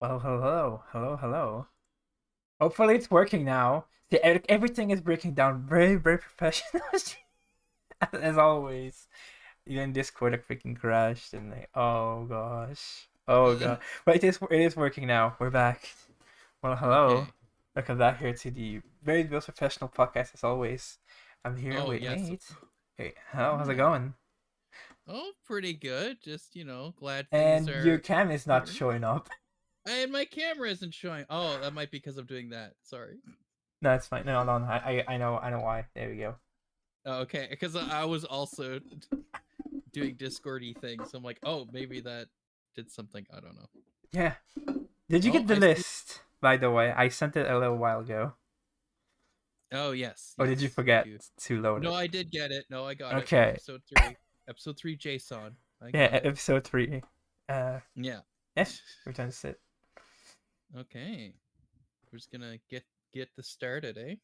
Well, hello. Hopefully it's working now. See, everything is breaking down very professional as always. Even Discord like freaking crashed and like, oh gosh, oh Uh, god. But it is working now. We're back. Well, hello. okay. Welcome back here to the very most professional podcast as always. I'm here Oh, with yes. Nate. Hey, how's it Yeah. going? Oh, pretty good. Just, glad things And your are cam is not here. showing up. And my camera isn't showing. Oh, that might be because I'm doing that. Sorry. No, it's fine. No, I know why. There we go. Oh, okay. Because I was also doing Discordy things. So I'm like, oh, maybe that did something. I don't know. Yeah. Did you Oh, get the I see. list, by the way? I sent it a little while ago. Oh, yes. Or did you Yes. Thank forget you. to load No, it? I did get it. No, I got it. Okay. Episode 3. Episode 3 JSON. I Yeah, got it. episode 3. Uh, Yeah. yeah, return to sit. Okay. We're just gonna get this started, eh?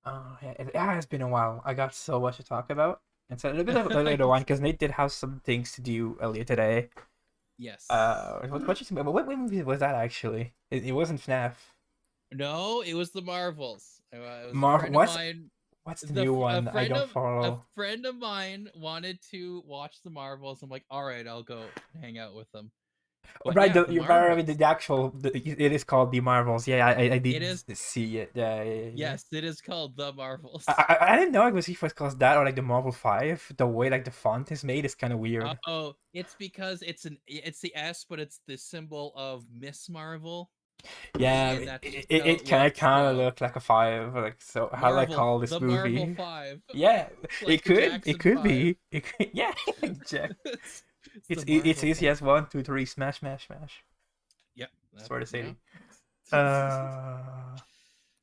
Oh, yeah, it has been a while. I got so much to talk about. It's a little bit of a later one because Nate did have some things to do earlier today. Yes. What movie was that actually? It wasn't FNAF. No, it was the Marvels. It was a Marvel. friend of mine. What's the new A one? I friend don't of a follow. friend of mine wanted to watch the Marvels. I'm like, all right, I'll go hang out with them. But Right, yeah, the you're right. Marvels. It is called The Marvels. Yeah, I It did is see it. Yeah. yes, it is called the Marvels. I didn't know it was first called that or like the Marvel 5. The way like the font is made is kind of weird. Oh, it's because it's the S, but it's the symbol of Miss Marvel, Yeah, and it that's just it, how it it kind of looks. kind of So look like a 5. Like, so how do I Marvel, call this the Marvel movie? 5, Yeah, like it the could it Jackson could 5. be it could, yeah. Jack. It's the It's Marvel easy 5. as 1, 2, 3, smash. Yep. Sort of Yeah. city. Uh,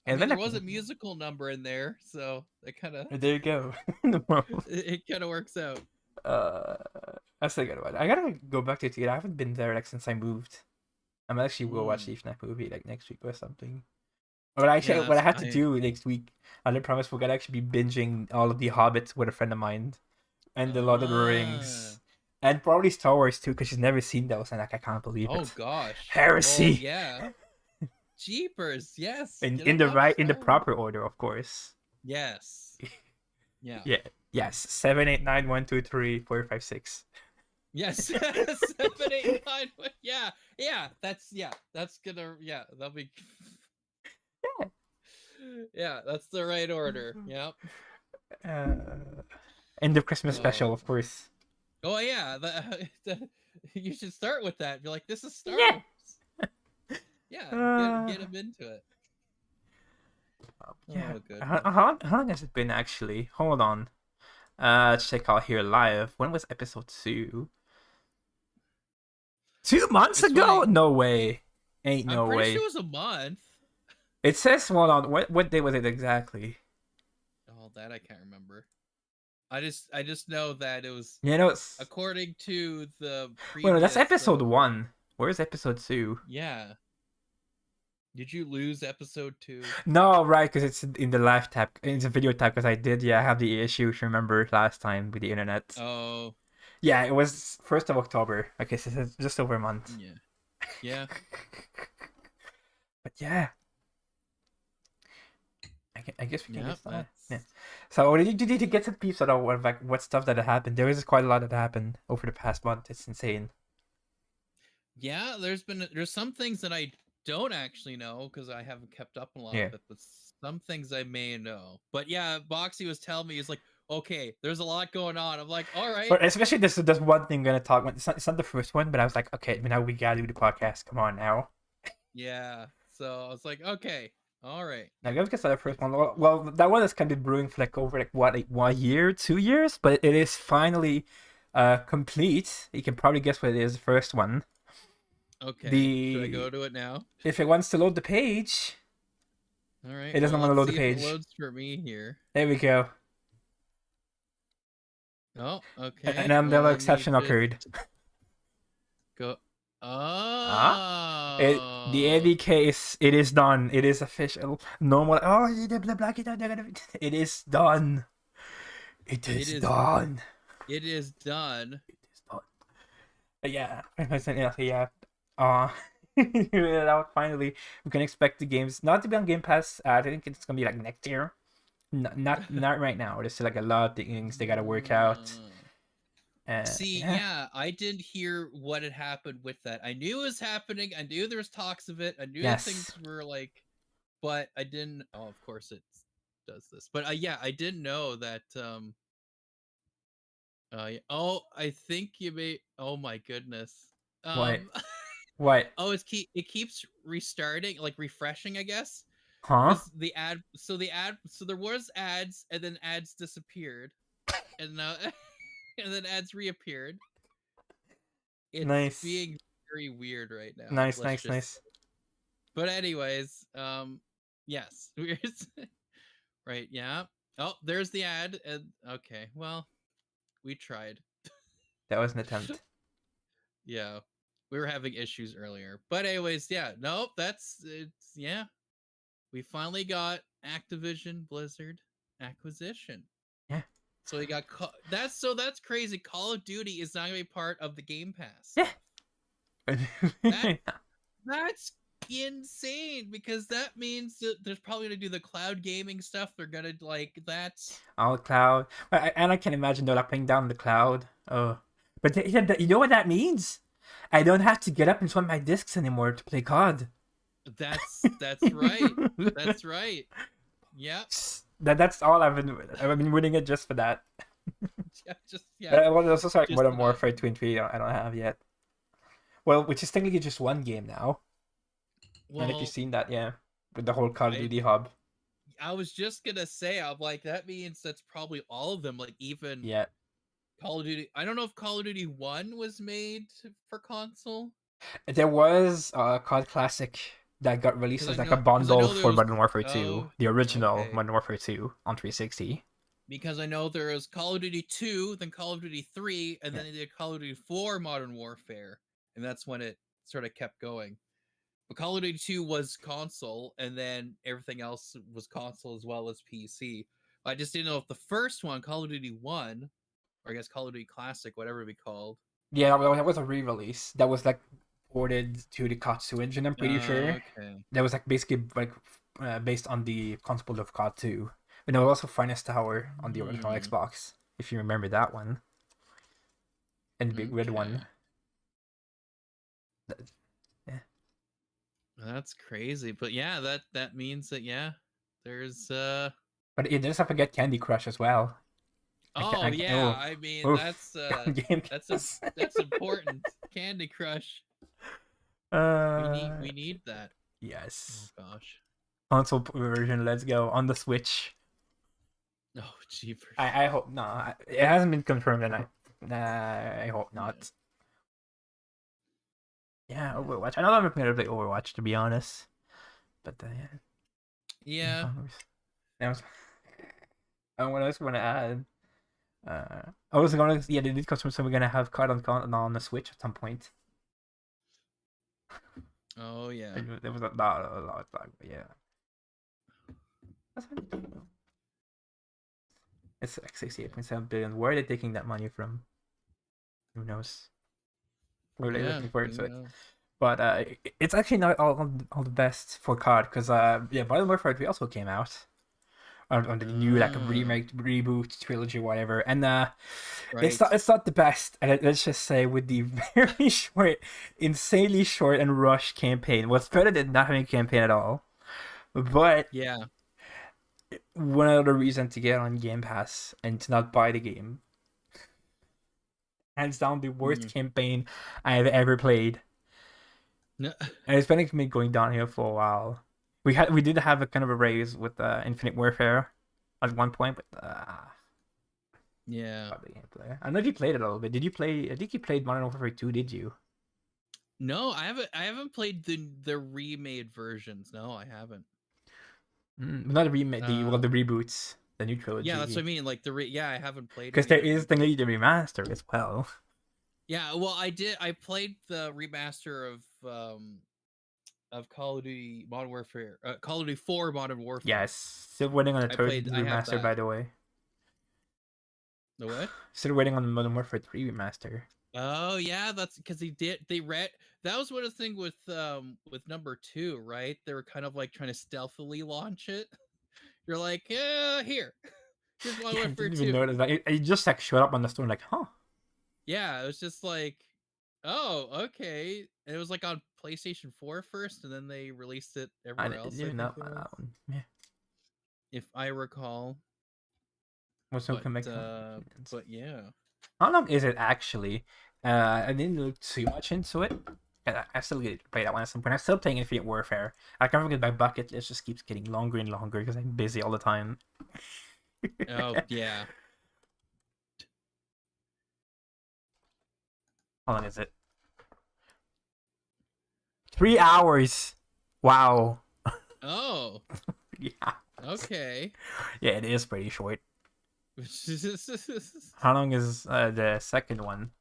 I and mean, then there was a musical number in there, so it kind of there you go. The Marvel. it kind of works out. Uh, I still gotta watch. I gotta go back to it. I haven't been there like since I moved. I'm actually go watch Mm. the FNAF movie like next week or something. But actually, what I Yes, have to do next week, I promise we're gonna actually be binging all of the Hobbits with a friend of mine, and the Lord of the ah, Rings, and probably Star Wars too, because she's never seen those, and like I can't believe oh it. gosh. Well, Heresy. yeah. Jeepers, yes. In Get in a the watch right in the Star Wars. proper order, of course. Yes. Yeah. Yeah. Yes. 7, 8, 9, 1, 2, 3, 4, 5, 6. Yes. 7, 8, 9. Yeah. Yeah. That's gonna. Yeah. That'll be. Yeah. That's the right order. Yep. Uh, and the Christmas Oh. special, of course. Oh yeah, you should start with that. Be like, this is Star Yeah. Wars. Yeah, Uh, get him into it. yeah. Oh How, goodness. how, how long has it been actually? Hold on. Check out here live. When was episode 2? 2 months It's ago? funny. No way. Ain't I'm no pretty sure way. it was a month. It says one on what day was it exactly? Oh, that I can't remember. I just know that it was You know, it's according to the well, no, that's previous. episode 1. Where's episode 2? Yeah. Did you lose episode 2? No, right, because it's in the live tab, it's a video tab. Because I did, yeah, have the issues. Remember last time with the internet? Oh, Yeah, it was 1st of October. Okay, so it's just over a month. yeah. Yeah. But yeah, I guess we can Yep. get started. Yeah. That's So did you get some peeps out of like what stuff that had happened? There was quite a lot that happened over the past month. It's insane. yeah. There's some things that I don't actually know because I haven't kept up a lot Yeah. of it, but some things I may know. But yeah, Boxy was telling me, he's like, okay, there's a lot going on. I'm like, all right. But especially this one thing I'm gonna talk about. It's not the first one, but I was like, okay, now we gotta do the podcast. Come on now. Yeah. So I was like, okay, all right. Now let's get started the first one. Well, that one has kind of brewing for like over like what, like 1 year, 2 years, but it is finally complete. You can probably guess what it is. The first one. Okay. Should I The go to it now? If it wants to load the page, All right. it doesn't Well, want to let's load the see if it page. loads for me here. There we go. Oh, And okay. then the Well, let me exception just occurred. go. Ah, the Oh, ABK is done. It is official. Normal. Oh, blah, blah, it is done. It it is is. done. It is done. It is done. Yeah, yeah. Uh, Now finally we can expect the games not to be on Game Pass. I think it's gonna be like next year. Not right now. There's still like a lot of things they gotta work out. See, Yeah. yeah, I didn't hear what had happened with that. I knew it was happening. I knew there was talks of it. I knew that things Yes. were like, but I didn't. Oh, of course it does this. But yeah, I didn't know that. Oh, I think you may. Oh my goodness. What? Um. What? Oh, it keeps restarting, like refreshing, I guess. Huh? Because so there was ads, and then ads disappeared, and now and then ads reappeared. It's Nice. being very weird right now. Nice, Let's nice, just. nice. But anyways, yes, right, yeah. Oh, there's the ad, and okay, well, we tried. That was an attempt. Yeah, we were having issues earlier, but anyways, yeah, nope, it's yeah. We finally got Activision Blizzard acquisition. Yeah. So we got that's crazy. Call of Duty is not gonna be part of the Game Pass. Yeah. That that's insane because that means that there's probably gonna do the cloud gaming stuff. They're gonna like that's All cloud. And I can imagine they're like playing down the cloud. Oh. But you know what that means? I don't have to get up and swap my discs anymore to play COD. that's right. That's right. Yep. That's all I've been winning it just for that. Yeah, just But yeah. I want also like Just Modern for that. Warfare 2 and 3 I don't have yet. Well, which is technically just one game now. And if you've Well, seen that, yeah. With the whole Call of I Duty hub. I was just gonna say, I'm like, that means that's probably all of them. Like even Yeah. Call of Duty. I don't know if Call of Duty 1 was made for console. There was a COD Classic that got released as like a Because I bundle know there for was. Modern Warfare 2. Oh, The original okay. Modern Warfare 2 on 360. Because I know there was Call of Duty 2, then Call of Duty 3, and Yeah. then they did Call of Duty 4 Modern Warfare, and that's when it sort of kept going. But Call of Duty 2 was console, and then everything else was console as well as PC. I just didn't know if the first one, Call of Duty 1, or I guess Call of Duty Classic, whatever it be called. Yeah, that was a re-release. That was like ported to the COD 2 engine, I'm pretty sure. Okay. That was like basically like based on the console of COD 2. But there was also Finest Tower on the original Xbox, if you remember that one. And the big red one. Yeah. That's crazy. But yeah, that means that yeah, there's But you just have to get Candy Crush as well. yeah, I mean oof. that's that's important. Candy Crush. We need that. Yes. Oh gosh. Console version, let's go on the Switch. Oh jeepers. I hope no. It hasn't been confirmed, and I hope not. Yeah, Overwatch. I know I'm not gonna play Overwatch to be honest, but Yeah. What else want to add? I was gonna they did confirm so we're gonna have COD on the Switch at some point. Oh yeah. There was a lot of talk, but yeah. It's like 68.7 billion. Where are they taking that money from? Who knows? We're really looking forward to it. But it's actually not all the best for COD because yeah, Modern Warfare 3 also came out on the new like remake, reboot, trilogy, whatever, and right. it's not the best. And let's just say with the very short, insanely short and rushed campaign, what's better than not having a campaign at all. But yeah, one other reason to get on Game Pass and to not buy the game. Hands down, the worst campaign I've ever played. And it's been going downhill for a while. We did have a kind of a raise with Infinite Warfare at one point, but yeah. I don't know if you played it a little bit. Did you play? I think you played Modern Warfare 2. Did you? No, I haven't played the remade versions. No, I haven't. Not the remake. The reboots, the new trilogy. Yeah, that's what I mean. Like I haven't played because there is the remaster as well. Yeah, well, I played the remaster of Call of Duty Modern Warfare, Call of Duty 4 Modern Warfare. Yes, still waiting on the third remaster, by the way. The what? Still waiting on the Modern Warfare 3 remaster. Oh yeah, that's because they read that was one of the thing with number 2, right? They were kind of like trying to stealthily launch it. You're like, yeah, here's Modern Yeah, I Warfare didn't even 2. notice that. It just like showed up on the store, like, huh? Yeah, it was just like, oh, okay. And it was like on PlayStation 4 first, and then they released it I everywhere didn't else, I even know think it about was. that one. Yeah, If I recall. was no But comic. but yeah. How long is it actually? I didn't look too much into it. And I still get to play that one at some point. I'm still playing Infinite Warfare. I can't forget my bucket list just keeps getting longer and longer because I'm busy all the time. Oh yeah. How long is it? 3 hours. Wow. Oh, Yeah. okay. Yeah, it is pretty short. How long is the second one?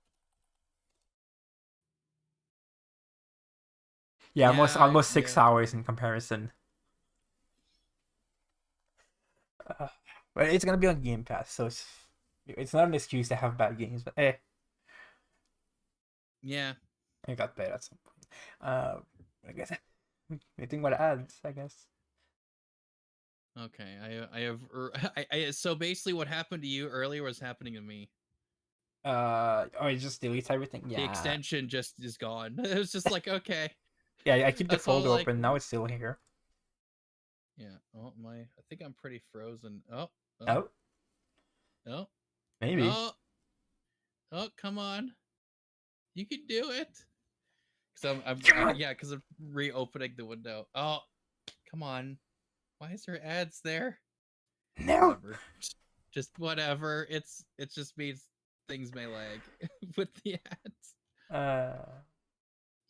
Yeah, Yeah, almost yeah. 6 hours in comparison. Uh, but it's gonna be on Game Pass, so it's not an excuse to have bad games. But Yeah. I got paid at some point. I guess anything about ads, I guess. Okay. I have so basically what happened to you earlier was happening to me. Oh, it just deletes everything. The Yeah, extension just is gone. It was just like, okay. yeah. I keep the That's all folder like open. Now it's still here. yeah. Oh my, I think I'm pretty frozen. Oh, oh, Oh, oh, maybe. oh, oh, come on. You can do it. Cause yeah, because I'm reopening the window. Oh, come on. Why is there ads there? No. Whatever. Just whatever. It just means things may lag with the ads Uh,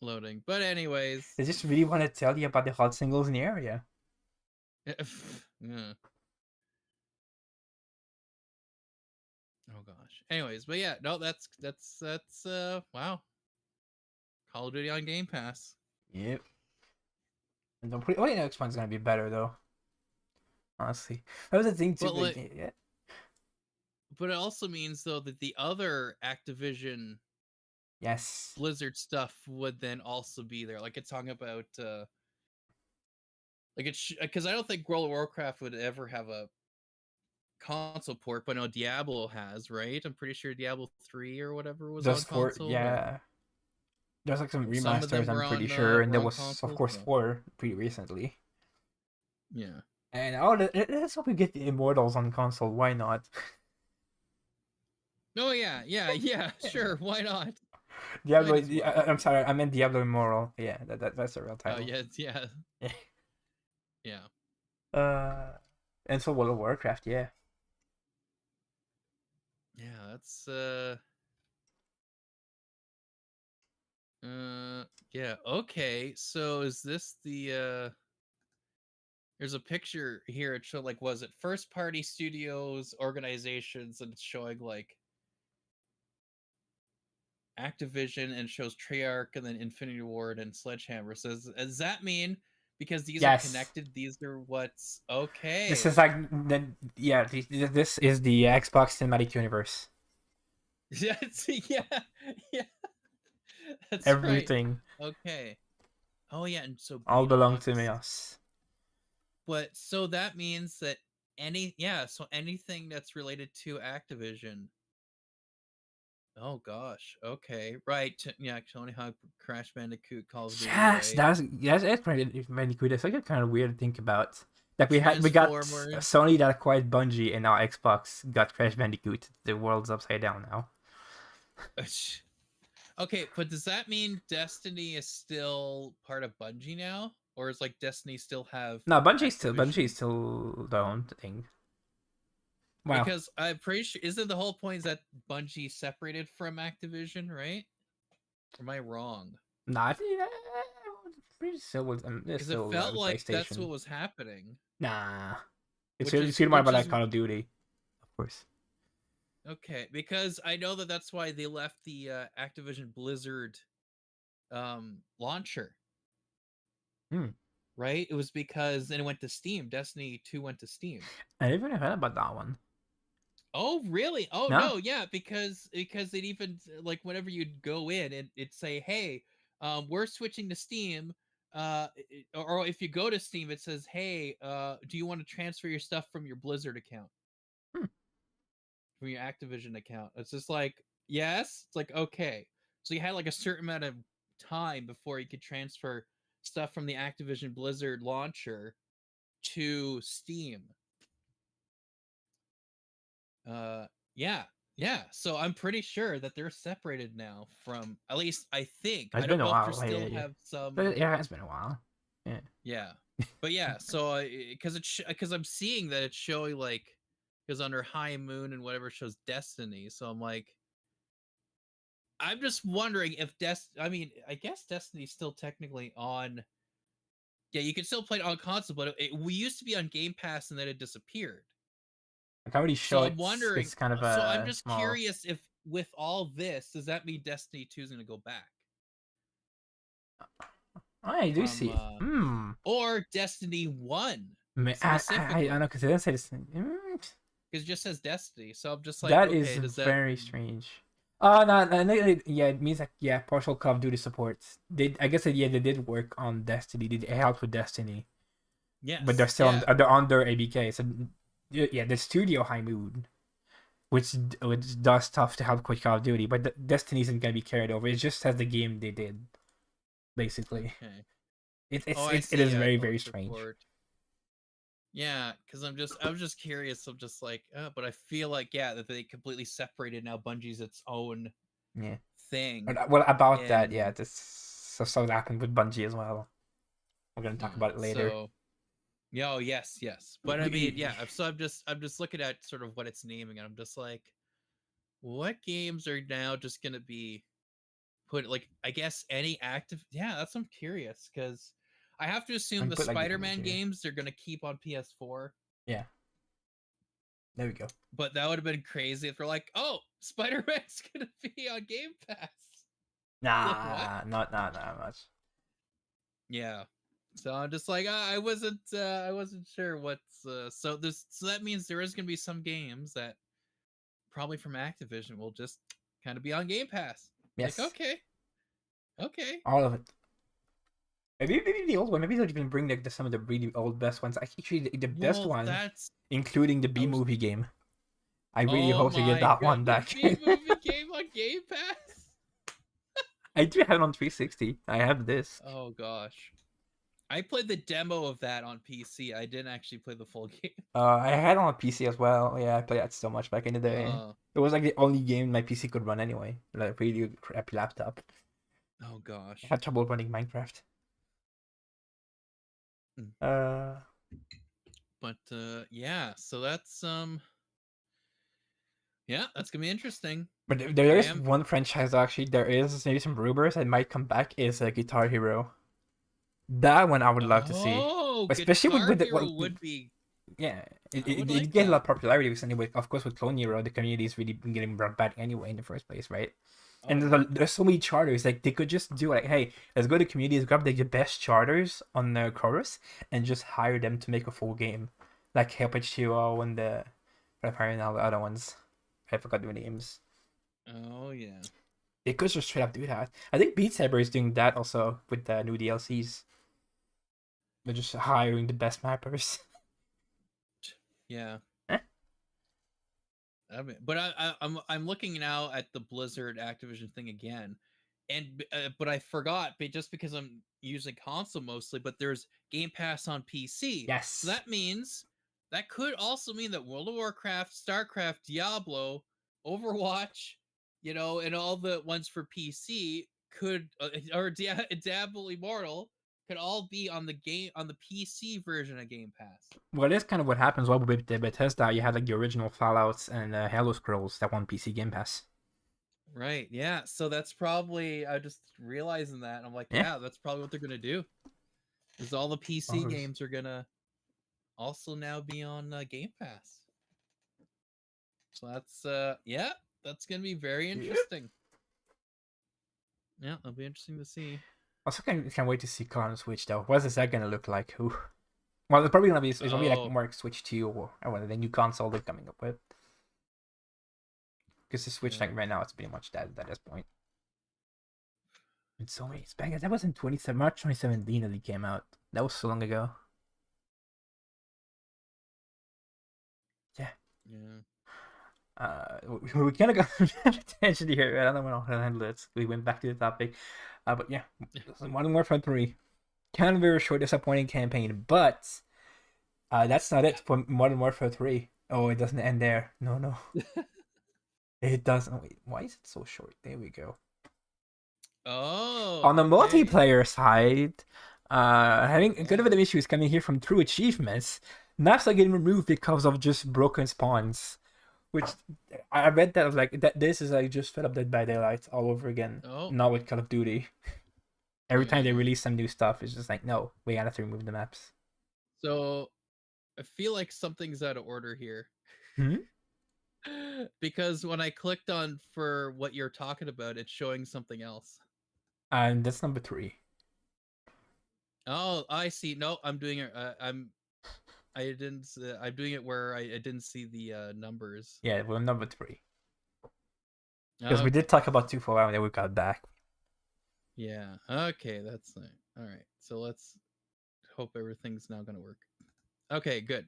loading. But anyways. I just really want to tell you about the hot singles in the area. Yeah. Oh gosh. Anyways, but yeah, no, that's wow. Call of Duty on Game Pass. Yep. And don't put. Oh, the next one's gonna be better though. Honestly, that was the thing too. But Like, like, yeah. but it also means though that the other Activision Yes. Blizzard stuff would then also be there. Like it's talking about like it's because I don't think World of Warcraft would ever have a console port, but no, Diablo has, right? I'm pretty sure Diablo 3 or whatever was on Just for console, or yeah. There's like some some of them remasters. I'm pretty sure, and were there on was of console. course So 4 pretty recently. yeah. And oh, let's hope we get the Immortals on console. Why not? Oh yeah, yeah, yeah. Sure, why not? Diablo. Might as well. I'm sorry, I meant Diablo Immortal. Yeah, that's the real Oh title. yeah, yeah, Yeah. yeah, And so World of Warcraft. Yeah. yeah. That's yeah. Okay, so is this the There's a picture here. It showed like was it first party studios, organizations, and it's showing like Activision and shows Treyarch and then Infinity Ward and Sledgehammer. Says does that mean because these are Yes. connected, these are what's This okay? is like yeah. This is the Xbox Cinematic Universe. Yeah, yeah, yeah. That's right. Everything Okay. Oh yeah, and so all belong Beanox. to us. But so that means that so anything that's related to Activision. Oh gosh. Okay. Right. Yeah, Tony Hawk, Crash Bandicoot, Call of Duty, Yes, right? that's pretty cool. It's like kind of weird to think about. Like we got Transformers. Sony that acquired Bungie, and now Xbox got Crash Bandicoot. The world's upside down now. Okay, but does that mean Destiny is still part of Bungie now? Or is like Destiny still have No, Activision? Bungie's still the own thing. Wow. Because I'm pretty sure isn't the whole point is that Bungie separated from Activision, right? Or am I wrong? No, I think pretty still with it's Because it still felt like that's PlayStation. what was happening. Nah, Which it's is really more which about is like Call of Duty, of course. okay, because I know that that's why they left the Activision Blizzard launcher, Hmm. right? It was because then it went to Steam. Destiny 2 went to Steam. I didn't even heard about that one. Oh, really? Oh No? no, yeah, because it even like whenever you'd go in and it'd say, "Hey, we're switching to Steam." Or if you go to Steam, it says, "Hey, do you want to transfer your stuff from your Blizzard account, Hmm. from your Activision account?" It's just like, yes. It's like, okay. So you had like a certain amount of time before you could transfer stuff from the Activision Blizzard launcher to Steam. Uh, yeah, yeah. So I'm pretty sure that they're separated now from, at least I think. It's I been don't a know if they while. still Yeah. have some. But yeah, it's been a while. Yeah. Yeah, but yeah. So because I'm seeing that it's showing like, because under High Moon and whatever shows Destiny. So I'm like, I'm just wondering if I mean, I guess Destiny's still technically on. Yeah, you can still play it on console, but we used to be on Game Pass and then it disappeared. I can't really So show I'm it's wondering. it's kind of So I'm a just small. curious if, with all this, does that mean Destiny 2 is going to go back I do from, see. Hmm. or Destiny 1 I don't know specifically? because it doesn't say this. Because it just says Destiny. So I'm just like, That is okay, does that very mean? strange. Oh no, yeah, it means like yeah, partial Call of Duty supports. I guess yeah, they did work on Destiny. They helped with Destiny, but they're Yes. still Yeah. they're under ABK. So yeah, the studio High Moon, which does stuff to help with Call of Duty, but Destiny isn't gonna be carried over. It just has the game they did, basically. Okay. Oh, I It is see. very very Public strange. support. Yeah, because I was just curious. I'm just like, but I feel like, yeah, that they completely separated now. Bungie's its own Yeah. thing, Well, about that, yeah, and this so that happened with Bungie as well. We're gonna talk about it later. so. Yeah, oh, yes, yes. But I mean, yeah. So I'm just looking at sort of what it's naming, and I'm just like, what games are now just gonna be put, like, I guess any active. Yeah, that's, I'm curious because I have to assume And the put like the image Spider-Man here. games they're gonna keep on PS4. Yeah. There we go. But that would have been crazy if they're like, oh, Spider-Man's gonna be on Game Pass. Like, what? Nah, not that much. Yeah. So I'm just like, I wasn't sure what's so that means there is gonna be some games that probably from Activision will just kind of be on Game Pass. Like, Yes, okay, okay. all of it. Maybe the old one. Maybe they'll even bring like some of the really old best ones. Actually, the best Well, one, that's including the I B was. movie game. I really Oh hope to get my that one goodness, back. B movie game on Game Pass. I do have it on 360. I have this. Oh gosh, I played the demo of that on PC. I didn't actually play the full game. I had it on PC as well. Yeah, I played that so much back in the day. Uh, It was like the only game my PC could run anyway. Like really crappy laptop. oh I gosh. had trouble running Minecraft. Mm. Uh, But yeah, so that's yeah, that's gonna be interesting. but there is Am one franchise actually. There is maybe some rumors that might come back. Is Guitar Hero. That one I would love to see, Oh, especially Guitar with the Hero would be. yeah. I would It like get a lot that. of popularity recently. With of course with Clone Hero, the community is really been getting brought back anyway in the first place, right? And Oh yeah. there's so many charters. Like they could just do like, hey, let's go to communities, grab the best charters on the chorus, and just hire them to make a full game, like Help H2O and the I'm hiring all the other ones. I forgot the names. Oh yeah. They could just straight up do that. I think Beat Saber is doing that also with the new DLCs. They're just hiring the best mappers. Yeah. Eh? I mean, but I'm looking now at the Blizzard Activision thing again, and but I forgot, but just because I'm using console mostly, but there's Game Pass on PC, so Yes. that means that could also mean that World of Warcraft, StarCraft, Diablo, Overwatch, and all the ones for PC could, or Diablo Immortal could all be on the PC version of Game Pass. Well, that's kind of what happens. Well, with the Bethesda, you had like the original Fallout's and Halo Scrolls that won PC Game Pass. Right. Yeah. So that's probably, I just realizing that, and I'm like, Yeah. yeah, that's probably what they're gonna do. Is all the PC games are gonna also now be on Game Pass. So that's yeah, that's gonna be very interesting. Yeah, it'll be interesting to see. Also, can't wait to see COD on Switch though. What is that gonna look like? Ooh. Well, it's probably gonna be like Oh, more Switch 2 or the new console they're coming up with. Because the Switch, Yeah. like right now, it's pretty much dead at this point. It's so many bangers. That was in March 2017 that it came out. That was so long ago. Yeah. We kind of got attention here. I don't know how to handle it. We went back to the topic. But yeah, Modern Warfare 3. Kind of very short, disappointing campaign, but that's not it for Modern Warfare 3. Oh, it doesn't end there. No. It doesn't. Oh, wait, why is it so short? There we go. Oh. On the okay. multiplayer side, having a good bit of issues coming here from True Achievements. Maps are getting removed because of just broken spawns. Which I read that I was like that this is like just fed up Dead by Daylight all over again. Oh. Not with Call of Duty. Every time they Yeah. release some new stuff, it's just like, no, we gotta have to remove the maps. So I feel like something's out of order here. Hmm? Because when I clicked on for what you're talking about, it's showing something else. And that's number 3. Oh, I see. No, I'm doing it. I didn't. I'm doing it where I didn't see the numbers. Yeah, we're number 3. Because we did talk about 2 for a while, and then we got back. Yeah. Okay, that's all right. So let's hope everything's now gonna work. Okay, good.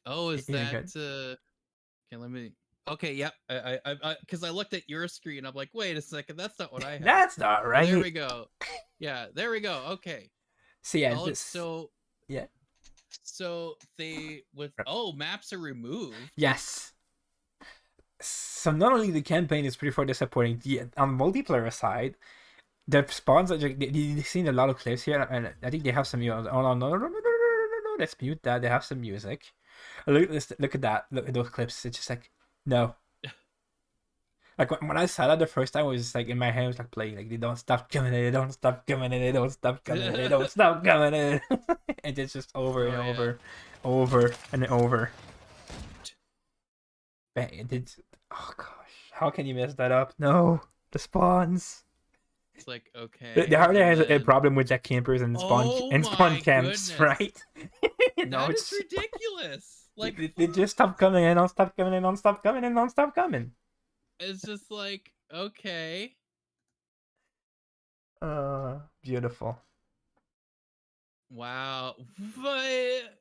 Oh, is You're that good. okay, let me okay, yep. I because I looked at your screen, I'm like, wait a second, that's not what I have. That's not Oh, right. there we go. Yeah, there we go. Okay. So yeah, yeah. So they with maps are removed. Yes. So not only the campaign is pretty far disappointing, on the multiplayer side, the spawns are you've seen a lot of clips here, and I think they have some. Oh no! Let's mute that. They have some music. Look at that. Look at those clips. It's just like no. Like when I saw that the first time, it was just like in my head, it was like playing like they don't stop coming in, they don't stop coming in, they don't stop coming in, they don't stop coming in, and it's just over and over and over. Bang! It did. Oh gosh, how can you mess that up? No, the spawns. It's like okay. The hardware has a problem with that campers and spawn camps, goodness. right? It's ridiculous. Like they just stop coming in, don't stop coming in, don't stop coming in, don't stop coming. It's just like okay. Beautiful. Wow. But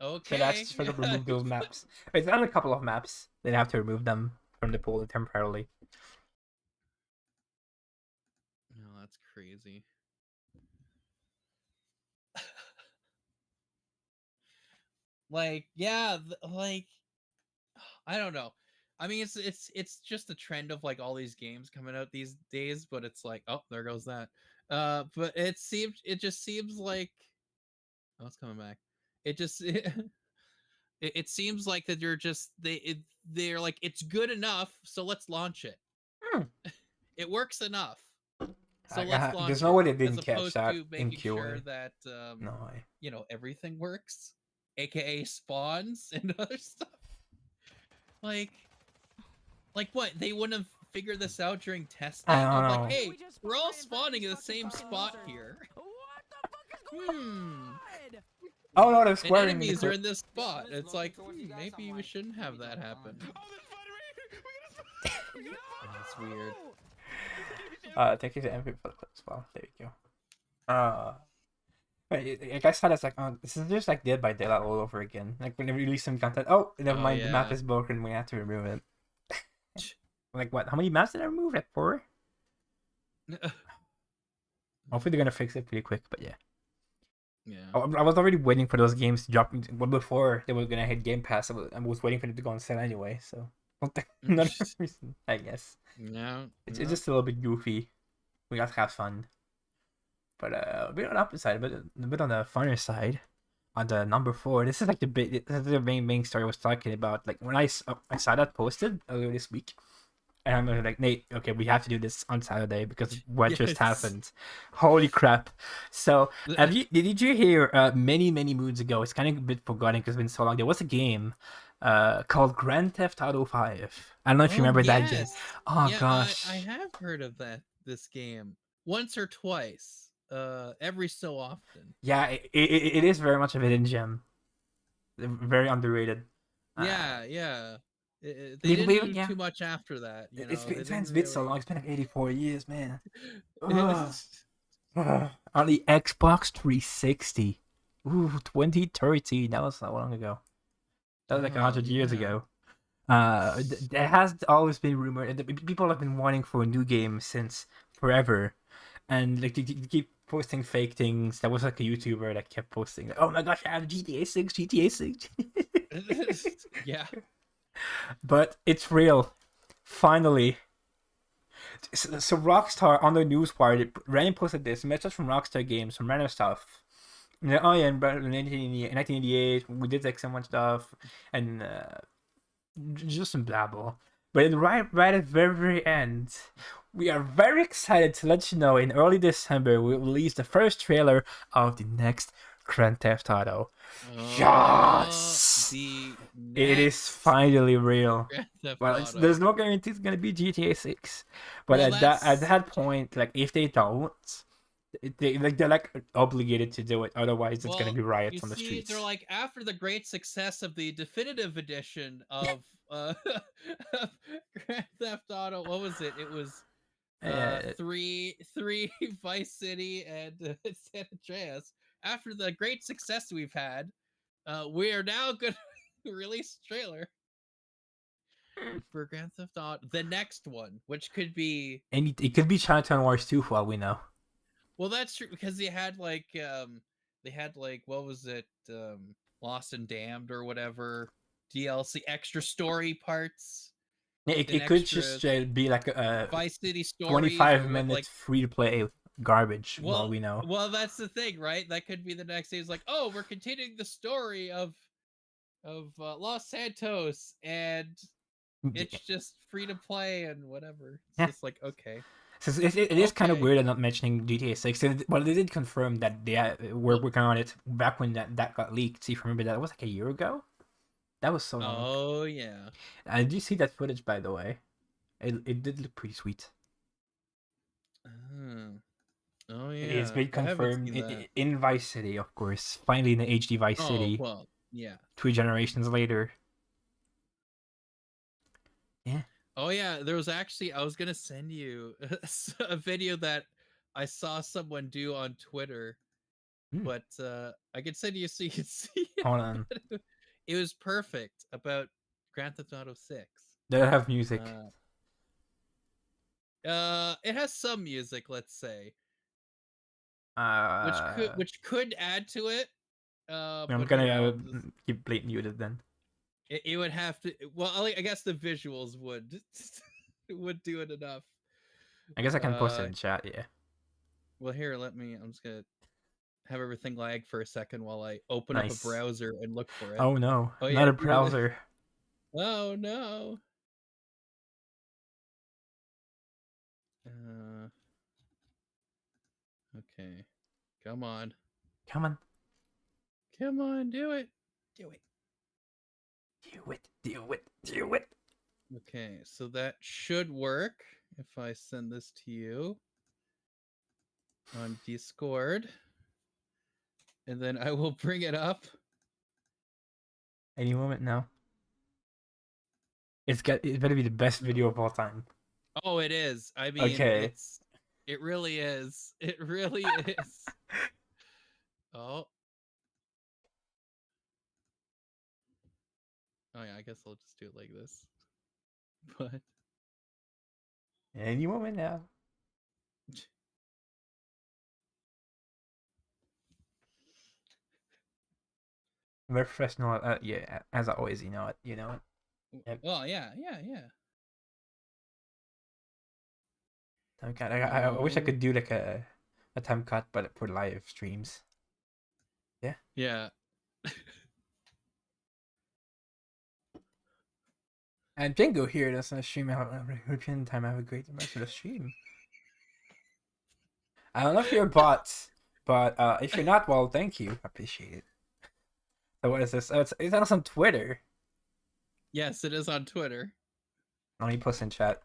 okay. So that's just for them to remove those maps. It's on a couple of maps. They have to remove them from the pool temporarily. No, that's crazy. Like, yeah, like I don't know. I mean, it's just a trend of like all these games coming out these days, but it's like, oh, there goes that. But it just seems like oh, it's coming back. It just it seems like that they're like it's good enough, so let's launch it. It works enough. So let's launch there's no way they didn't catch that in QA. Sure that no way. You know, everything works, aka spawns and other stuff. Like what? They wouldn't have figured this out during testing. I don't know. Like, hey, we're all spawning in the same spot here. What the fuck is going on? Oh no, they're squaring. And enemies are in this spot. It's like maybe we shouldn't have that happen. That's weird. Thank you to MVP for the clip as well. There you go. Like I said, it's like, this is just like Dead by Daylight all over again. Like when they release some content, oh, never mind, the map is broken, we have to remove it. Like what? How many maps did I remove? Like 4? Hopefully they're gonna fix it pretty quick, but yeah. Yeah. I was already waiting for those games to drop before they were gonna hit Game Pass. I was waiting for them to go on sale anyway, so another reason, I guess. No. It's just a little bit goofy. We got to have fun. But a bit on the opposite side, but a bit on the funner side. On the number 4, this is like the main story I was talking about. Like when I saw that posted earlier this week, and I'm like, Nate, okay, we have to do this on Saturday because what just happened. Holy crap. So did you hear many moons ago, it's kind of a bit forgotten because it's been so long, there was a game called Grand Theft Auto 5. I don't know if you remember that game. Oh yeah, gosh. I have heard of this game once or twice. Every so often. Yeah, it is very much of a hidden gem. Very underrated. Yeah, yeah. They We didn't do yeah. too much after that, you It's know. been, They it's didn't been so really. long. It's been like 84 years, man. Ugh. Ugh. On the Xbox 360. Ooh, 2013. That was not long ago. That was like Oh 100 years yeah. ago. There has always been rumored, and people have been wanting for a new game since forever, and like they keep posting fake things. There was like a YouTuber that kept posting, like, "Oh my gosh, I have GTA 6, GTA 6." Yeah. But it's real, finally. So Rockstar on the newswire, random posted this message from Rockstar Games, from random stuff. And oh yeah, in 1988, we did like so much stuff, and just some blabble. But right at the very end, we are very excited to let you know in early December we'll release the first trailer of the next Grand Theft Auto. Oh, Yes! the It is next finally real. Grand Theft Well, there's Auto. no guarantee it's gonna be GTA 6, but Well, at that's that point, like if they don't, they're like obligated to do it. Otherwise, it's gonna well, be you riots on the see, they're streets. like after the great success of the definitive edition of Grand Theft Auto. What was it? It was Uh, three Vice City and San Andreas. After the great success we've had, we are now gonna release a trailer for Grand Theft Auto, the next one, which could be and it could be Chinatown Wars 2 for all we know. well, that's true because they had like what was it, Lost and Damned or whatever DLC extra story parts and It could extra just be like a Vice City stories 25 or what like minutes free to play garbage for all well we know. well that's the thing, right? That could be the next day. It's like, oh, we're continuing the story of Los Santos, and it's just free to play and whatever. It's Yeah. just like, okay. So it is kind of Okay. weird I'm not mentioning GTA 6. Well, they did confirm that they were Well, working on it back when that got leaked. See if you remember that. It was like a year ago? That was so long. oh yeah. Did you see that footage, by the way? It did look pretty sweet. Oh, oh It's yeah. been I haven't confirmed seen that. in Vice City, of course. Finally in the HD Vice Oh City, well, yeah. 2 generations later. Yeah. Oh yeah, there was actually I was gonna send you a video that I saw someone do on Twitter, Hmm. but I could send you so you can see it. Hold on. But it was perfect about Grand Theft Auto 6. Did I have music? It has some music, let's say, Uh, which could add to it. I'm But here gonna I'll just keep blatant muted then. it would have to. Well, I guess the visuals would would do it enough. I guess I can post it in chat. Yeah. Well, here, let me. I'm just gonna have everything lag for a second while I open up a Nice. browser and look for it. Oh no, Oh, not yeah, a browser. Oh no. Uh, okay. Come on. Come on, Come on, do it. do it, do it, do it, do it. Okay, so that should work if I send this to you on Discord. And then I will bring it up. Any moment now. It better be the best video of all time. Oh, it is. I mean, Okay. it really is. It really is. Oh. Oh yeah, I guess I'll just do it like this. But Any moment now. Very professional. Yeah, as always. You know it. You know it. Yep. well, yeah. Okay. I wish I could do like a time cut, but for live streams. Yeah. Yeah. And Django here does not stream out European time. Have a great rest of the stream. I don't know if you're a bot, but if you're not, well, thank you. I appreciate it. So what is this? Oh, it's on Twitter. Yes, it is on Twitter. Let me post in chat.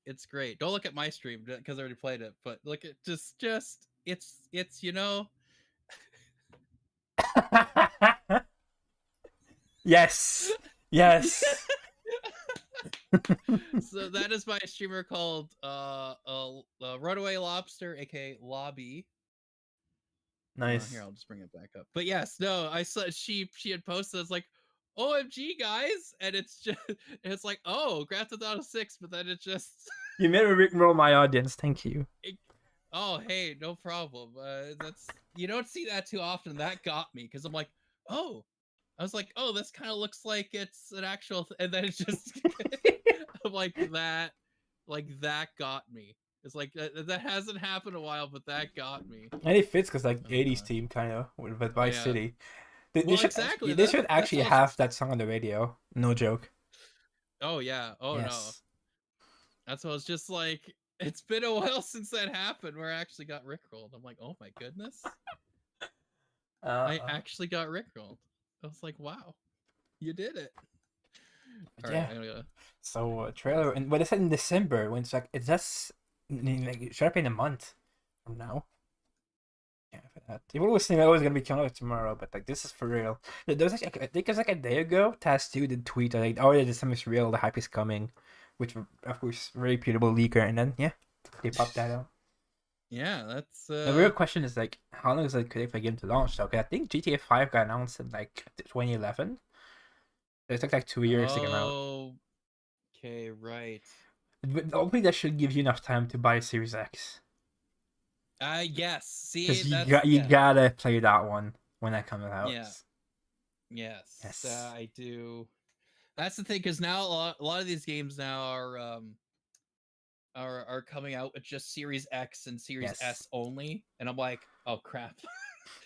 It's great. Don't look at my stream because I already played it, but look at just it's Yes. Yes. So that is by a streamer called Runaway Lobster, aka Lobby. Nice. Here, I'll just bring it back up. But yes, no, I saw she had posted. It's like, OMG, guys, and it's just it's like, oh, Grand Theft Auto 6, but then it just You made me rickroll my audience. Thank you. oh, hey, no problem. That's you don't see that too often. That got me because I'm like, oh, I was like, oh, this kind of looks like it's an actual, and then it's just I'm like that got me. It's like that hasn't happened in a while, but that got me. And it fits because like Oh, 80s God. team kind of with Vice Yeah. City. Well, exactly. They should That's actually what I was- have that song on the radio. No joke. Oh yeah. Oh no. Yes. That's what I was just like. It's been a while since that happened where I actually got rickrolled. I'm like, oh my goodness. I actually got rickrolled. I was like, wow, you did it. All yeah. right, I'm gonna... So trailer and what is it in December when it's like it's just like it should have been a month from now. Yeah, for that. People was saying I was gonna be coming out tomorrow, but like this is for real. There was like I think it was like a day ago. Taz2 did tweet like, "Oh yeah, this time is real. The hype is coming," which of course very reputable leaker. And then yeah, they popped that out. Yeah, that's The real question is like, how long does it take for the game to launch? Though, 'cause I think GTA 5 got announced in like 2011. It took like 2 years to come out. Oh, okay, right. But hopefully that should give you enough time to buy Series X. Yes. See, Because that's you gotta play that one when that comes out. Yeah. Yes. Yes. I do. That's the thing, because now a lot of these games now are coming out with just Series X and Series Yes. S only, and I'm like, oh crap,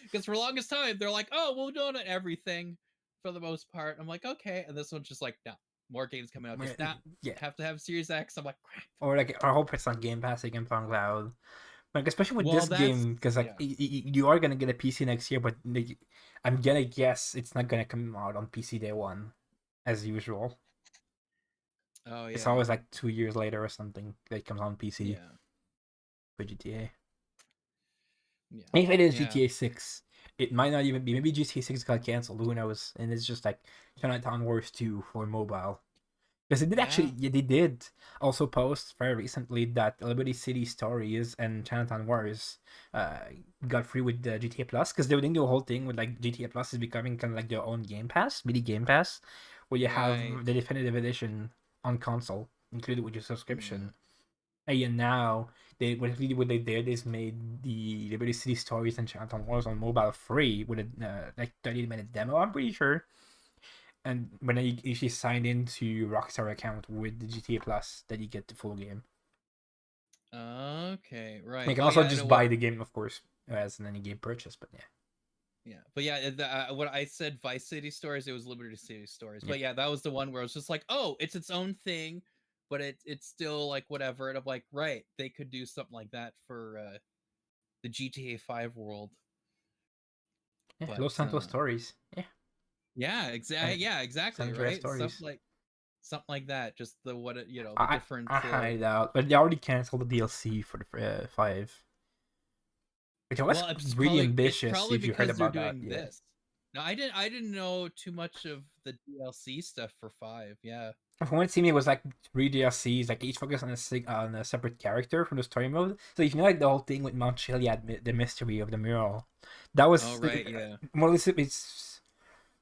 because for the longest time they're like, oh, we'll do it on everything for the most part. I'm like, okay, and this one's just like, no, more games coming out. Just not Yeah. have to have Series X. I'm like, crap. Or like, I hope it's on Game Pass. You can play on cloud. Like especially with Well, this that's- game, because like yeah. you are gonna get a PC next year, but like, I'm gonna guess it's not gonna come out on PC day one, as usual. Oh yeah. It's always like 2 years later or something that it comes on PC yeah. for GTA. Yeah. If it is Yeah. GTA 6, it might not even be. Maybe GTA 6 got canceled. Who knows? And it's just like Chinatown Wars 2 for mobile. Because they did actually, yeah, they did also post very recently that Liberty City Stories and Chinatown Wars got free with the GTA Plus, because they were doing the whole thing with like GTA Plus is becoming kind of like their own Game Pass, mini Game Pass, where you have Right. the definitive edition on console included with your subscription. Mm. And now what they did is made the Liberty City Stories and Chinatown Wars on mobile free with a like 30-minute demo, I'm pretty sure. And when you usually sign into your Rockstar account with the GTA Plus, then you get the full game. Okay, right. You can Oh, also yeah, just and buy the game, of course, as an any game purchase. But yeah, Yeah, but yeah, what I said, Vice City Stories, it was Liberty City Stories. Yeah. But yeah, that was the one where I was just like, oh, it's its own thing, but it's still like whatever. And I'm like, right, they could do something like that for the GTA 5 world. yeah. But, Los Santos Stories. Yeah, Yeah, exactly. Yeah, exactly. San Andreas Right. Stories. Something like that. Just the the I different. hide out, but they already canceled the DLC for the 5. Which was Well, it's really probably, ambitious. It's probably If you heard because they're about that, doing yeah. this. No, I didn't know too much of the DLC stuff for 5. Yeah. From what it seemed, it was like 3 DLCs, like each focused on a separate character from the story mode. So if you know like the whole thing with Mount Chiliad, the mystery of the mural, that was Oh right. Yeah. more or less it's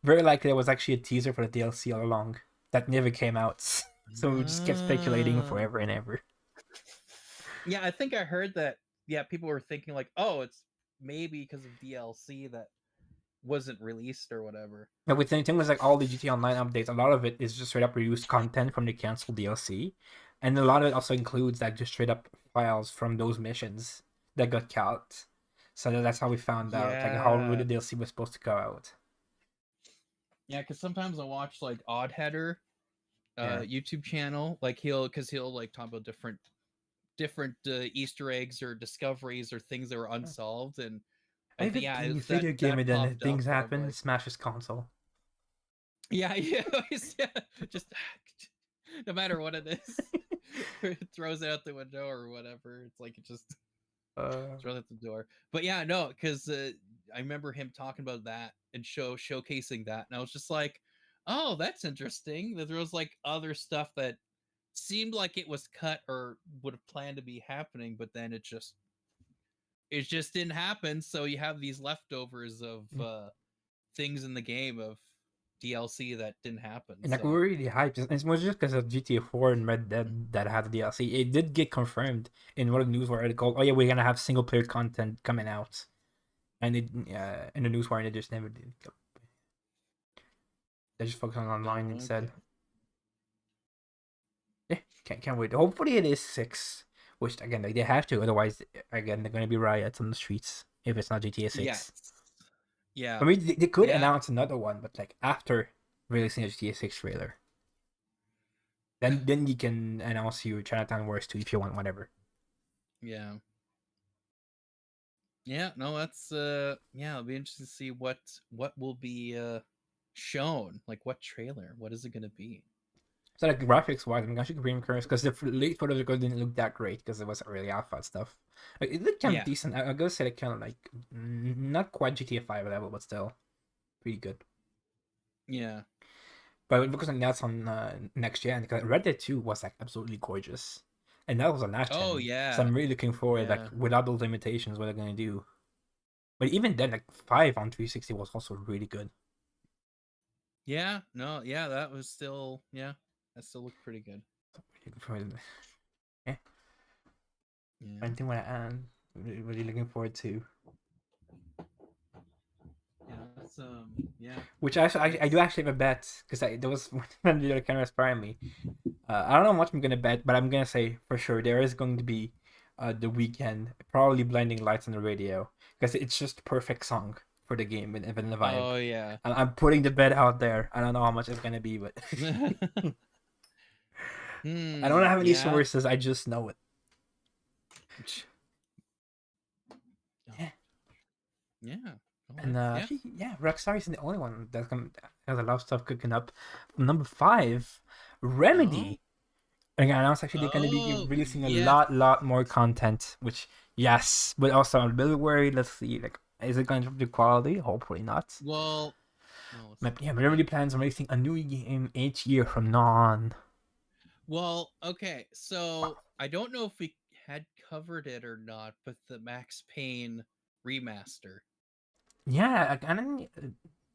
very likely there was actually a teaser for the DLC all along that never came out. So we just kept speculating Ah. forever and ever. Yeah, I think I heard that. Yeah, people were thinking like, oh, it's maybe because of DLC that wasn't released or whatever. But with the thing was like all the GTA Online updates, a lot of it is just straight up reused content from the canceled DLC, and a lot of it also includes like just straight up files from those missions that got cut. So that's how we found out like how Yeah. the DLC was supposed to go out. Yeah, because sometimes I watch like Oddheader, Yeah. YouTube channel. Like he'll like talk about different Easter eggs or discoveries or things that were unsolved, and I think yeah, it was that- video game that and then popped things up, and I'm happen. like, Smash his console. yeah, yeah, just no matter what it is, it throws it out the window or whatever. It's like it just throws it out the door. But yeah, no, because I remember him talking about that and showcasing that, and I was just like, oh, that's interesting. That there was like other stuff that seemed like it was cut or would have planned to be happening, but then it just didn't happen. So you have these leftovers of things in the game of DLC that didn't happen. And like we So were really hyped. It was just because of GTA 4 and Red Dead that had the DLC. It did get confirmed in one of the newswire articles. Oh yeah, we're gonna have single player content coming out, and it in the newswire they just never did. They just focused on online instead. okay. Yeah, can't wait. Hopefully it is 6, which again like they have to. Otherwise, again they're gonna be riots on the streets if it's not GTA 6. Yes. Yeah. I mean, they could Yeah. announce another one, but like after releasing a GTA 6 trailer, then you can announce your Chinatown Wars 2 if you want, whatever. Yeah. Yeah, no, that's yeah, it'll be interesting to see what will be shown. Like what trailer? What is it gonna be? So like graphics wise, I'm actually pretty encouraged because the late photos didn't look that great because it wasn't really alpha stuff. Like, it looked kind of Yeah. decent. I'm gonna say like kind of like not quite GTA 5 level, but still pretty good. Yeah. But because like, that's on next gen, because Red Dead 2 was like absolutely gorgeous, and that was on last gen. Oh yeah. So I'm really looking forward, Yeah. like without those limitations, what they're gonna do. But even then, like 5 on 360 was also really good. Yeah, no, yeah, that was still that still looked pretty good. Yeah. Yeah. Anything want to add? Really looking forward to. Yeah, that's yeah. Which I do actually have a bet because there was one video that kind of inspired me. I don't know how much I'm gonna bet, but I'm gonna say for sure there is going to be The Weeknd, probably Blinding Lights on the radio because it's just perfect song for the game and even the vibe. Oh yeah. I'm putting the bet out there. I don't know how much it's gonna be, but I don't have any yeah. sources. I just know it. Yeah. Yeah. And yeah. actually, yeah, Rockstar isn't the only one that's has a lot of stuff cooking up. Number 5, Remedy. And announced actually they're going to be Oh, releasing a yeah. lot more content. Which yes, but also I'm a little worried. Let's see, like, is it going to be quality? Hopefully not. Well, no, But yeah, but Remedy plans on releasing a new game each year from now on. well, okay. So I don't know if we had covered it or not, but the Max Payne remaster. Yeah, and then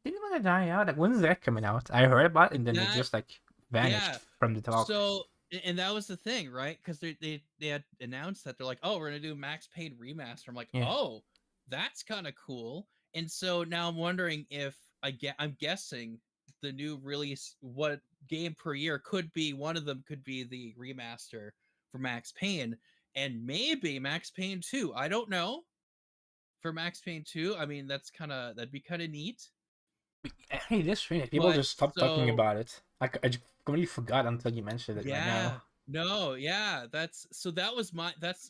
didn't want to die out. Like, when's that coming out? I heard about it, and then it That- just like vanished yeah. from the talk. So, and that was the thing, right? Because they had announced that they're like, oh, we're gonna do Max Payne remaster. I'm like, Yeah. oh, that's kind of cool. And so now I'm wondering if I'm guessing the new release, what game per year could be. One of them could be the remaster for Max Payne, and maybe Max Payne 2. I don't know. For Max Payne 2, I mean that'd be kind of neat. Hey, this strange. People But, just stopped talking so- about it. I just completely forgot until you mentioned it right now. No, yeah, that's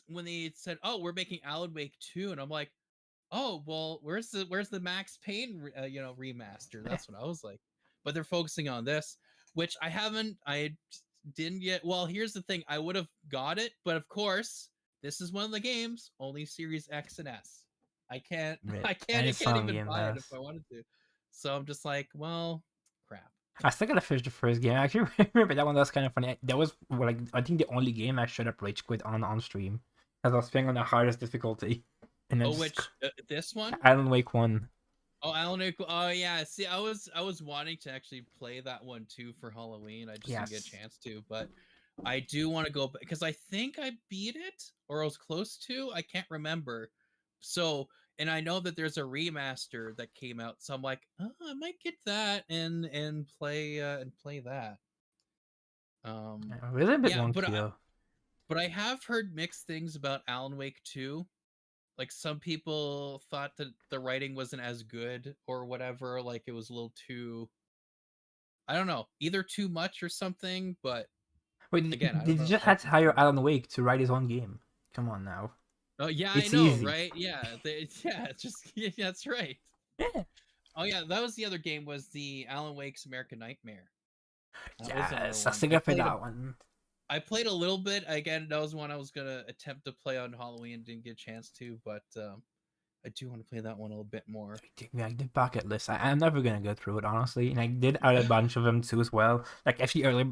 when they said, "Oh, we're making Alan Wake 2," and I'm like, "Oh, well, where's the Max Payne remaster?" That's what I was like. But they're focusing on this, which I didn't yet. Well, here's the thing, I would have got it, but of course, this is one of the games only Series X and S. I can't Right. I And can't it's on even Game buy it Pass. if I wanted to. So I'm just like, well, crap. I still gotta finish the first game. I actually remember that one. That was kind of funny. That was like I think the only game I showed up rage quit on stream, as I was playing on the hardest difficulty. And then Oh, just- which this one? Alan Wake 1. Oh, Alan Wake. Oh yeah. See, I was wanting to actually play that one too for Halloween. I just didn't get a Yes. chance to, but I do want to go because I think I beat it or I was close to. I can't remember. So, and I know that there's a remaster that came out, so I'm like, oh, I might get that and play that. Really a bit yeah, wonky though. But I have heard mixed things about Alan Wake 2. Like some people thought that the writing wasn't as good or whatever, like it was a little too, I don't know, either too much or something, but Wait, again, I did don't you know. just had to hire Alan Wake to write his own game? Come on now. oh yeah, It's I know, easy. right? Yeah, it's just yeah, that's right. Yeah. Oh yeah, that was the other game, was the Alan Wake's American Nightmare. That was another Yes, I one. still gotta play played a- that one. I played a little bit. Again, that was one I was gonna attempt to play on Halloween, didn't get a chance to, but I do want to play that one a little bit more. Yeah, the bucket list. I'm never gonna go through it honestly, and I did add a bunch of them too as well. Like actually, early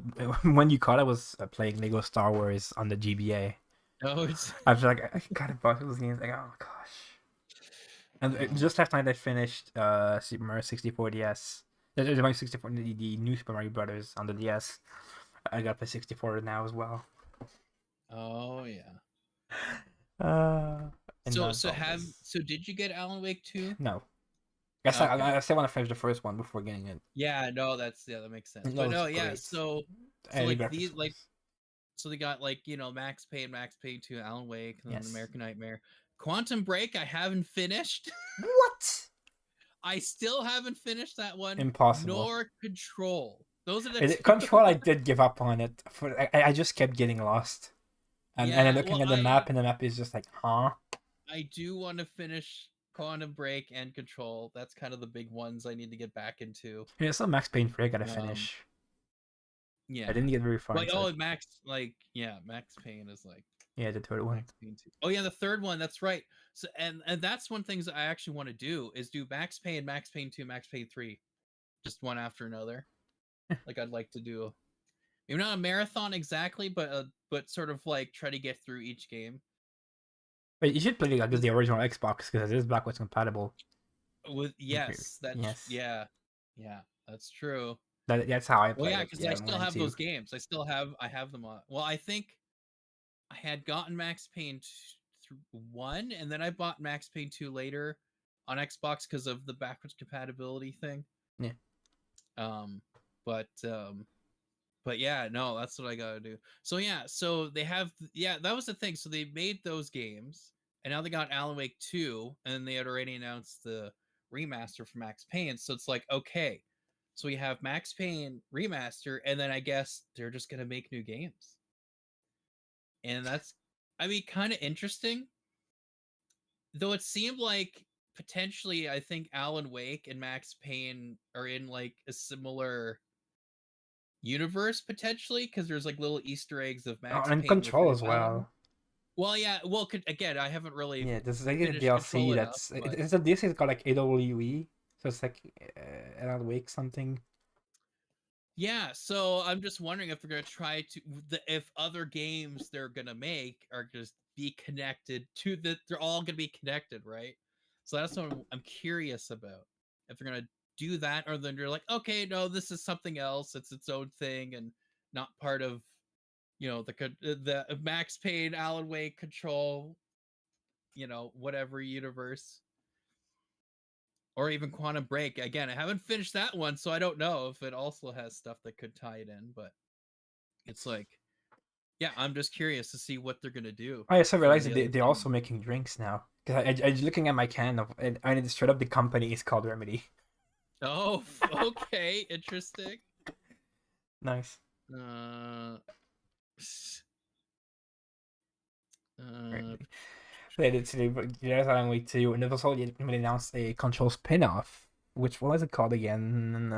when you called, I was playing Lego Star Wars on the GBA. Oh, it's I was like, I got a bunch of those games. Like, oh gosh. And just last night I finished Super Mario 64 DS. There's my 64, the new Super Mario Brothers on the DS. I got the 64 now as well. oh yeah. And So that's all this. so did you get Alan Wake 2? No. Guess Okay. I still want to finish the first one before getting it. Yeah, no, that makes sense. That But was no, yeah, great. so The like graphics these like was- so they got like, Max Payne, Max Payne 2, Alan Wake, and then Yes. American Nightmare. Quantum Break I haven't finished. What? I still haven't finished that one. Impossible. Nor Control. Those are the two. Control, I did give up on it. I just kept getting lost. And Yeah, then looking well, at the map, and the map is just like, huh? I do want to finish Quantum Break and Control. That's kind of the big ones I need to get back into. Yeah, still Max Payne 3 I gotta finish. Yeah. I didn't get very far Like, into it. Max Payne is like Yeah, the third one. Max Payne 2. Oh yeah, the third one, that's right. So and that's one things I actually want to do is do Max Payne, Max Payne 2, Max Payne 3. Just one after another. Like I'd like to do maybe not a marathon exactly, but sort of like try to get through each game. But you should play like the original Xbox because it is backwards compatible. With Yes. yeah, that's true. That's how I play. Well, yeah, it. because I still mine have too. those games. I have them on. Well, I think I had gotten Max Payne 1, and then I bought Max Payne 2 later on Xbox because of the backwards compatibility thing. Yeah. But yeah, no, that's what I gotta do. So yeah, so they have that was the thing. So they made those games, and now they got Alan Wake 2, and they had already announced the remaster for Max Payne. So it's like, okay, so we have Max Payne remaster, and then I guess they're just gonna make new games. And that's, I mean, kind of interesting. Though it seemed like potentially, I think Alan Wake and Max Payne are in like a similar universe potentially, because there's like little Easter eggs of Max and Payne Control as within Alan. well. Well, yeah. Well, again, I haven't really. Yeah, this is like a finished DLC Control that's enough, but- it's a DLC that's got like AWE, so it's like Alan Wake something. Yeah, so I'm just wondering if they're gonna try to if other games they're gonna make are just be connected to they're all gonna be connected, right? So that's what I'm curious about. If they're gonna do that, or then you're like, okay, no, this is something else. It's its own thing and not part of, the Max Payne, Alan Wake, Control, whatever universe. Or even Quantum Break. Again, I haven't finished that one, so I don't know if it also has stuff that could tie it in, but it's like, yeah, I'm just curious to see what they're going to do. I also realized the that other they're also making drinks now. Because I was looking at my can of, and it's straight up the company is called Remedy. Oh, okay. Interesting. Nice. There's Alan Wake 2, and they've also announced a Control spin-off, which, what was it called again?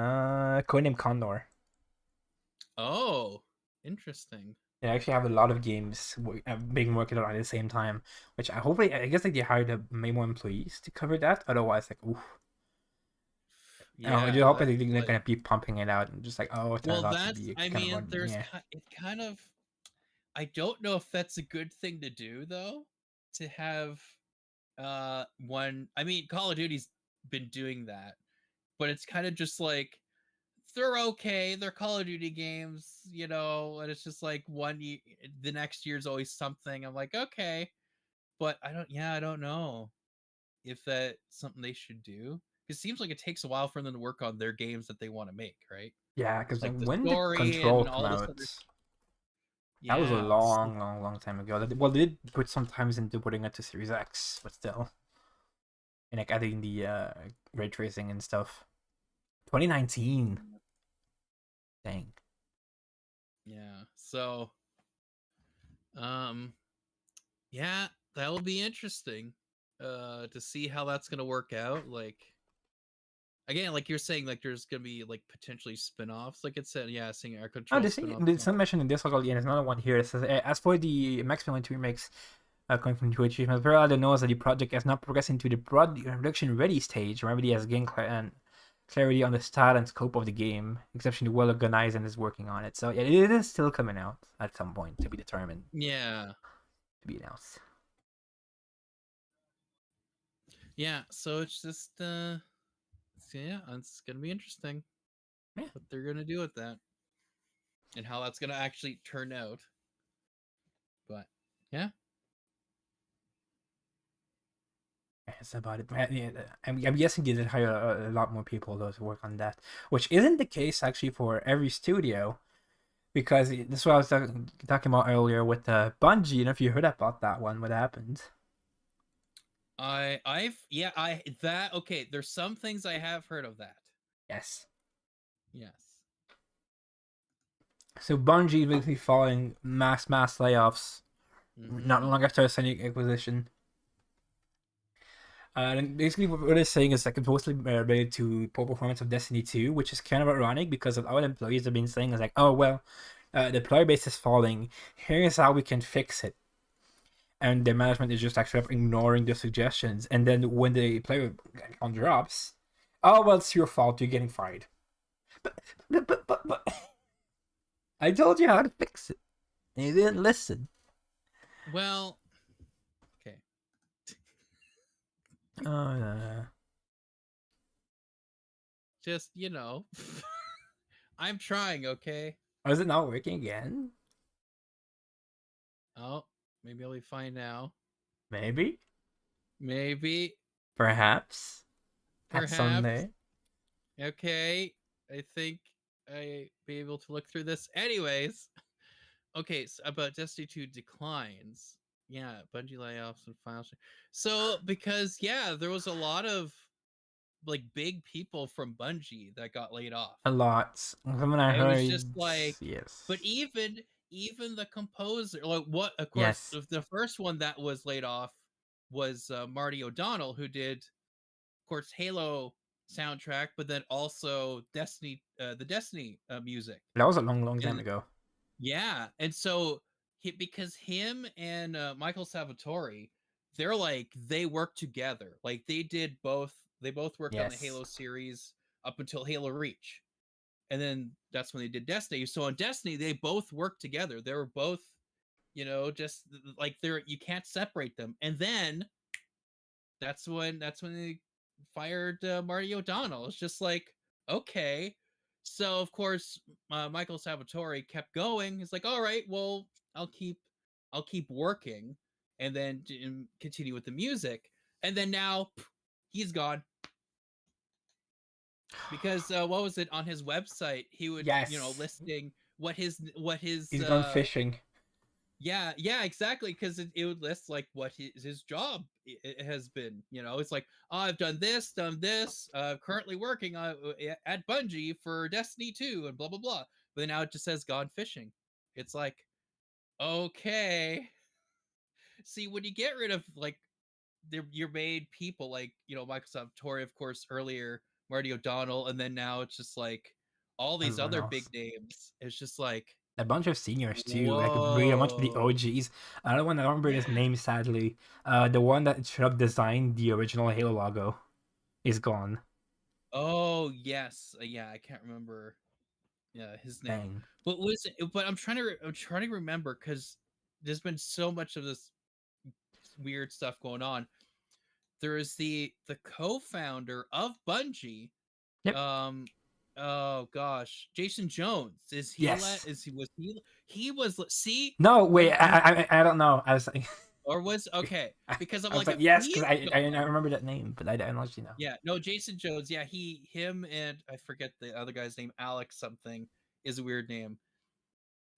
Codename Condor. Oh, interesting. They actually have a lot of games being worked on at the same time, which I guess like they hired many more employees to cover that. Otherwise, like, oof. Yeah, I do hope they're like, gonna be pumping it out and just like, oh, it turns well, out to that's, be I kind mean, of there's yeah. it kind of, I don't know if that's a good thing to do though, to have one. I mean, Call of Duty's been doing that, but it's kind of just like they're okay. They're Call of Duty games, and it's just like the next year's always something. I'm like, okay, but I don't know if that's something they should do. It seems like it takes a while for them to work on their games that they want to make, right? Yeah, because Like the when did story Control and come all this out? other. That was a Yeah, long time ago. Well, they did put some times into putting it to Series X, but still. And like adding the ray tracing and stuff. 2019. Dang. Yeah. So, yeah, that will be interesting, to see how that's gonna work out. Like, again, like you're saying, like there's gonna be like potentially spin-offs. Like it said, yeah, seeing our Control spin-off. There's some mention in this article, and there's another one here. It says, as for the Max Payne 2 remakes, coming from Twitch. Verado knows that the project has not progressed into the production ready stage. Remedy has gained clarity on the style and scope of the game, exceptionally well organized, and is working on it. So yeah, it is still coming out at some point to be determined, Yeah. to be announced. Yeah, so it's just it's gonna be interesting. Yeah. What they're gonna do with that. And how that's gonna actually turn out. But yeah. That's about it. Yeah, I'm guessing they did hire a lot more people though to work on that, which isn't the case actually for every studio, because this is what I was talking about earlier with Bungie. You know, if you heard about that one, what happened? There's some things I have heard of that. Yes. Yes. So Bungie is basically following mass layoffs, not long after a Sonic acquisition. And basically, what they're saying is like it's mostly related to poor performance of Destiny 2, which is kind of ironic because a lot of employees have been saying is like, oh well, the player base is falling. Here's how we can fix it. And the management is just actually ignoring the suggestions. And then when the player on drops, oh well, it's your fault. You're getting fired. But I told you how to fix it, and you didn't listen. Well, okay. Just, I'm trying, okay? Is it not working again? Oh, maybe I'll be fine now. Maybe. Perhaps. At Sunday. Okay. I think I be able to look through this. Anyways. Okay, so about Destiny 2 declines. Yeah, Bungie layoffs and files. So because there was a lot of like big people from Bungie that got laid off. A lot. From what I heard, was just like yes. But even the composer, like what? Of course, the first one that was laid off was Marty O'Donnell, who did, of course, Halo soundtrack, but then also Destiny, the Destiny music. That was a long time ago. Yeah, and so because him and Michael Salvatore, they work together. Like they both worked on the Halo series up until Halo Reach, and then that's when they did Destiny. So on Destiny, they both worked together. They were both, just like you can't separate them. And then that's when they fired Marty O'Donnell. It's just like, okay. So of course, Michael Salvatore kept going. He's like, all right, well, I'll keep working, and then continue with the music. And then now he's gone, because what was it on his website? He would, listing what his he's gone fishing. Yeah, exactly. Because it would list like what his job it has been. It's like, oh, I've done this, currently working at Bungie for Destiny 2 and blah blah blah. But now it just says gone fishing. It's like, okay. See, when you get rid of like your main people, like Microsoft Tori, of course, earlier Marty O'Donnell, and then now it's just like all these other big names. It's just like a bunch of seniors too, like really a bunch of the OGs. Another one I don't remember his name, sadly. The one that should have designed the original Halo logo is gone. Oh yes, yeah, I can't remember. Yeah, his name. Dang. But I'm trying to remember, because there's been so much of this weird stuff going on. There is the co-founder of Bungie. Yep. Oh gosh, Jason Jones. Is he? Yes. He was. See? No, wait. I don't know. I was like. Or was okay, because I'm like yes, because I remember that name, but I don't actually know. Yeah, no, Jason Jones. Yeah, him and I forget the other guy's name. Alex something is a weird name.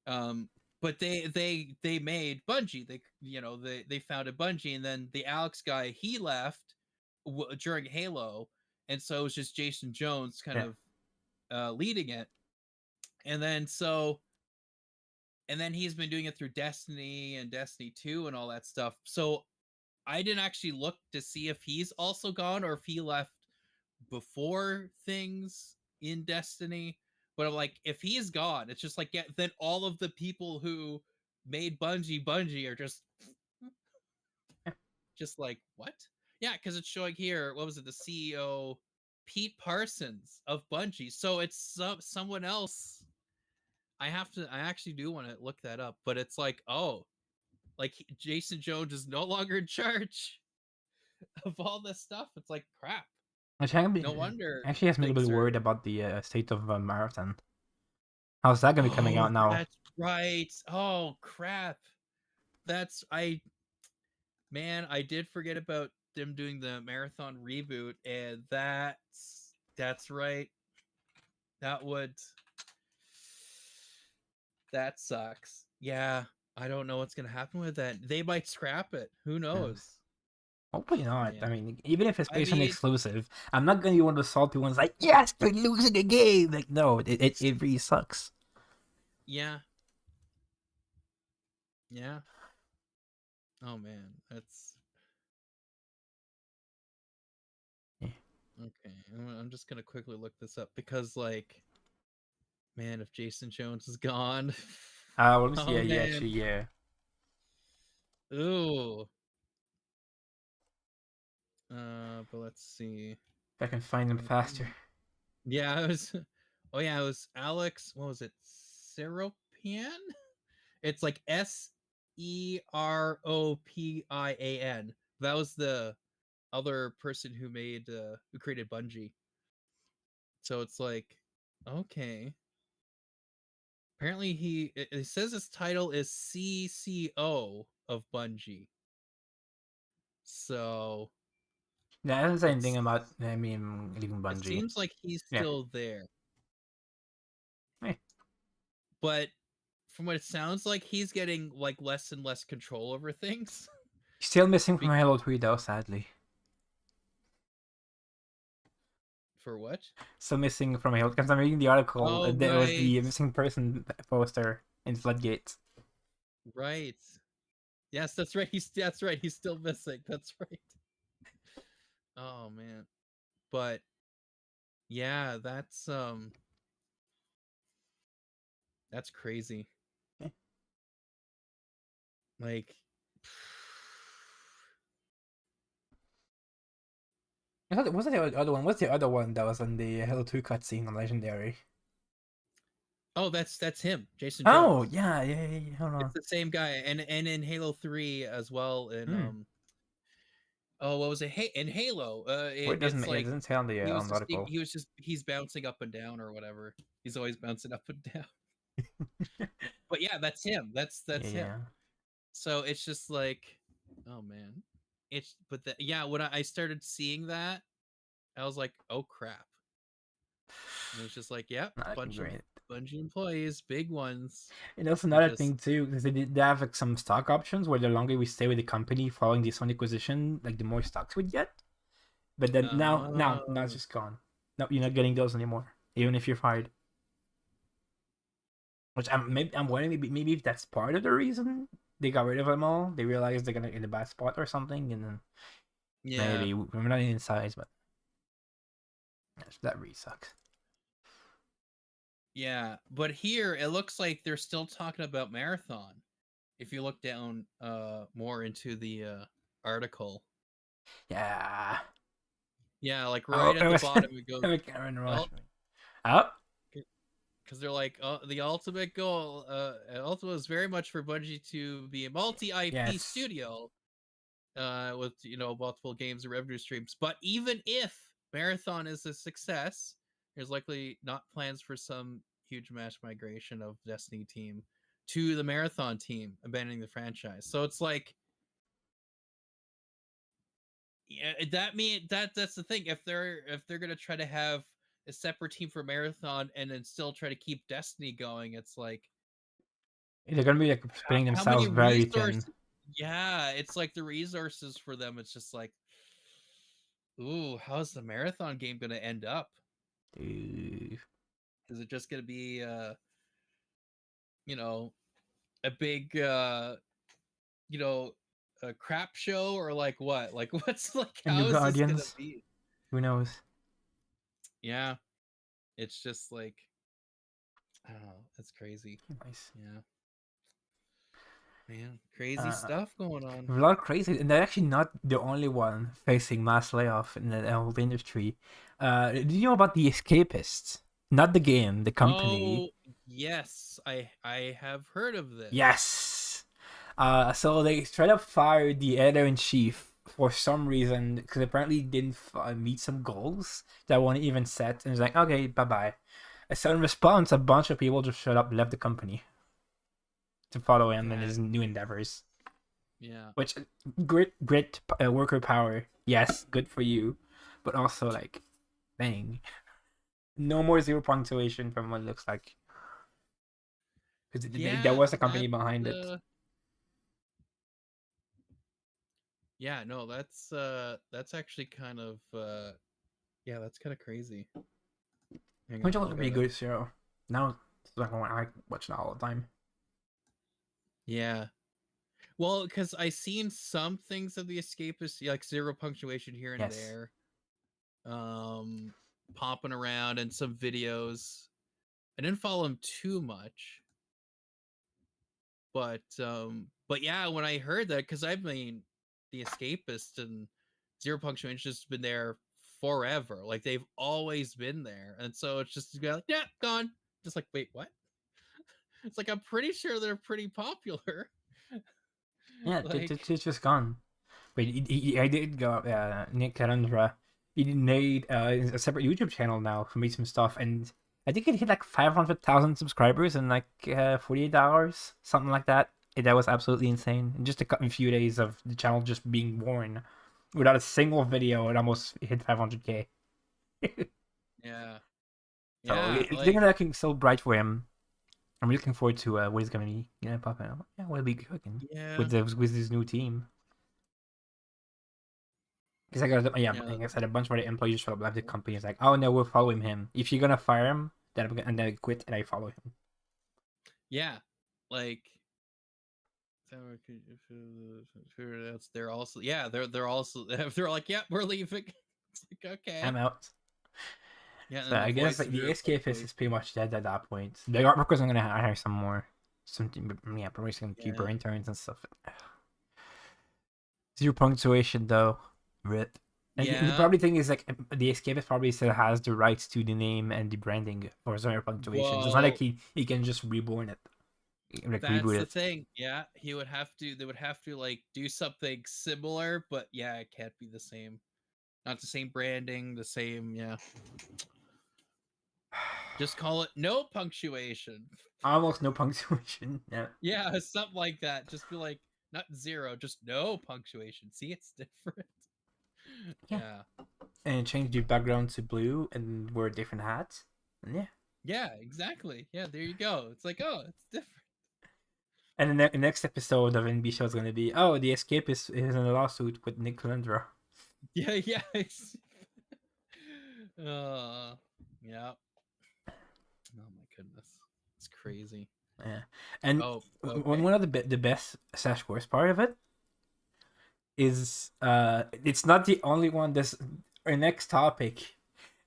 But they made Bungie. They founded Bungie, and then the Alex guy, he left during Halo, and so it was just Jason Jones kind of leading it, and then he's been doing it through Destiny and Destiny 2 and all that stuff. So I didn't actually look to see if he's also gone or if he left before things in Destiny. But I'm like, if he's gone, it's just like, then all of the people who made Bungie are just just like, what? Yeah, because it's showing here, what was it, the CEO, Pete Parsons of Bungie. So it's someone else. I actually do want to look that up, but it's like, oh, like Jason Jones is no longer in charge of all this stuff. It's like, crap. No wonder Actually has me a little things bit are. worried about the state of Marathon. How's that gonna be coming out now? That's right. Oh crap. That's man, I did forget about them doing the Marathon reboot, and that's right. That would that sucks. Yeah, I don't know what's gonna happen with that. They might scrap it. Who knows? Hopefully not. I Man. mean, even if it's I based on mean, exclusive, I'm not gonna be one of the salty ones like, yes, we're losing a game. Like, no, it really sucks. yeah. Yeah. Oh man, that's Yeah. okay. I'm just gonna quickly look this up because, like, man, if Jason Jones is gone, Let me see. oh Yeah, man, actually, yeah. ooh. But let's see. If I can find them faster. Yeah, it was. Oh yeah, it was Alex. What was it? Seropian. It's like Seropian. That was the other person who created Bungie. So it's like, okay. Apparently it says his title is CCO of Bungie. So That doesn't say anything it's about leaving it Bungie. seems like he's Yeah. still there. Hey. But from what it sounds like, he's getting like less and less control over things. Still missing from Halo 3 though, sadly. For what? Still missing from Halo because I'm reading the article. Oh, There was the right. missing person poster in Floodgates. Right. Yes, that's right. That's right. He's still missing. That's right. Oh man. But yeah, that's crazy. Yeah. Like Was it the other one? What's the other one that was on the Halo 2 cutscene on Legendary? oh, that's him, Jason Oh, Jones. yeah. Hold It's on. the same guy, and in Halo 3 as well. In Hmm. oh, what was it? In Halo, Well, it's it like doesn't say on the he was on the just article. he's bouncing up and down or whatever. He's always bouncing up and down. But yeah, that's him. That's him. Yeah. So it's just like, oh man, yeah. When I started seeing that, I was like, oh crap. And it was just like, yep, Not looking bunch of great. Bungie employees, big ones. And also They're another just thing too, because they have like some stock options where the longer we stay with the company following the Sony acquisition, like the more stocks we get. But then now it's just gone. No, you're not getting those anymore, even if you're fired. Which I'm wondering maybe if that's part of the reason they got rid of them all. They realized they're gonna in a bad spot or something, and then yeah. maybe we're not in size, but that really sucks. Yeah, but here it looks like they're still talking about Marathon. If you look down more into the article. Yeah. Yeah, like right at the bottom it goes Oh. because they're like the ultimate goal ultimate is very much for Bungie to be a multi-IP studio with multiple games and revenue streams. But even if Marathon is a success, there's likely not plans for some huge mass migration of Destiny team to the Marathon team, abandoning the franchise. So it's like, yeah, that's the thing. If they're gonna try to have a separate team for Marathon and then still try to keep Destiny going, it's like they're gonna be like spreading how many themselves very thin. resources. Yeah, it's like the resources for them. It's just like, ooh, how's the Marathon game gonna end up? Is it just gonna be a big a crap show, or like what? Like what's like And how New is this gonna Guardians? be? Who knows? Yeah. It's just like, I don't know, it's crazy. Nice. Yeah. man, crazy Uh, stuff going on. A lot of crazy, and they're actually not the only one facing mass layoff in the whole industry. Do you know about the Escapists? Not the game, the company. Oh, yes, I have heard of this. Yes. So they straight up fired the editor in chief for some reason because apparently he didn't meet some goals that weren't even set, and it's like, okay, bye bye. So in response, a bunch of people just showed up, left the company to follow him in his new endeavors. Yeah. Which grit, worker power. Yes, good for you, but also like, dang, no more zero punctuation from what it looks like. Because there was a company behind it. Yeah, no, that's actually kind of yeah, that's kind of crazy. Which was a pretty good show. Now it's like one I watch it all the time. Yeah. Well, because I seen some things of the Escapists, like zero punctuation here and there, popping around, and some videos. I didn't follow him too much, but yeah, when I heard that, because I mean, the Escapist and zero punctuation just been there forever, like they've always been there, and so it's just to be like, yeah, gone. Just like, wait, what? It's like, I'm pretty sure they're pretty popular. Yeah, Like, it's just gone. But I did go. Nick Carandra. He made a separate YouTube channel now for me some stuff, and I think it hit like 500,000 subscribers in like 48 hours, something like that. That was absolutely insane. In just a few days of the channel just being born, without a single video, it almost hit 500K. yeah, So yeah, it's like, looking so bright for him. I'm looking forward to what he's gonna be, popping up. Yeah, what he'll be cooking yeah, with his new team. Because like I said, a bunch of other employees show up at the company. It's like, oh no, we're following him. If you're gonna fire him, then and then I quit and I follow him. yeah, like, they're also, yeah, they're also, they're like, yeah, we're leaving. It's like, okay, I'm out. yeah. So I guess like the Escapist is pretty much dead at that point. The artworkers are gonna hire some more, probably some cheaper interns and stuff. Zero punctuation though, rip. And the probably thing is like the Escapist probably still has the rights to the name and the branding for zero punctuation. It's not like he can just reborn it. Like, that's reboot the it. thing. Yeah, they would have to like do something similar, but yeah, it can't be the same. Not the same branding, the same, yeah. Just call it no punctuation. Almost no punctuation. Yeah. Yeah, something like that. Just be like, not zero, just no punctuation. See, it's different. Yeah. And change the background to blue and wear different hats. And yeah. Yeah, exactly. Yeah, there you go. It's like, oh, it's different. And the next episode of NB Show is going to be, oh, the Escapist is in a lawsuit with Nick Calendra. Yeah, yeah. Yeah. Oh my goodness, it's crazy. Yeah, and one of the best / worst part of it is it's not the only one. This our next topic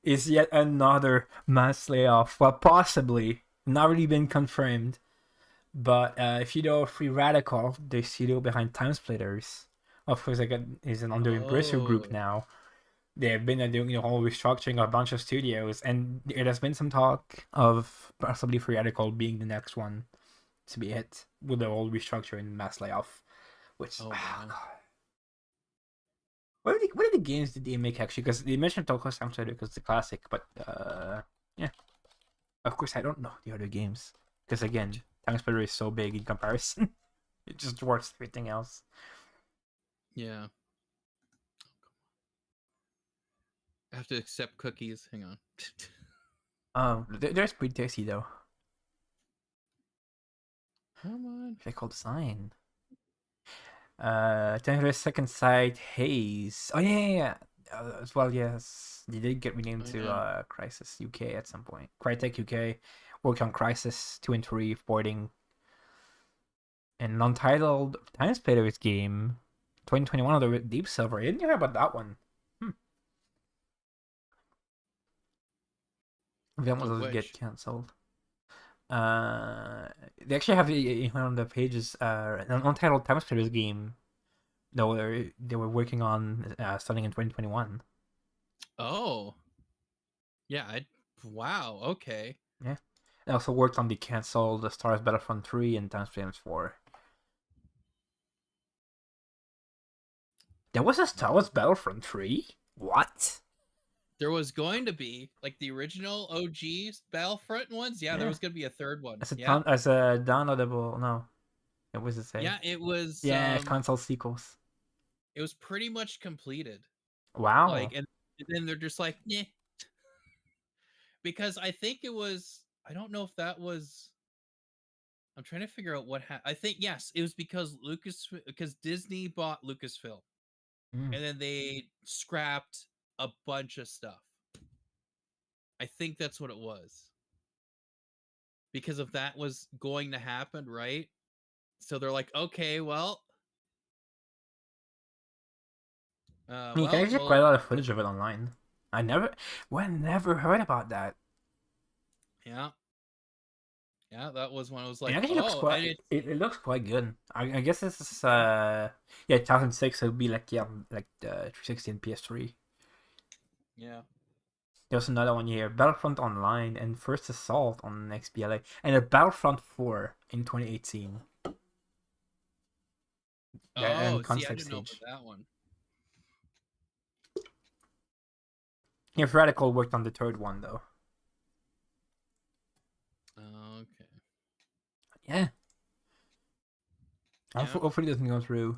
is yet another mass layoff. Well, possibly not really been confirmed, but if you know Free Radical, the studio behind Time Splitters, of course, is an under Embracer group now. They have been doing the whole restructuring of a bunch of studios, and there has been some talk of possibly Free Radical being the next one to be hit with the whole restructure and mass layoff. Which, God. What are the games did they make actually? Because they mentioned Tokyo Time Splitter because it's a classic, but yeah. Of course, I don't know the other games because again, Time Splitter is so big in comparison. It just dwarfs everything else. Yeah. I have to accept cookies. Hang on. They're pretty tasty though. Come on. Cool design. Temporary Second Sight Haze. Oh yeah. As well, yes, they did get renamed to Crisis UK at some point. Crytek UK worked on Crisis 2 and 3 porting. And an untitled Time Splitters game, 2021 on the Deep Silver. I didn't hear about that one. That one doesn't get cancelled. They actually have one of the pages an untitled Time Splitters game. They were working on starting in 2021. Oh, yeah. Wow. Okay. Yeah. They also worked on the canceled Star Wars Battlefront 3 and Time Splitters 4. There was a Star Wars Battlefront 3? What? There was going to be like the original OG Battlefront ones. Yeah, there Yeah. was going to be a third one. As a, Yeah. as a downloadable. No. What was it say? Yeah, it was. Yeah, console sequels. It was pretty much completed. Wow. Like, and then they're just like, yeah. Because I think it was. I don't know if that was. I'm trying to figure out what happened. I think yes, it was because Disney bought Lucasfilm, Mm. and then they scrapped a bunch of stuff. I think that's what it was. Because if that was going to happen, right? So they're like, okay, well, You can actually quite a lot of footage of it online. I never heard about that. Yeah. Yeah, that was when I was It like, actually looks oh, quite. and It looks quite good. I guess this is 2006. It would be like like the 360 and PS3. yeah. There's another one here, Battlefront Online and First Assault on XBLA, and a Battlefront 4 in 2018. Oh, and see, I concept didn't know about stage. that one. Yeah, Radical worked on the third one though. Okay. Yeah. Yeah. Hopefully it doesn't go through.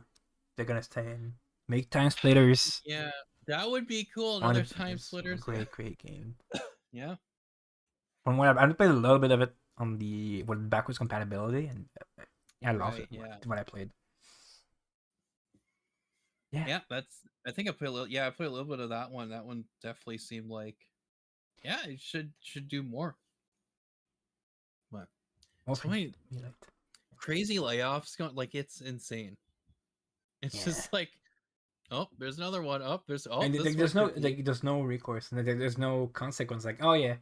They're gonna stay in. Make Time Splitters. Yeah, that would be cool. One Another of Time these Splitters. Great game. Yeah. From what I've played a little bit of it on the backwards compatibility, and I love it. Yeah. What I played. Yeah, that's. I think I played a little. Yeah, I played a little bit of that one. That one definitely seemed like. Yeah, it should do more. What? So many crazy layoffs going. Like it's insane. It's just like, oh, there's another one. Oh, there's and there's no recourse, and there's no consequence. Like, oh yeah,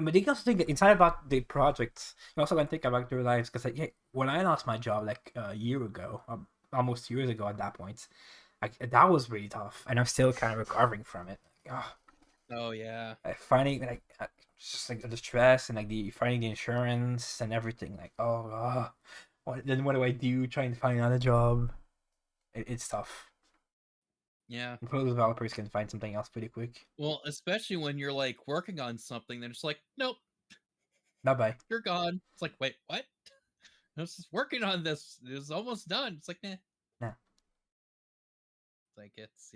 but you can also think that inside about the projects, you also can think about their lives. Because like, yeah, when I lost my job like a year ago, almost 2 years ago at that point, like that was really tough, and I'm still kind of recovering from it. Oh yeah. Finding like just like the stress and like the finding the insurance and everything. Like, what do I do? Trying to find another job. It's tough. Yeah. Pro developers can find something else pretty quick. Well, especially when you're like working on something, then it's like, nope, Bye. you're gone. It's like, wait, what? I was just working on this. It was almost done. It's like, nah. Nah. Like it's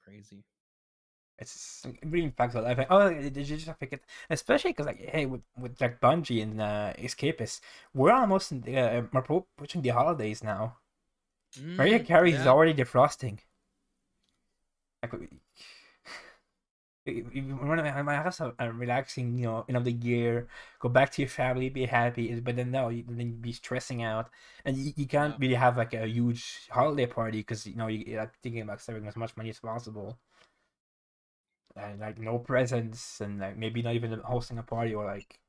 crazy. It's really impactful. I think, oh, did you just pick it? Especially because, like, hey, with like Bungie and Escapist, we're almost in the, we're approaching the holidays now. Mariah Carey is already defrosting. Like, you want to have a relaxing, end of the year, go back to your family, be happy. But then no, then be stressing out, and you can't really have like a huge holiday party because you're thinking about saving as much money as possible. And like no presents, and like maybe not even hosting a party, or like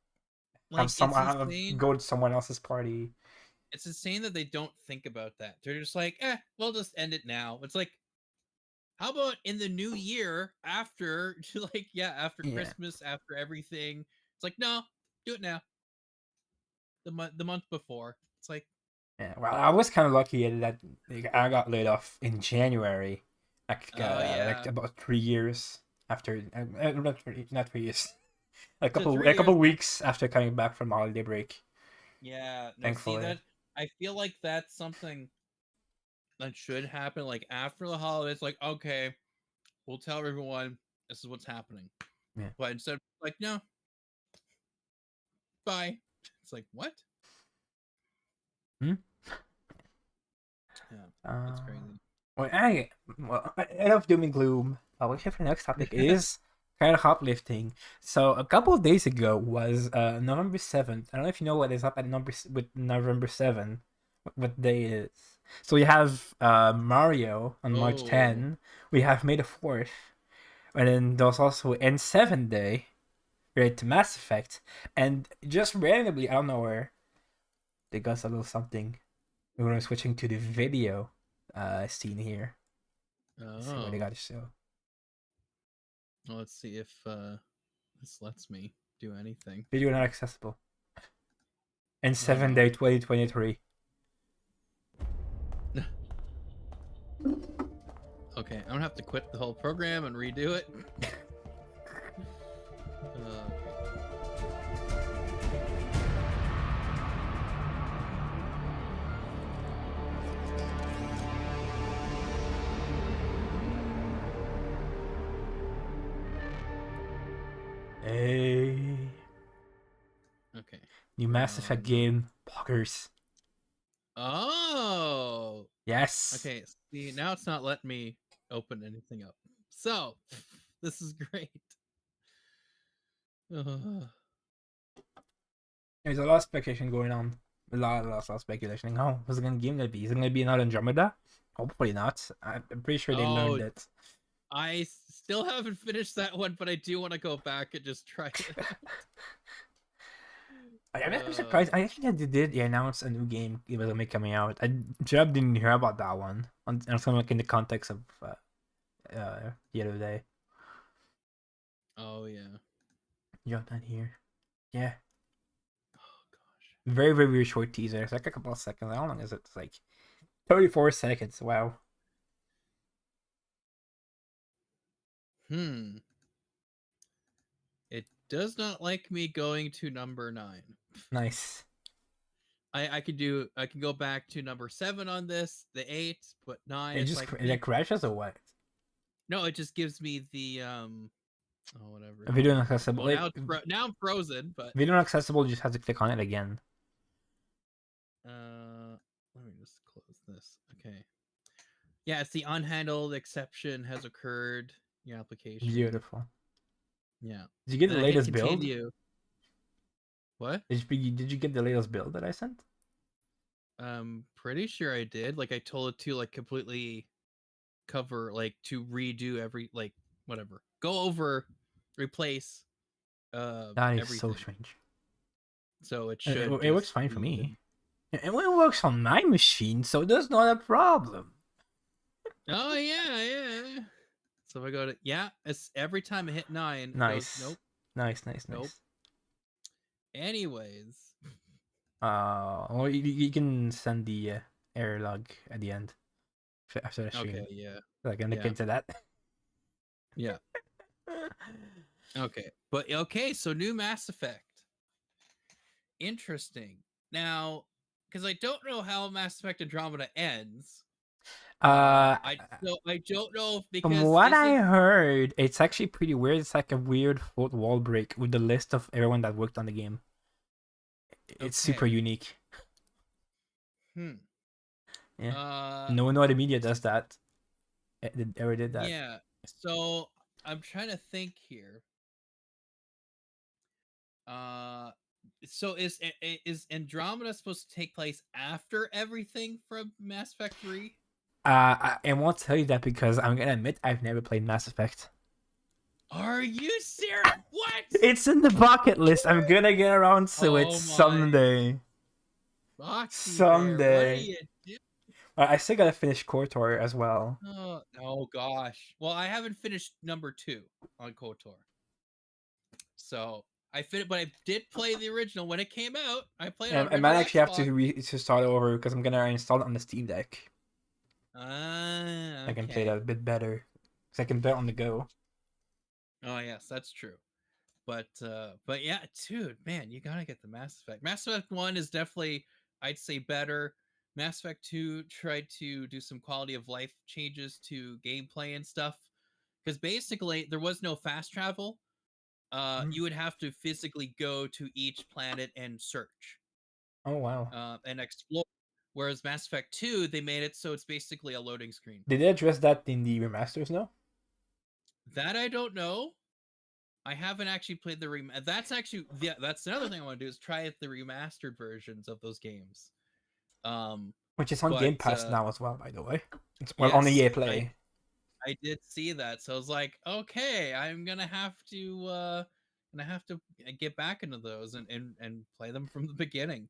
go to someone else's party. It's insane that they don't think about that. They're just like, we'll just end it now. It's like, how about in the new year after, after Christmas, after everything? It's like, no, do it now. The month before. It's like, yeah. Well, I was kind of lucky that I got laid off in January, like about 3 years after, not 3 years, a couple weeks after coming back from holiday break. Yeah, no, thankfully. See that I feel like that's something that should happen. Like after the holidays, like okay, we'll tell everyone this is what's happening. Yeah. But instead, like no, bye. It's like what? Yeah, that's crazy. Enough doom and gloom. Our next topic is kind of uplifting. So a couple of days ago was November 7th. I don't know if you know what is up at November 7th. What day it is. So we have Mario on March 10. We have May the 4th. And then there's also N7 Day. related to Mass Effect, and just randomly, I don't know where, they got a little something. We're gonna switching to the video scene here. Let's see what they Oh, got to show. well, let's see if this lets me do anything. Video not accessible. And Oh, no. 7-day 2023. Okay, I'm gonna have to quit the whole program and redo it. Hey. Okay. New Mass Effect game, poggers. Oh. Yes. Okay. See, now it's not letting me open anything up. So, this is great. There's a lot of speculation going on. A lot of speculation. Oh, what's the game gonna be? Is it gonna be another Andromeda? Hopefully not. I'm pretty sure they learned it. I still haven't finished that one, but I do want to go back and just try it. I'm actually surprised. I think they did announce a new game. It was gonna be coming out. Jeb didn't hear about that one. And something like in the context of the other day. Oh yeah. Jump down here. Yeah. Oh gosh. Very, very, very short teaser. It's like a couple of seconds. How long is it? It's like 34 seconds. Wow. It does not like me going to number 9. Nice. I can go back to number 7 on this, the 8, but 9. It it's just like it crashes or what? no, it just gives me the whatever. Video inaccessible. Well, now I'm frozen, but video inaccessible. You just have to click on it again. let me just close this. Okay. Yeah, it's the unhandled exception has occurred. Your application. Beautiful. Yeah. Did you get the And I hit latest build? continue. What? Did you get the latest build that I sent? Pretty sure I did. Like I told it to like completely cover, like to redo every like whatever. Go over, replace That is everything. so strange. So it should It works fine for me. It works on my machine, so there's not a problem. Oh yeah. So if I go to it's every time I hit 9. Nice. It goes, nope. Nice. Nope. Anyways. Well, you can send the error log at the end after the stream. Okay, yeah. So I can look into that. Yeah. Okay. But okay, so new Mass Effect. Interesting. Now, because I don't know how Mass Effect Andromeda ends. I don't know if because from what I heard, it's actually pretty weird. It's like a weird fourth wall break with the list of everyone that worked on the game. It's super unique. Yeah. No other media does that. Ever did that. Yeah. So I'm trying to think here. So is Andromeda supposed to take place after everything from Mass Effect 3? I won't tell you that because I'm gonna admit I've never played Mass Effect. Are you serious? What? It's in the bucket list. I'm gonna get around to it someday. Someday. I still gotta finish KOTOR as well. Oh gosh. Well, I haven't finished number 2 on KOTOR. So but I did play the original when it came out. I played it. I might actually have to start over because I'm gonna install it on the Steam Deck. Okay. I can play that a bit better because I can play it on the go. Oh yes, that's true. But yeah, dude, man, you gotta get the Mass Effect. Mass Effect 1 is definitely, I'd say, better. Mass Effect 2 tried to do some quality of life changes to gameplay and stuff. Because basically there was no fast travel. You would have to physically go to each planet and search. Oh wow. And explore. Whereas Mass Effect 2, they made it so it's basically a loading screen. Did they address that in the remasters? No. That I don't know. I haven't actually played the That's actually that's another thing I want to do is try the remastered versions of those games. Which is on Game Pass now as well, by the way. It's on the EA Play. I did see that, so I was like, okay, I'm gonna have to and I have to get back into those and play them from the beginning.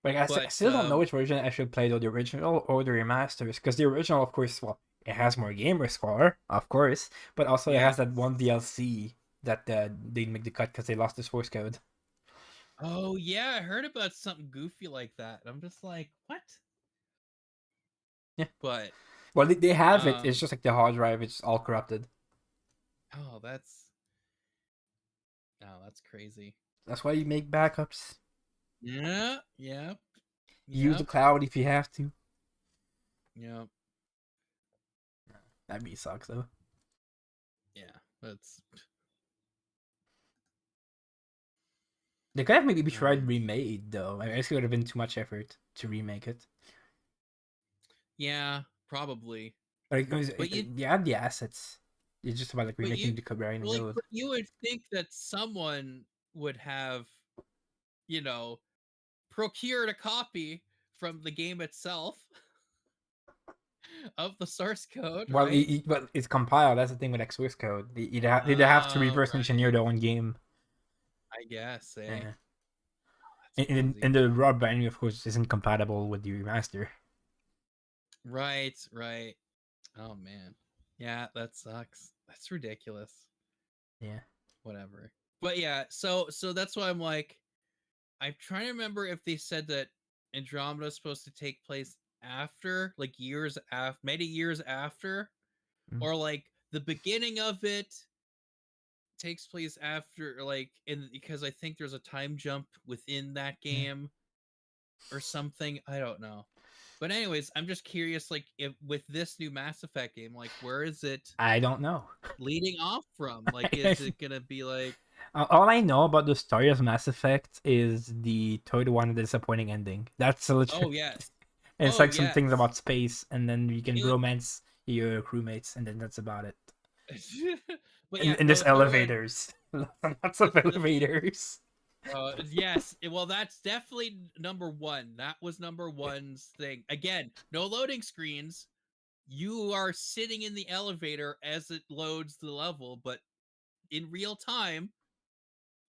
But I But still don't know which version I should play, though, the original or the remasters. Because the original, of course, well, it has more gamer score, of course, but also it has that one DLC that they make the cut because they lost the source code. oh yeah, I heard about something goofy like that. And I'm just like, what? Yeah. But Well, they have it. It's Um, just like the hard drive. It's all corrupted. oh, that's crazy. That's why you make backups. Yeah, yeah, Use yeah, the cloud if you have to. yeah, That'd be sucks though. yeah. That's They could have maybe tried um, remade though. I guess it would have been too much effort to remake it. yeah, probably. Like, But you, you have the assets. It's just about like but you, remaking the Cobarian like, Road. but you would think that someone would have, you know, procured a copy from the game itself of the source code, Well, right? but it's compiled. That's the thing with like source code. They'd have to Oh, reverse engineer right. their own game. I guess, eh? Yeah. That's And crazy. the raw binding, of course, isn't compatible with the remaster. Right, right. Oh man. Yeah, that sucks. That's ridiculous. Yeah. Whatever. But yeah, so that's why I'm like, I'm trying to remember if they said that Andromeda is supposed to take place after, like years after, many years after, Mm. or like the beginning of it takes place after, like, in because I think there's a time jump within that Yeah. game or something. I don't know. But anyways, I'm just curious, like, if with this new Mass Effect game, like, where is it I don't know. leading off from? Like, is it gonna be like, All I know about the story of Mass Effect is the third one, the disappointing ending. That's a legit. oh yes, And it's oh like some yes, things about space, and then you can it, romance your crewmates, and then that's about it. but yeah, In no, this the third one, elevators, lots of the elevators. yes, well, that's definitely number one. That was number one's thing. Again, no loading screens. You are sitting in the elevator as it loads the level, but in real time,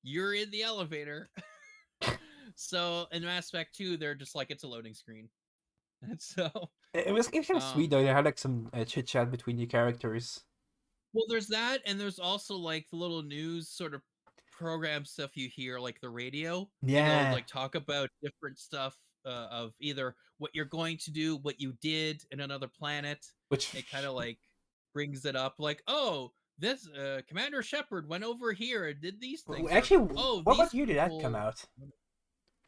you're in the elevator. So in Mass Effect 2, they're just like, it's a loading screen. And so, It was kind of sweet um, though. They had like some chit chat between the characters. well, there's that, and there's also like the little news sort of program stuff you hear, like the radio, and they'll Yeah, like talk about different stuff of either what you're going to do, what you did in another planet. It kind which of like brings it up, like, oh, this Commander Shepard went over here and did these things, or actually, oh, what these year did that come people. out?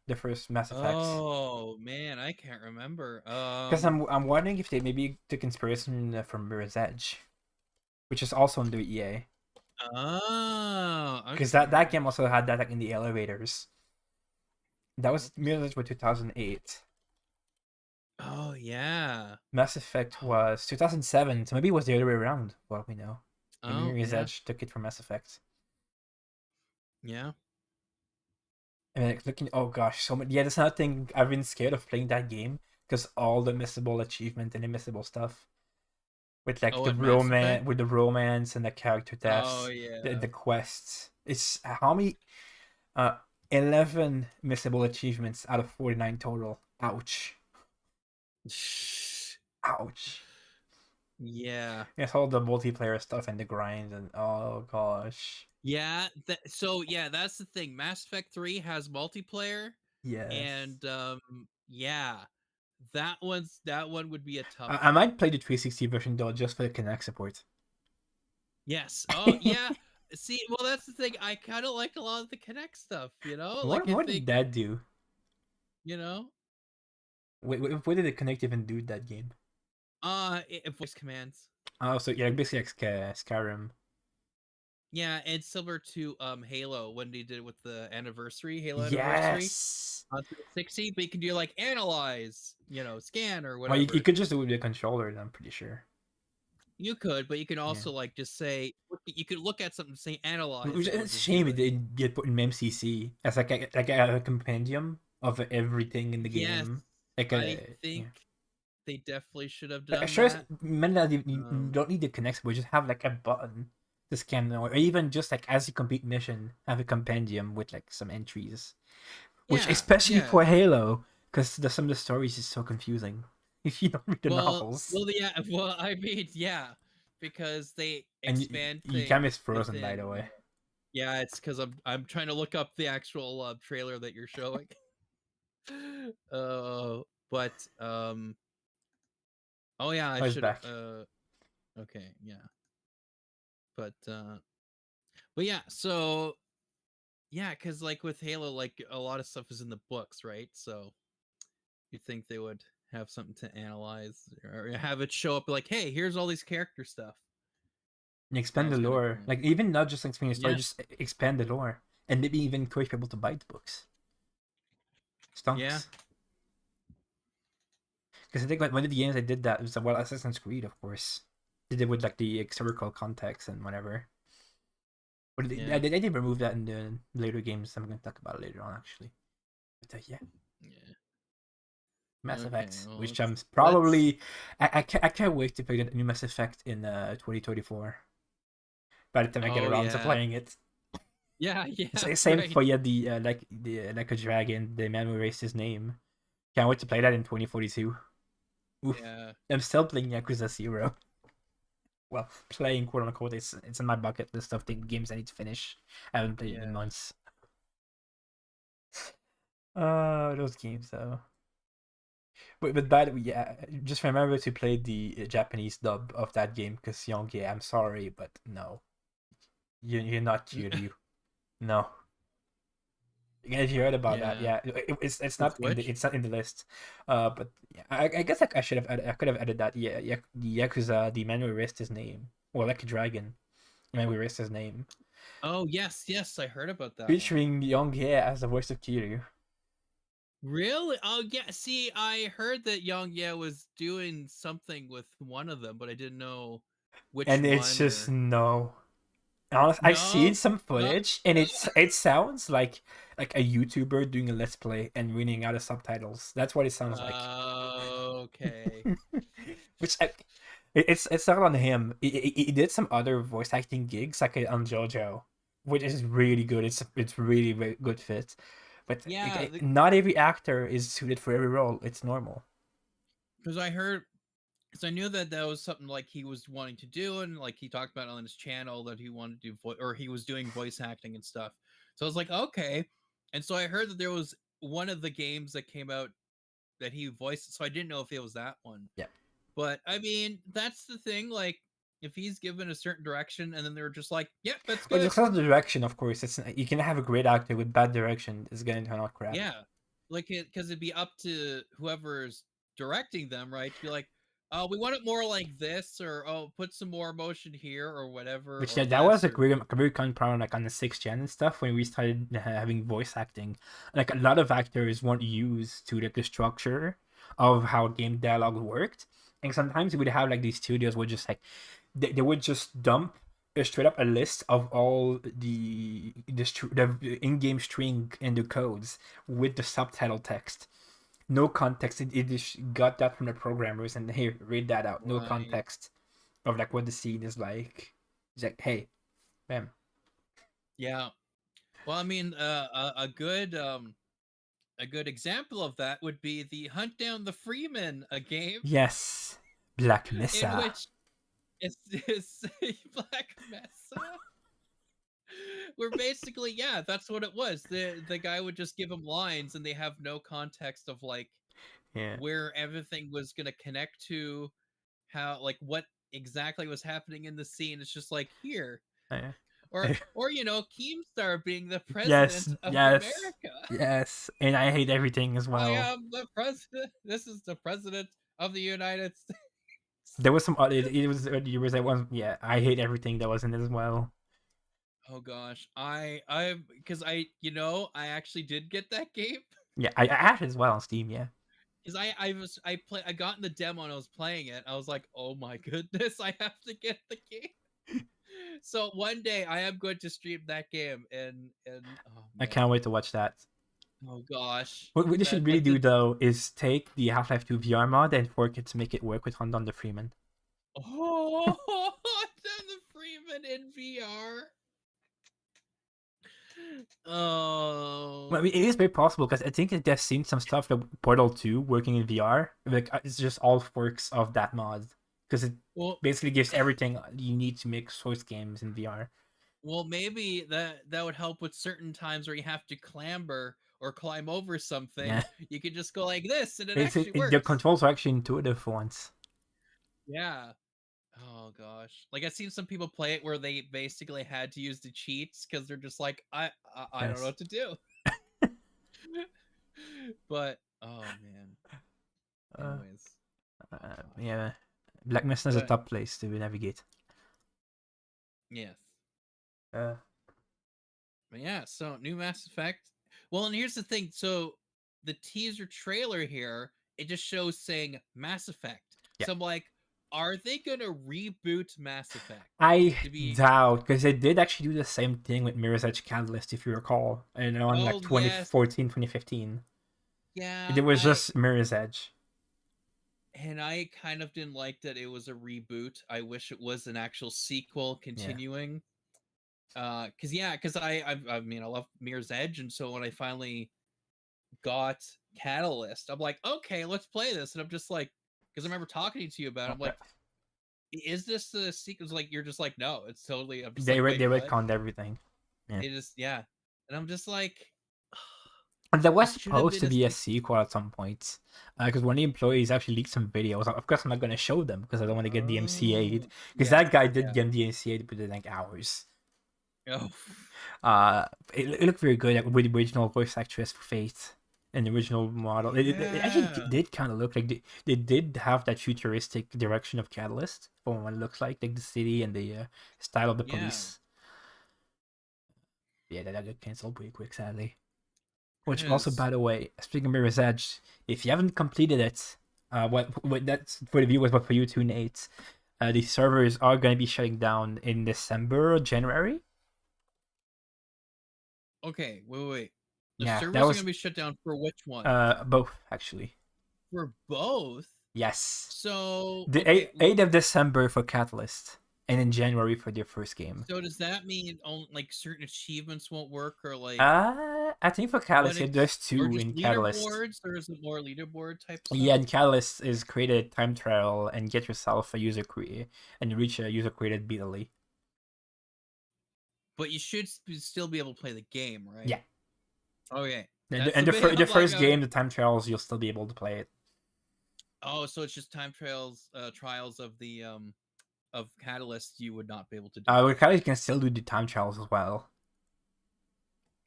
The first Mass Effect. Oh man, I can't remember. Because I'm wondering if they maybe took inspiration from Mirror's Edge, which is also on the EA. Oh, Because okay. that game also had that like in the elevators. That was Mirror's Edge was 2008. Oh yeah. Mass Effect was 2007, so maybe it was the other way around. What we know. Maybe Oh Mirror's yeah. Edge took it from Mass Effect. Yeah. I mean, like looking. Oh gosh, so many. Yeah, that's another thing. I've been scared of playing that game because all the missable achievement and the stuff with like Oh, the and Mass romance, Effect. with the romance and the character Oh deaths, yeah. the quests. It's how many? Uh, 11 missable achievements out of 49 total. Ouch. Ouch. Yeah. It's all the multiplayer stuff and the grind and oh gosh. Yeah. So yeah, that's the thing. Mass Effect 3 has multiplayer, Yes. and yeah, that one would be a tough I one. might play the 360 version though just for the Kinect support. Yes. Oh yeah. See, well, that's the thing. I kind of like a lot of the Connect stuff. Like I What did think, that do? you know, What did the Kinect even do that game? voice commands. Oh, so yeah, basically like Skyrim. Yeah, and similar to Halo when they did it with the Halo anniversary Yes. on 360, but you can do like analyze, scan or Well, whatever. you could just do it with the controller. I'm pretty sure. You could, but you can Yeah. also like just say, you could look at something, say analyze. It's It'll a just shame do it it. didn't get put in MemCC as like a compendium of everything in the Yes, game. Like I a think yeah. they definitely should have done Sure, that. meant that you Um, don't need the Kinect, but just have like a button to scan, or even just like as you complete mission, have a compendium with like some entries, which Yeah, especially yeah. for Halo, because some of the stories is so confusing if you don't read the Well, novels. well, yeah. Well, I mean, yeah, because they And expand you can things miss Frozen, by the within. way. Yeah, it's because I'm trying to look up the actual trailer that you're showing. uh, but oh yeah, I Oh, it's should. back. Okay, yeah, but yeah, so yeah, because like with Halo, like a lot of stuff is in the books, right? So you'd think they would have something to analyze or have it show up like, hey, here's all these character stuff. And That expand the was kind of lore. cool. Like, even not just expanding the story, Yeah, just expand the lore. And maybe even encourage people to buy the books. yeah. Stonks. Because I think like one of the games I did that was well, Assassin's Creed, of course. They did with like the historical context and whatever. But Yeah. they did remove that in the later games. I'm going to talk about it later on, actually. But yeah, Yeah. Mass Okay. Effect, Well, which I'm let's. probably I can't wait to play the new Mass Effect in 2024. By the time I get Oh around to yeah. playing it. Yeah. Yeah. Same Right. for yeah, like a dragon, the man who erased his name. Can't wait to play that in 2042. Oof. Yeah. I'm still playing Yakuza 0. Well, playing quote unquote, it's in my bucket list of the games I need to finish. I haven't played it in Yeah. months. Those games though. But by the way, yeah, just remember to play the Japanese dub of that game because Yongye, I'm sorry, but no, you're not Kiryu. No. Yeah, if you heard about that, Yeah. yeah, it's With not in the which? list. But yeah, I guess like I should have I could have added that. Yeah, yeah, the Yakuza, the man who erased his name, or like a dragon, the man who erased his name, Oh yes, yes, I heard about that one. featuring Young-Hye as the voice of Kiryu. Really? Oh yeah. See, I heard that Young Yeah was doing something with one of them, but I didn't know which And it's one just or no. Honest, I've no. seen some No. footage, and it sounds like a YouTuber doing a let's play and reading out the subtitles. That's what it sounds like. Okay. Which it's not on him. He did some other voice acting gigs like on JoJo, which is really good. It's really very good fit. But Yeah, not every actor is suited for every role. It's normal. because I heard, because I knew that that was something like he was wanting to do, and like he talked about on his channel that he wanted to do or he was doing voice acting and stuff. So I was like, okay. And so I heard that there was one of the games that came out that he voiced, so I didn't know if it was that one. Yeah. But I mean, that's the thing. Like, if he's given a certain direction, and then they're just like, "Yep, that's But good." it's not the direction, of course. It's you can have a great actor with bad direction. It's gonna turn out crap. Yeah, like it because it'd be up to whoever's directing them, right? To be like, "Oh, we want it more like this," or "Oh, put some more emotion here," or whatever, Which or yeah, that was less, a or very common problem like on the 6th gen and stuff when we started having voice acting. Like a lot of actors weren't used to like the structure of how game dialogue worked, and sometimes we would have like these studios would just like they would just dump straight up a list of all the in-game string and the codes with the subtitle text. No context. It just got that from the programmers and here read that out. No right. context of like what the scene is like. It's like, hey, bam. Yeah. Well, I mean, a good example of that would be the Hunt Down the Freeman, a game Yes, Black in Mesa. which it's Black Mesa. Where basically, yeah, that's what it was. The guy would just give him lines, and they have no context of like Yeah. where everything was gonna connect to, how like what exactly was happening in the scene. It's just like here, Uh, or Keemstar being the yes, president of yes, America. yes. And I hate everything as I well. am the president. This is the president of the United States. There was some other. It was that one. Yeah, I hate everything that was in it as well. Oh gosh, because I actually did get that game. Yeah, I have it as well on Steam. Yeah. Because I got in the demo and I was playing it. I was like, oh my goodness, I have to get the game. So one day I am going to stream that game, and oh I man, can't wait to watch that. oh gosh, What they should that really like do the though is take the Half-Life 2 VR mod and fork it to make it work with Hunt on the Freeman. oh, Don the Freeman. man, in VR. Oh. Well, I mean, it is very possible because I think I've seen some stuff that Portal 2 working in VR. Like it's just all forks of that mod because it Well, basically gives everything you need to make Source games in VR. well, maybe that would help with certain times where you have to clamber or climb over something. Yeah, You could just go like this, and it it's, actually the works. controls are actually intuitive for once. Yeah. Oh gosh. Like I've seen some people play it where they basically had to use the cheats because they're just like, I don't know Yes. what to do. But oh man. Uh, Anyways. yeah, Black Mesa is a But top place to navigate. yes. Uh, But yeah, so new Mass Effect. Well, and here's the thing. So the teaser trailer here, it just shows saying Mass Effect. Yeah. So I'm like, are they gonna reboot Mass Effect? I To be doubt because they did actually do the same thing with Mirror's Edge Catalyst, if you recall, and on like Oh yes, 2014, 2015. yeah. It was just Mirror's Edge. And I kind of didn't like that it was a reboot. I wish it was an actual sequel continuing. Because I mean I love Mirror's Edge, and so when I finally got Catalyst, I'm like, okay, let's play this. And I'm just like, because I remember talking to you about it, I'm like, is this the sequel? Like you're just like, no, it's totally. I'm just They like, they wait, what? retconned everything. Yeah. It is, yeah. And I'm just like, And there was it should have supposed to been be a sequel at some point, because one of the employees actually leaked some videos. Of course, I'm not going to show them because I don't want to get DMCA'd. Oh, Because yeah, that guy did yeah. get DMCA'd within like hours. Oh, It looked very good, like, with the original voice actress for Fate and the original model. It actually Yeah. did kind of look like they did have that futuristic direction of Catalyst for what it looks like the city and the style of the Yeah. police. Yeah, that got canceled pretty quick, sadly. Which It also, is. by the way, speaking of Mirror's Edge, if you haven't completed it, what that's for the viewers, but for you too, Nate, the servers are going to be shutting down in December or January. Okay, wait. The Yeah, servers that are was gonna be shut down for which one? both actually. For both. Yes, So the okay, 8th of December for Catalyst, and in January for their first game. so does that mean like certain achievements won't work, or like I think for Catalyst, what? there's Or two just in Catalyst. leaderboards, or is it more leaderboard type stuff? Yeah, and Catalyst is create a time trial and get yourself a user create and reach a user created beatly. But you should still be able to play the game, right? Yeah. Okay. And the first game, the time trials, you'll still be able to play it. Oh, so it's just time trials of the of Catalyst you would not be able to do. With Catalyst, you can still do the time trials as well.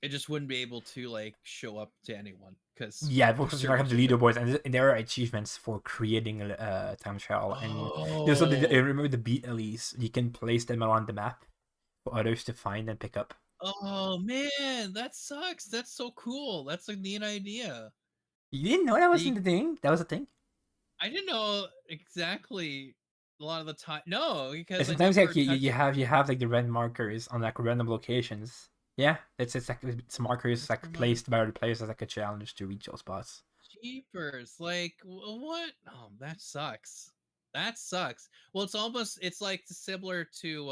It just wouldn't be able to like show up to anyone because Yeah, because you don't have the leaderboards, and there are achievements for creating a time trial. And there's also remember the beatlies. You can place them around the map for others to find and pick up. Oh man, that sucks. That's so cool. That's a neat idea. You didn't know that wasn't the thing? That was a thing? I didn't know exactly a lot of the time. No, because And sometimes like you have like the red markers on like random locations. Yeah, it's like it's markers like placed by other players as like a challenge to reach those spots. Jeepers, like what? Oh, that sucks. That sucks. Well, it's like similar to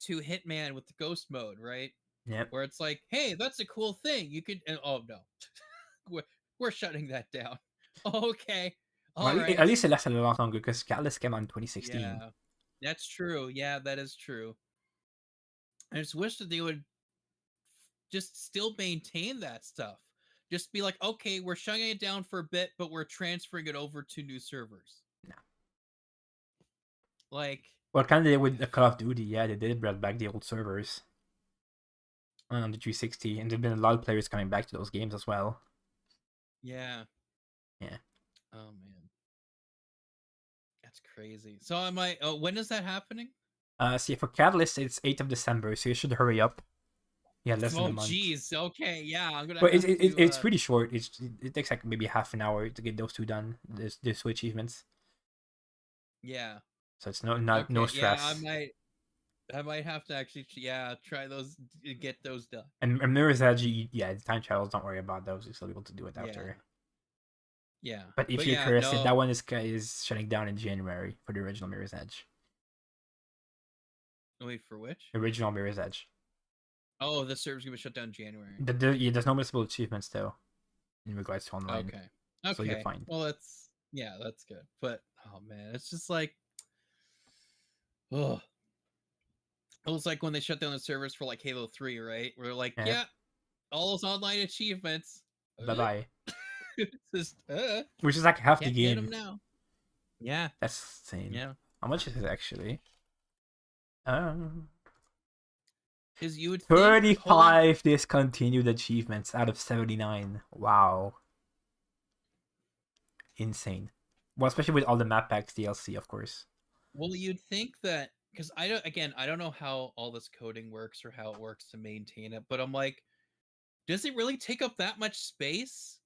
Hitman with the ghost mode, right? Yep. Where it's like, hey, that's a cool thing. You could. And, oh no, we're shutting that down. Okay, all Well, right. at least it lasted a lot longer because Catalyst came out in 2016. Yeah, that's true. Yeah, that is true. I just wish that they would just still maintain that stuff. Just be like, okay, we're shutting it down for a bit, but we're transferring it over to new servers. No. Like, What kind of did with the Call of Duty? Yeah, they did bring back the old servers on the 360, and there've been a lot of players coming back to those games as well. yeah. Yeah. Oh man, that's crazy. So am I? When is that happening? See, for Catalyst, it's 8th of December, so you should hurry up. Yeah, less than a month. Oh jeez. Okay, yeah, I'm gonna. But it's pretty short. It takes like maybe half an hour to get those two done. There's two achievements. Yeah. So it's no stress. Yeah, I might have to actually try those, get those done. And Mirror's Edge, the time trials, don't worry about those. You'll still be able to do it after. Yeah. But if you're interested, that one is shutting down in January for the original Mirror's Edge. Wait, for which? Original Mirror's Edge. Oh, the server's gonna be shut down in January. There's no missable achievements though, in regards to online. Okay. So you're fine. Well, that's good. But oh man, it's just like, oh, it was like when they shut down the servers for like Halo 3, right? Where they're like, Yeah. yeah, all those online achievements. Bye bye. It's just, Which is like half the can't get them game. now. Yeah. That's insane. Yeah. How much is it actually? Because you would think pulling- 35 discontinued achievements out of 79. Wow. Insane. Well, especially with all the map packs DLC, of course. Well, you'd think that because I don't know how all this coding works or how it works to maintain it, but I'm like, does it really take up that much space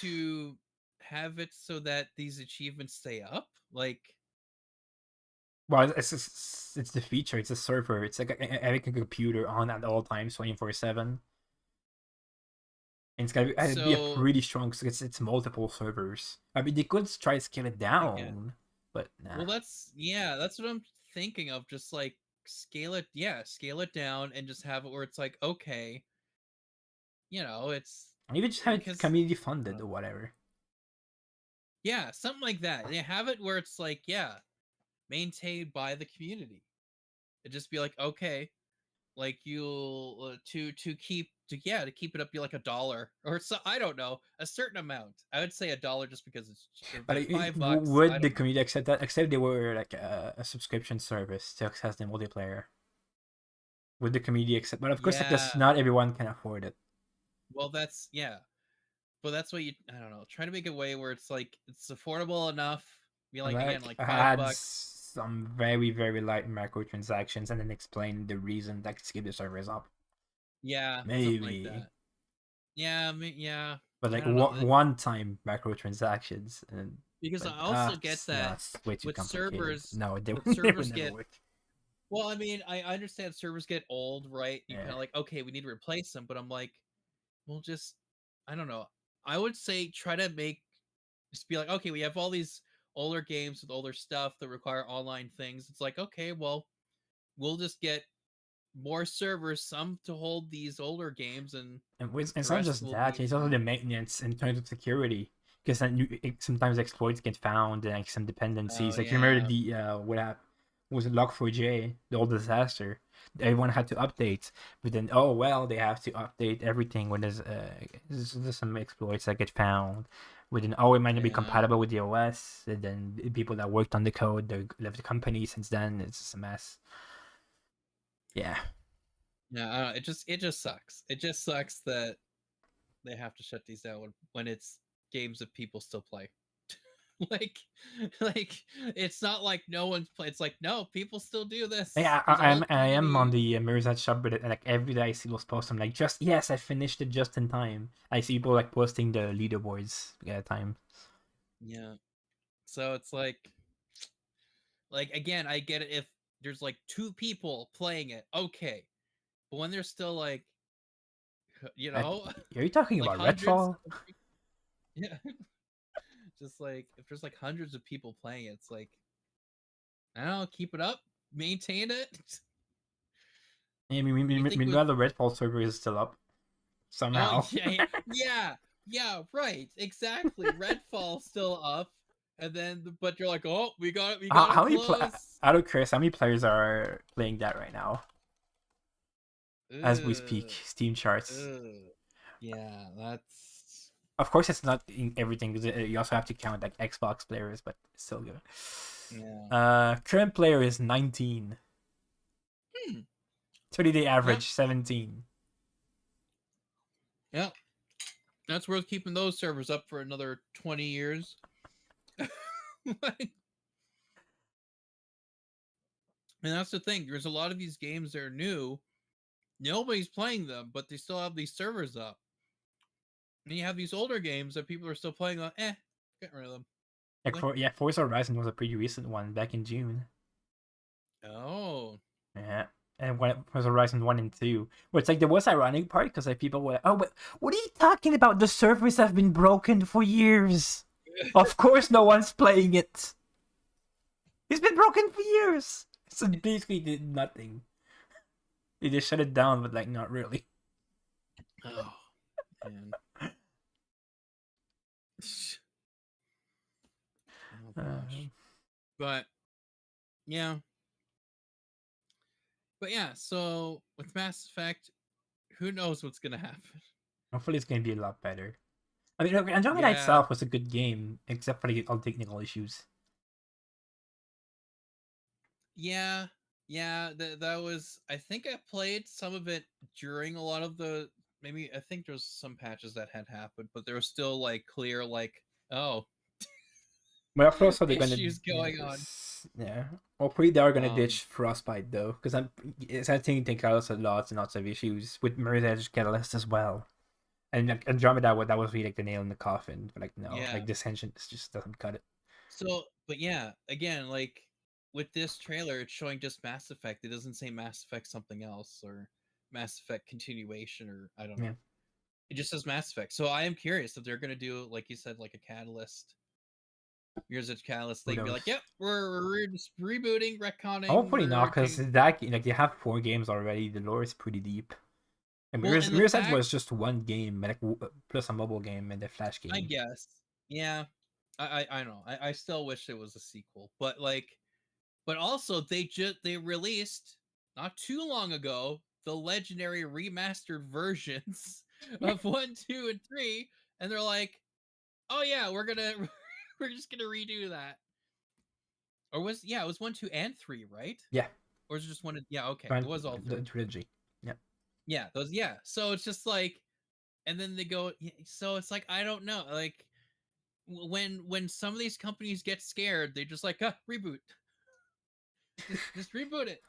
to have it so that these achievements stay up? Like, Well, it's the feature. It's a server. It's like having a computer on at all times, 24/7. And it's gotta be a So- pretty strong. Because it's multiple servers. I mean, they could try to scale it down, but nah. well, that's what I'm thinking of. Just like scale it down and just have it where it's like, okay, it's Maybe just have it because- community funded or whatever. something like that. They have it where it's like, maintained by the community. It'd just be like, okay, like you'll to keep it up, be like $1 or so. I don't know, a certain amount. I would say $1 just because it's But like $5. would I the don't know. community accept that? Except they were like a subscription service to access the multiplayer. Would the community accept? But of course, because Yeah. not everyone can afford it. Well, that's but that's what I don't know. Try to make a way where it's like it's affordable enough. Be like again, like add $5. some very, very light microtransactions and then explain the reason that skip the servers up. Yeah, something Maybe. like that. Yeah, But I like don't know, one-time microtransactions. And because but I also get that's- that. that's way too with complicated. servers- No, they with would servers never get- work. Well, I mean, I understand servers get old, right? You kind Yeah. of like, okay, we need to replace them, but I'm like, well, just I don't know. I would say try to just be like, okay, we have all these older games with older stuff that require online things. It's like, okay, well, we'll just get more servers, some to hold these older games, and And it's the not rest just will that; be it's also the maintenance in terms of security. Because then sometimes exploits get found and like some dependencies. Oh, Like you remember yeah. the what happened was it Log4j, the old disaster. Everyone had to update, but then oh well, they have to update everything when there's some exploits that get found. But then it might not be Yeah. compatible with the OS. And then the people that worked on the code, they left the company since then. It's just a mess. Yeah. yeah, I don't know, it just sucks. It just sucks that they have to shut these down when it's games that people still play. like it's not like no one's play. It's like no, people still do this. Yeah, There's a whole I am on community. the Mirror's Edge subreddit, and like every day I see those posts, I'm like, yes, I finished it just in time. I see people like posting the leaderboards at a time. Yeah. So it's like again, I get it if there's like 2 people playing it, okay. But when there's still like Are you talking like about hundreds Redfall? of yeah. Just like if there's like hundreds of people playing it, it's like I don't know, keep it up, maintain it. Yeah, think meanwhile, the Redfall server is still up somehow. Oh, yeah, right, exactly. Redfall's still up, and then but you're like, oh, we got it, How many close. out of curiosity, how many players are playing that right now as we speak? Ugh, Steam charts. ugh. Yeah, that's Of course, it's not in everything. 'Cause you also have to count like Xbox players, but it's still good. yeah. Current player is 19. 30-day average 17. Yeah, that's worth keeping those servers up for another 20 years. And that's the thing. There's a lot of these games that are new. Nobody's playing them, but they still have these servers up. And you have these older games that people are still playing on. Get rid of them. Like Forza Horizon was a pretty recent one back in June. Oh. Yeah. And when it was Horizon 1 and 2. Where it's like, there was ironic part because like people were like, oh, but what are you talking about? The servers have been broken for years. Of course no one's playing it. It's been broken for years. So basically did nothing. They just shut it down, but like not really. Oh man. Oh gosh. But yeah. But yeah, so with Mass Effect, who knows what's gonna happen? Hopefully it's gonna be a lot better. I mean, look, Andromeda Yeah. itself was a good game, except for all the technical issues. Yeah. Yeah, that was I think I played some of it during a lot of the maybe I think there was some patches that had happened, but there was still like clear like oh But also they're gonna issues going on. yeah. Hopefully they are gonna Um ditch Frostbite though, because I think they Catalyst had lots and lots of issues with Mirror's Edge Catalyst as well. And like Andromeda, that was really like the nail in the coffin. But like no, yeah. like this engine just doesn't cut it. So, but yeah, again, like with this trailer, it's showing just Mass Effect. It doesn't say Mass Effect something else or Mass Effect continuation or I don't know. Yeah. It just says Mass Effect. So I am curious if they're gonna do, like you said, like a Catalyst. Mirror's Edge Catalyst. They Who can be knows? like, "Yep, we're just rebooting, retconning." Hopefully not, We're because doing... that like you have 4 games already. The lore is pretty deep. And Well, and the Mirror's Edge fact, was just one game, like plus a mobile game and a Flash I game. guess, yeah, I know. I still wish it was a sequel, but like, but also they released not too long ago the legendary remastered versions of 1, 2, and 3, and they're like, oh yeah, we're gonna we're just gonna redo that. Or was it was 1, 2, and 3, right? Yeah. Or is it just one? Yeah, okay, it was all The 3. trilogy. Yeah. Yeah, those. Yeah, so it's just like, and then they go. So it's like I don't know, like when some of these companies get scared, they just like reboot, just reboot it.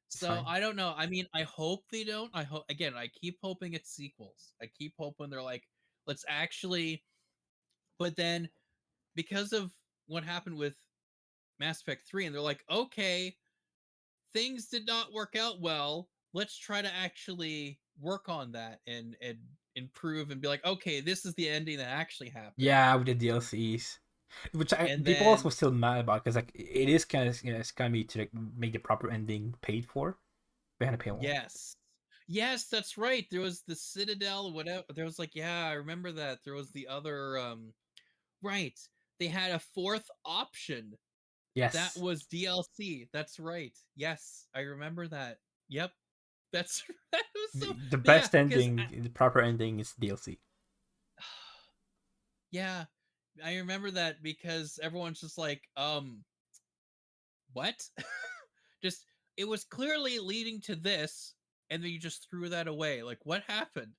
It's So fine. I don't know. I mean, I hope they don't. I hope again. I keep hoping it's sequels. I keep hoping they're like, let's actually. But then, because of what happened with Mass Effect 3, and they're like, okay, things did not work out well. Let's try to actually work on that and improve and be like, okay, this is the ending that actually happened. Yeah, with the DLCs, which And people then also still mad about because like it is kind of it's kind of to like make the proper ending paid for. Behind a paywall. yes, that's right. There was the Citadel, whatever. There was like, yeah, I remember that. There was the other right. They had a fourth option that Yes. was DLC. That's right. Yes, I remember that. Yep. That's that was so The but yeah, best because ending, the proper ending is DLC. yeah, I remember that because everyone's just like, what? Just it was clearly leading to this, and then you just threw that away. Like, what happened?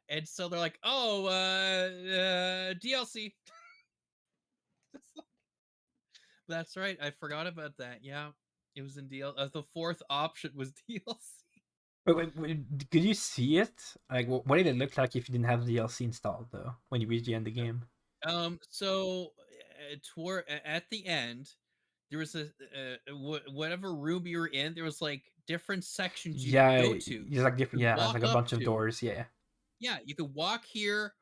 And so they're like, oh, DLC. That's right. I forgot about that. Yeah, it was in DL. The fourth option was DLC. Wait, did you see it? Like, what did it look like if you didn't have DLC installed though? When you reach the end of the game? So toward at the end, there was a whatever room you were in. There was like different sections you could Yeah, go to. there's like different. You Yeah, walk like a up bunch of to. doors. Yeah. Yeah, you could walk here,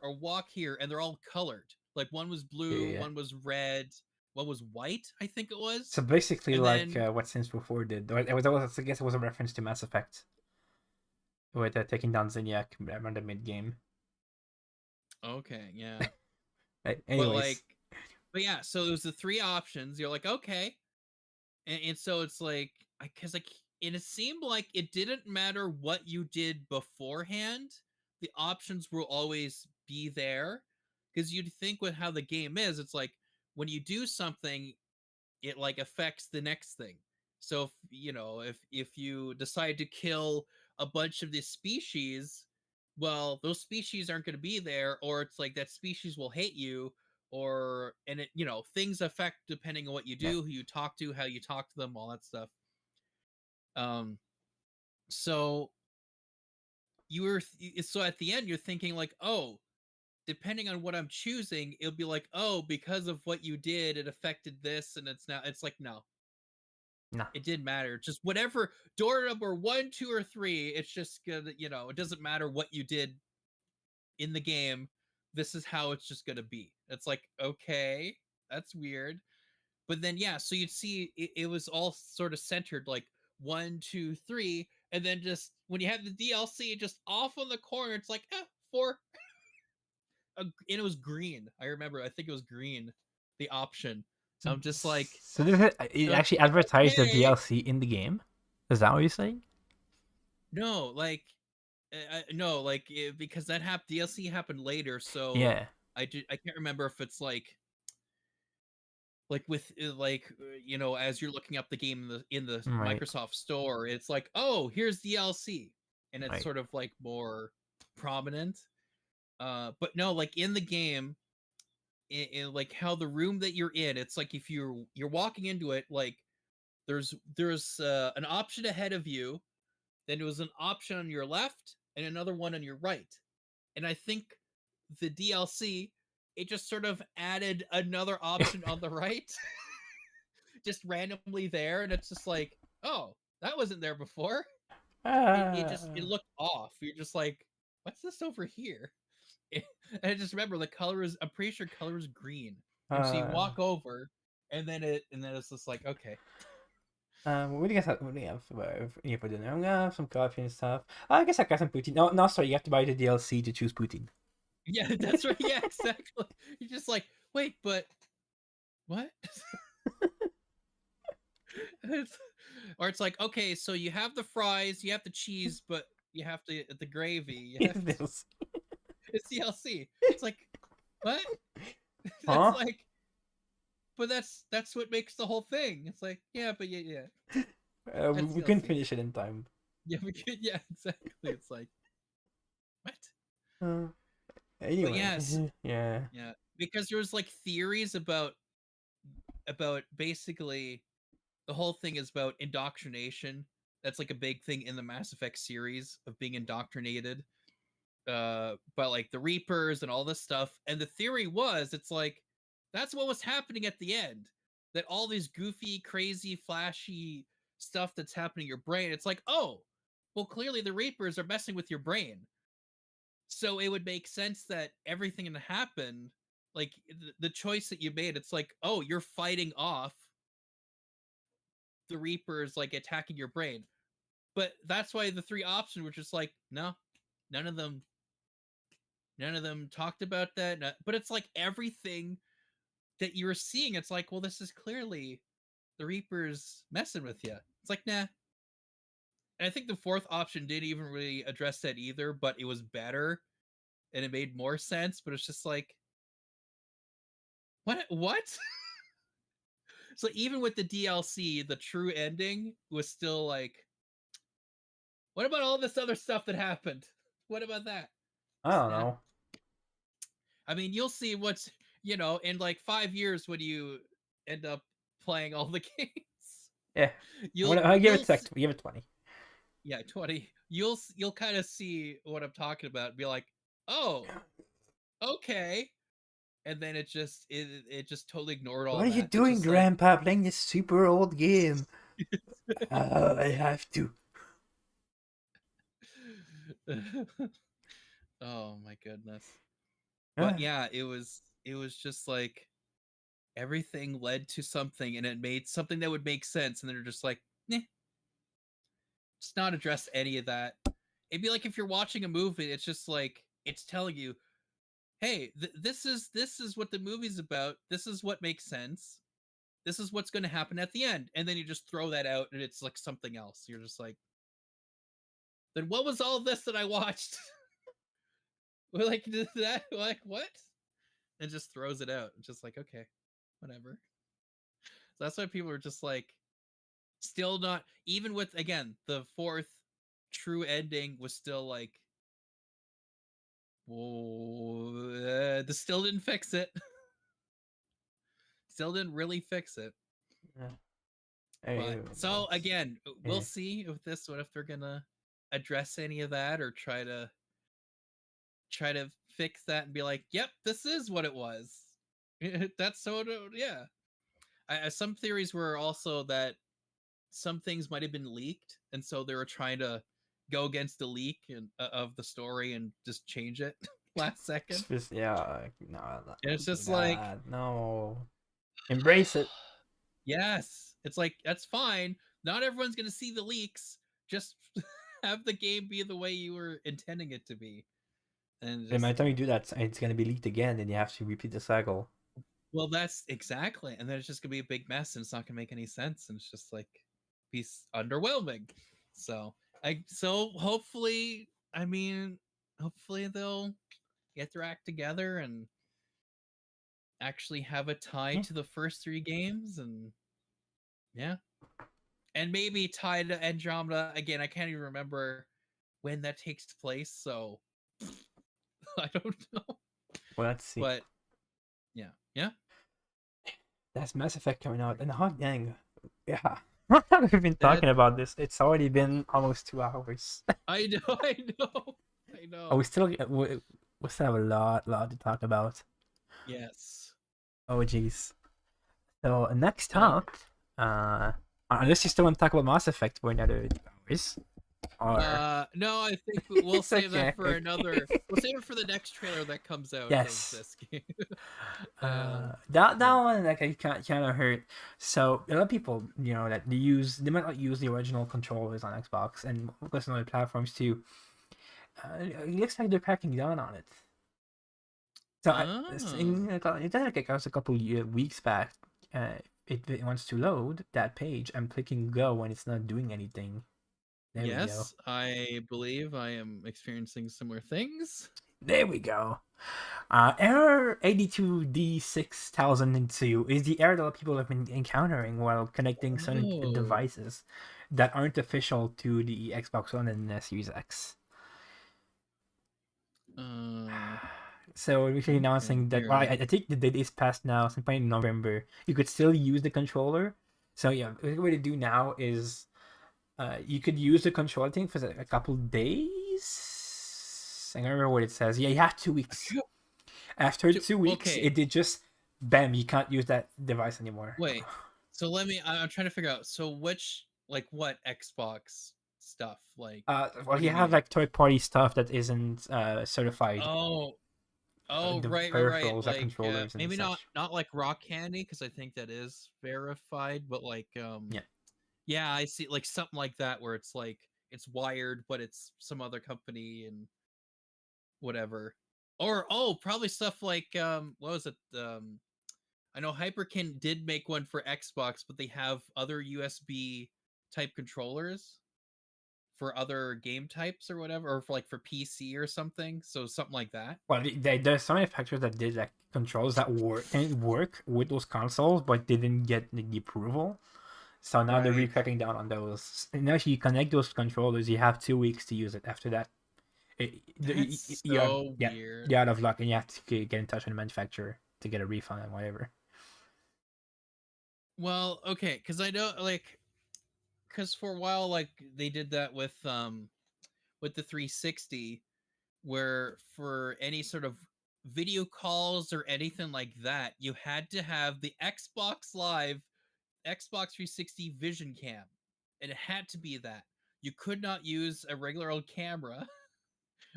or walk here, and they're all colored. Like one was Yeah, yeah, blue, yeah. one was red, one was white. I think it So was. basically, And like then what Sims before did. Or I guess it was a reference to Mass Effect with taking down Zinyak around the mid game. okay, yeah. Right. But like, Anyways, but yeah. So there's the three options. You're like, okay, and so it's like, because like, and it seemed like it didn't matter what you did beforehand. The options will always be there, because you'd think with how the game is, it's like when you do something, it like affects the next thing. So if if you decide to kill a bunch of this species, well, those species aren't going to be there, or it's like that species will hate you, or and it things affect depending on what you yeah. do, who you talk to, how you talk to them, all that stuff. Um, so so at the end you're thinking like, oh, depending on what I'm choosing, it'll be like, oh, because of what you did, it affected this, and it's like, no, No. it didn't matter. Just whatever door number 1, 2, or 3. It's just gonna, it doesn't matter what you did in the game. This is how it's just gonna be. It's like, okay, that's weird. But then yeah, so you'd see it was all sort of centered like 1, 2, 3, and then just when you have the DLC just off on the corner, it's like 4. And it was green. I remember. I think it was green, the option. So, I'm just like, so it actually advertised the okay. DLC in the game. Is that what you're saying? No, like, no, like because that DLC happened later. So Yeah. I can't remember if it's like with as you're looking up the game in the Right. Microsoft Store, it's like, oh, here's DLC, and it's Right. sort of like more prominent. But no, like in the game, in like how the room that you're in, it's like if you're walking into it, like there's an option ahead of you, then there was an option on your left and another one on your right, and I think the DLC, it just sort of added another option on the right, just randomly there, and it's just like, oh, that wasn't there before. It looked off. You're just like, what's this over here? And I just remember the color is, I'm pretty sure color is green. And so you walk over, and then it's just like, okay. What do you guys have? What do you have for dinner? I'm gonna have some coffee and stuff. I guess I got some poutine. No, sorry. You have to buy the DLC to choose poutine. Yeah, that's right. Yeah, exactly. You're just like, wait, but what? Or it's like, okay, so you have the fries, you have the cheese, but you have the gravy. You have it's DLC. It's like, what? Huh? That's like, but that's what makes the whole thing. It's like, yeah, but yeah. We couldn't finish it in time. Yeah, we could. Yeah, exactly. It's like, what? Anyway, but yes, yeah, because there was like theories about basically the whole thing is about indoctrination. That's like a big thing in the Mass Effect series of being indoctrinated by like the Reapers and all this stuff. And the theory was, it's like that's what was happening at the end. That all these goofy, crazy, flashy stuff that's happening in your brain. It's like, oh, well, clearly the Reapers are messing with your brain. So it would make sense that everything that happened, like the choice that you made, it's like, oh, you're fighting off the Reapers, like attacking your brain. But that's why the 3 options were just like, no, none of them talked about that. But it's like everything that you were seeing, it's like, well, this is clearly the Reapers messing with you. It's like, nah. And I think the 4th option didn't even really address that either, but it was better and it made more sense. But it's just like, what? So even with the DLC, the true ending was still like, what about all this other stuff that happened? What about that? I don't know. I mean, you'll see what's, in like 5 years when you end up playing all the games. Yeah, You'll give it 20. Yeah, 20. You'll kind of see what I'm talking about and be like, oh, okay. And then it just totally ignored all What are you that. doing, Grandpa? Playing this super old game. I have to. Oh my goodness. But yeah, it was just like everything led to something, and it made something that would make sense, and they're just like, nah. Just not address any of that. It'd be like if you're watching a movie, it's just like it's telling you, hey, this is what the movie's about. This is what makes sense. This is what's going to happen at the end, and then you just throw that out, and it's like something else. You're just like, then what was all this that I watched? We're like, did that? Like what? And just throws it out. Just like, okay, whatever. So that's why people are just like, still not, even with, again, the 4th true ending was still like, whoa, this still didn't fix it. Still didn't really fix it. But, so again, we'll see with this, what if they're gonna address any of that or try to fix that and be like, yep, this is what it was. That's so, yeah. Some theories were also that some things might have been leaked, and so they were trying to go against the leak of the story and just change it last second. Yeah, no. And it's just like, no. Embrace it. Yes, it's like that's fine. Not everyone's gonna see the leaks. Just have the game be the way you were intending it to be, and And by just the time you do that, it's gonna be leaked again, and you have to repeat the cycle. well, that's exactly, and then it's just gonna be a big mess, and it's not gonna make any sense, and it's just like be underwhelming. So hopefully, I mean, hopefully they'll get their act together and actually have a tie Yeah. to the first 3 games, and yeah, and maybe tie to Andromeda again. I can't even remember when that takes place, so I don't know. Well, let's see. But yeah, yeah. That's Mass Effect coming out, and hot dang, yeah. We've been That talking about this. It's already been almost 2 hours. I know, I know, I Oh, know. we still have a lot to talk about. Yes. Oh, jeez. So next Well, up, unless you still want to talk about Mass Effect for another 2 hours, or no, I think we'll It's save that okay, for okay. another. We'll save it for the next trailer that comes out Yes. of this game. that yeah. one like I kind of hurt. So a lot of people, that they might not use the original controllers on Xbox and listen on other platforms too. It looks like they're cracking down on it. So it does like a couple weeks back. It wants to load that page. I'm clicking go and it's not doing anything. There we go. Yes, I believe I am experiencing similar things. There we go. Error 82D6002 is the error that people have been encountering while connecting certain Oh. devices that aren't official to the Xbox One and the Series X. So we're actually announcing that I think the date is past now, sometime in November. You could still use the controller. So yeah, the way to do now is you could use the controller thing for a couple days. I don't remember what it says. Yeah, you have 2 weeks. After 2 weeks, okay. it did just bam, you can't use that device anymore. Wait, so I'm trying to figure out. So which, like, what Xbox stuff? Like, well, you have like third-party stuff that isn't certified. Oh, The right. peripherals, like Like, controllers and maybe such. not like Rock Candy, because I think that is verified, but like, Yeah. yeah, I see, like something like that where it's like it's wired, but it's some other company and whatever. Or probably stuff like what was it? I know Hyperkin did make one for Xbox, but they have other USB type controllers for other game types or whatever, or for like for PC or something. So something like that. Well, there's some manufacturers that did like controls that work with those consoles, but didn't get the approval. So now they're Right. cracking down on those. And if you connect those controllers, you have 2 weeks to use it. After that, That's you're weird. you're out of luck, and you have to get in touch with the manufacturer to get a refund and whatever. Well, okay, because I know, like, because for a while, like, they did that with the 360, where for any sort of video calls or anything like that, you had to have the Xbox Live, Xbox 360 Vision Cam, and it had to be that. You could not use a regular old camera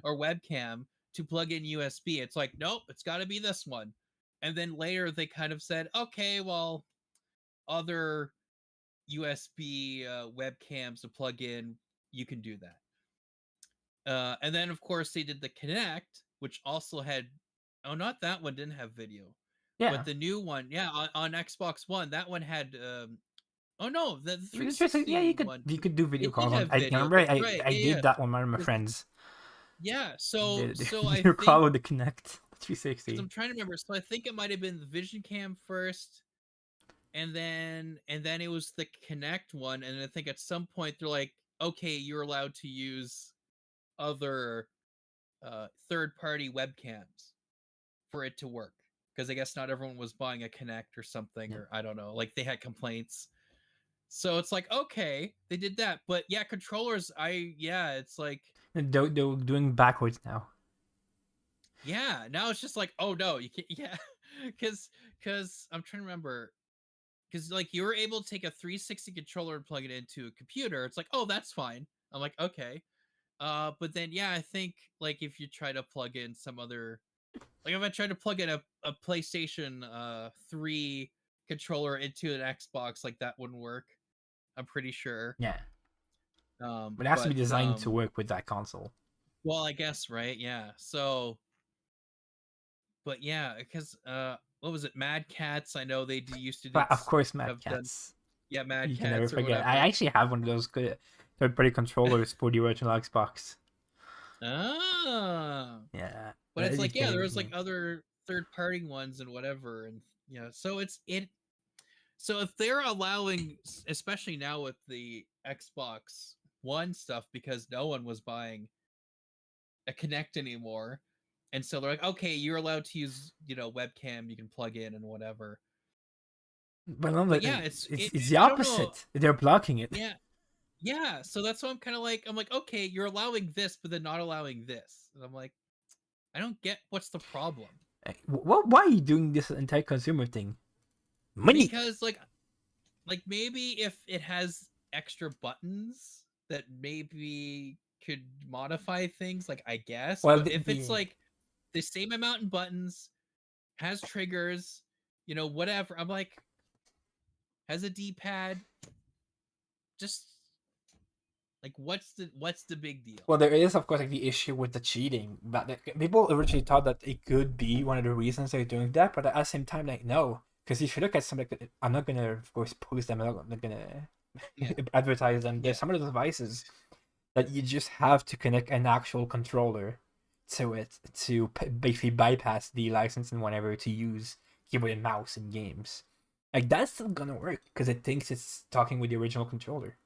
or webcam to plug in USB. It's like, nope, it's got to be this one. And then later they kind of said, okay, well, other USB webcams to plug in, you can do that. And then, of course, they did the Kinect, which also had, oh, not that one didn't have video, Yeah. but the new one, yeah, on Xbox One, that one had. Oh no, the It's 360 yeah, you one. could do video It did calls on. have I video. remember That's I right. I Yeah, did that with one of my friends. yeah. So I Video think, call with the Kinect 360. I'm trying to remember. So I think it might have been the Vision Cam first, and then it was the Kinect one, and I think at some point they're like, okay, you're allowed to use other third-party webcams for it to work, because I guess not everyone was buying a Kinect or something, or I don't know, like they had complaints. So it's like, okay, they did that, but yeah, controllers, it's like, They're doing backwards now. yeah, now it's just like, oh no, you can't, yeah, because I'm trying to remember, because like you were able to take a 360 controller and plug it into a computer. It's like, oh, that's fine. I'm like, okay. But then yeah, I think like if you try to plug in some other, like if I tried to plug in a PlayStation 3 controller into an Xbox, like that wouldn't work. I'm pretty sure. Yeah, but it has to be designed to work with that console. Well, I guess, right? Yeah. So, but yeah, because what was it? Mad Cats. I know they used to. But of course, Mad have done- Cats. yeah, Mad You Cats. can never or forget. whatever. I actually have one of those good third-party controllers for the original Xbox. Ah. Yeah, But it's that like, is yeah, there was crazy. like other third-party ones and whatever, and so it's it. So if they're allowing, especially now with the Xbox One stuff, because no one was buying a Kinect anymore, and so they're like, okay, you're allowed to use webcam, you can plug in and whatever. But I'm But like, yeah, it's it- the I don't know. opposite. They're blocking it. Yeah. So that's why I'm like, okay, you're allowing this, but then not allowing this, and I'm like, I don't get what's the problem. Why are you doing this entire consumer thing? Money. Because like maybe if it has extra buttons that maybe could modify things, like I guess. Well, But if it's like the same amount in buttons, has triggers, whatever, I'm like, has a D-pad, just like what's the big deal? Well, there is, of course, like the issue with the cheating. But people originally thought that it could be one of the reasons they're doing that. But at the same time, like, no. Because if you look at something, I'm not going to, of course, post them. I'm not going to advertise them. There's some of the devices that you just have to connect an actual controller to it to basically bypass the licensing whenever to use keyboard and mouse in games. Like, that's still going to work because it thinks it's talking with the original controller.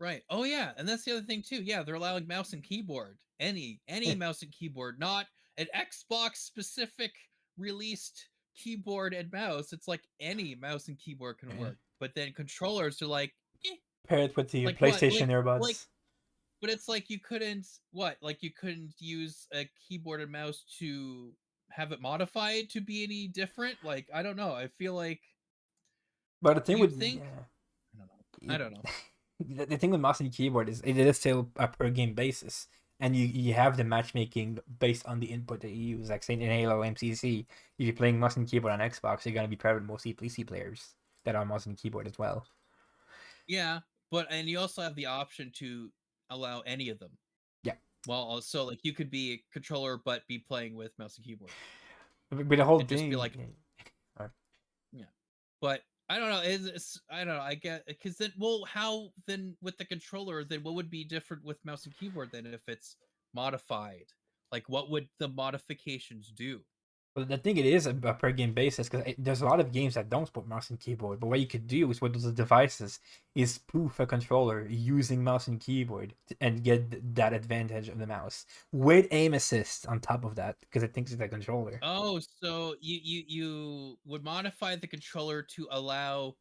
Right. Oh yeah, and that's the other thing too. Yeah, they're allowing mouse and keyboard. Any mouse and keyboard, not an Xbox specific released keyboard and mouse. It's like any mouse and keyboard can work. But then controllers are like, pair it with the like PlayStation earbuds. Like, but it's like you couldn't you couldn't use a keyboard and mouse to have it modified to be any different. Like, I don't know. I feel like. But the thing you'd with think. I don't know. The thing with mouse and keyboard is it is still a per game basis, and you have the matchmaking based on the input that you use. Like say in Halo MCC, if you're playing mouse and keyboard on Xbox, you're gonna be paired with mostly PC players that are mouse and keyboard as well. Yeah, and you also have the option to allow any of them. Yeah. Well, also like you could be a controller but be playing with mouse and keyboard. But the whole It'd thing, just be like, yeah. But I don't know. I don't know. I get because then, well, how then with the controller? Then what would be different with mouse and keyboard then if it's modified? Like, what would the modifications do? Well, the thing it is a per game basis because there's a lot of games that don't support mouse and keyboard. But what you could do is with those devices is spoof a controller using mouse and keyboard and get that advantage of the mouse with aim assist on top of that because it thinks it's a controller. Oh, so you would modify the controller to allow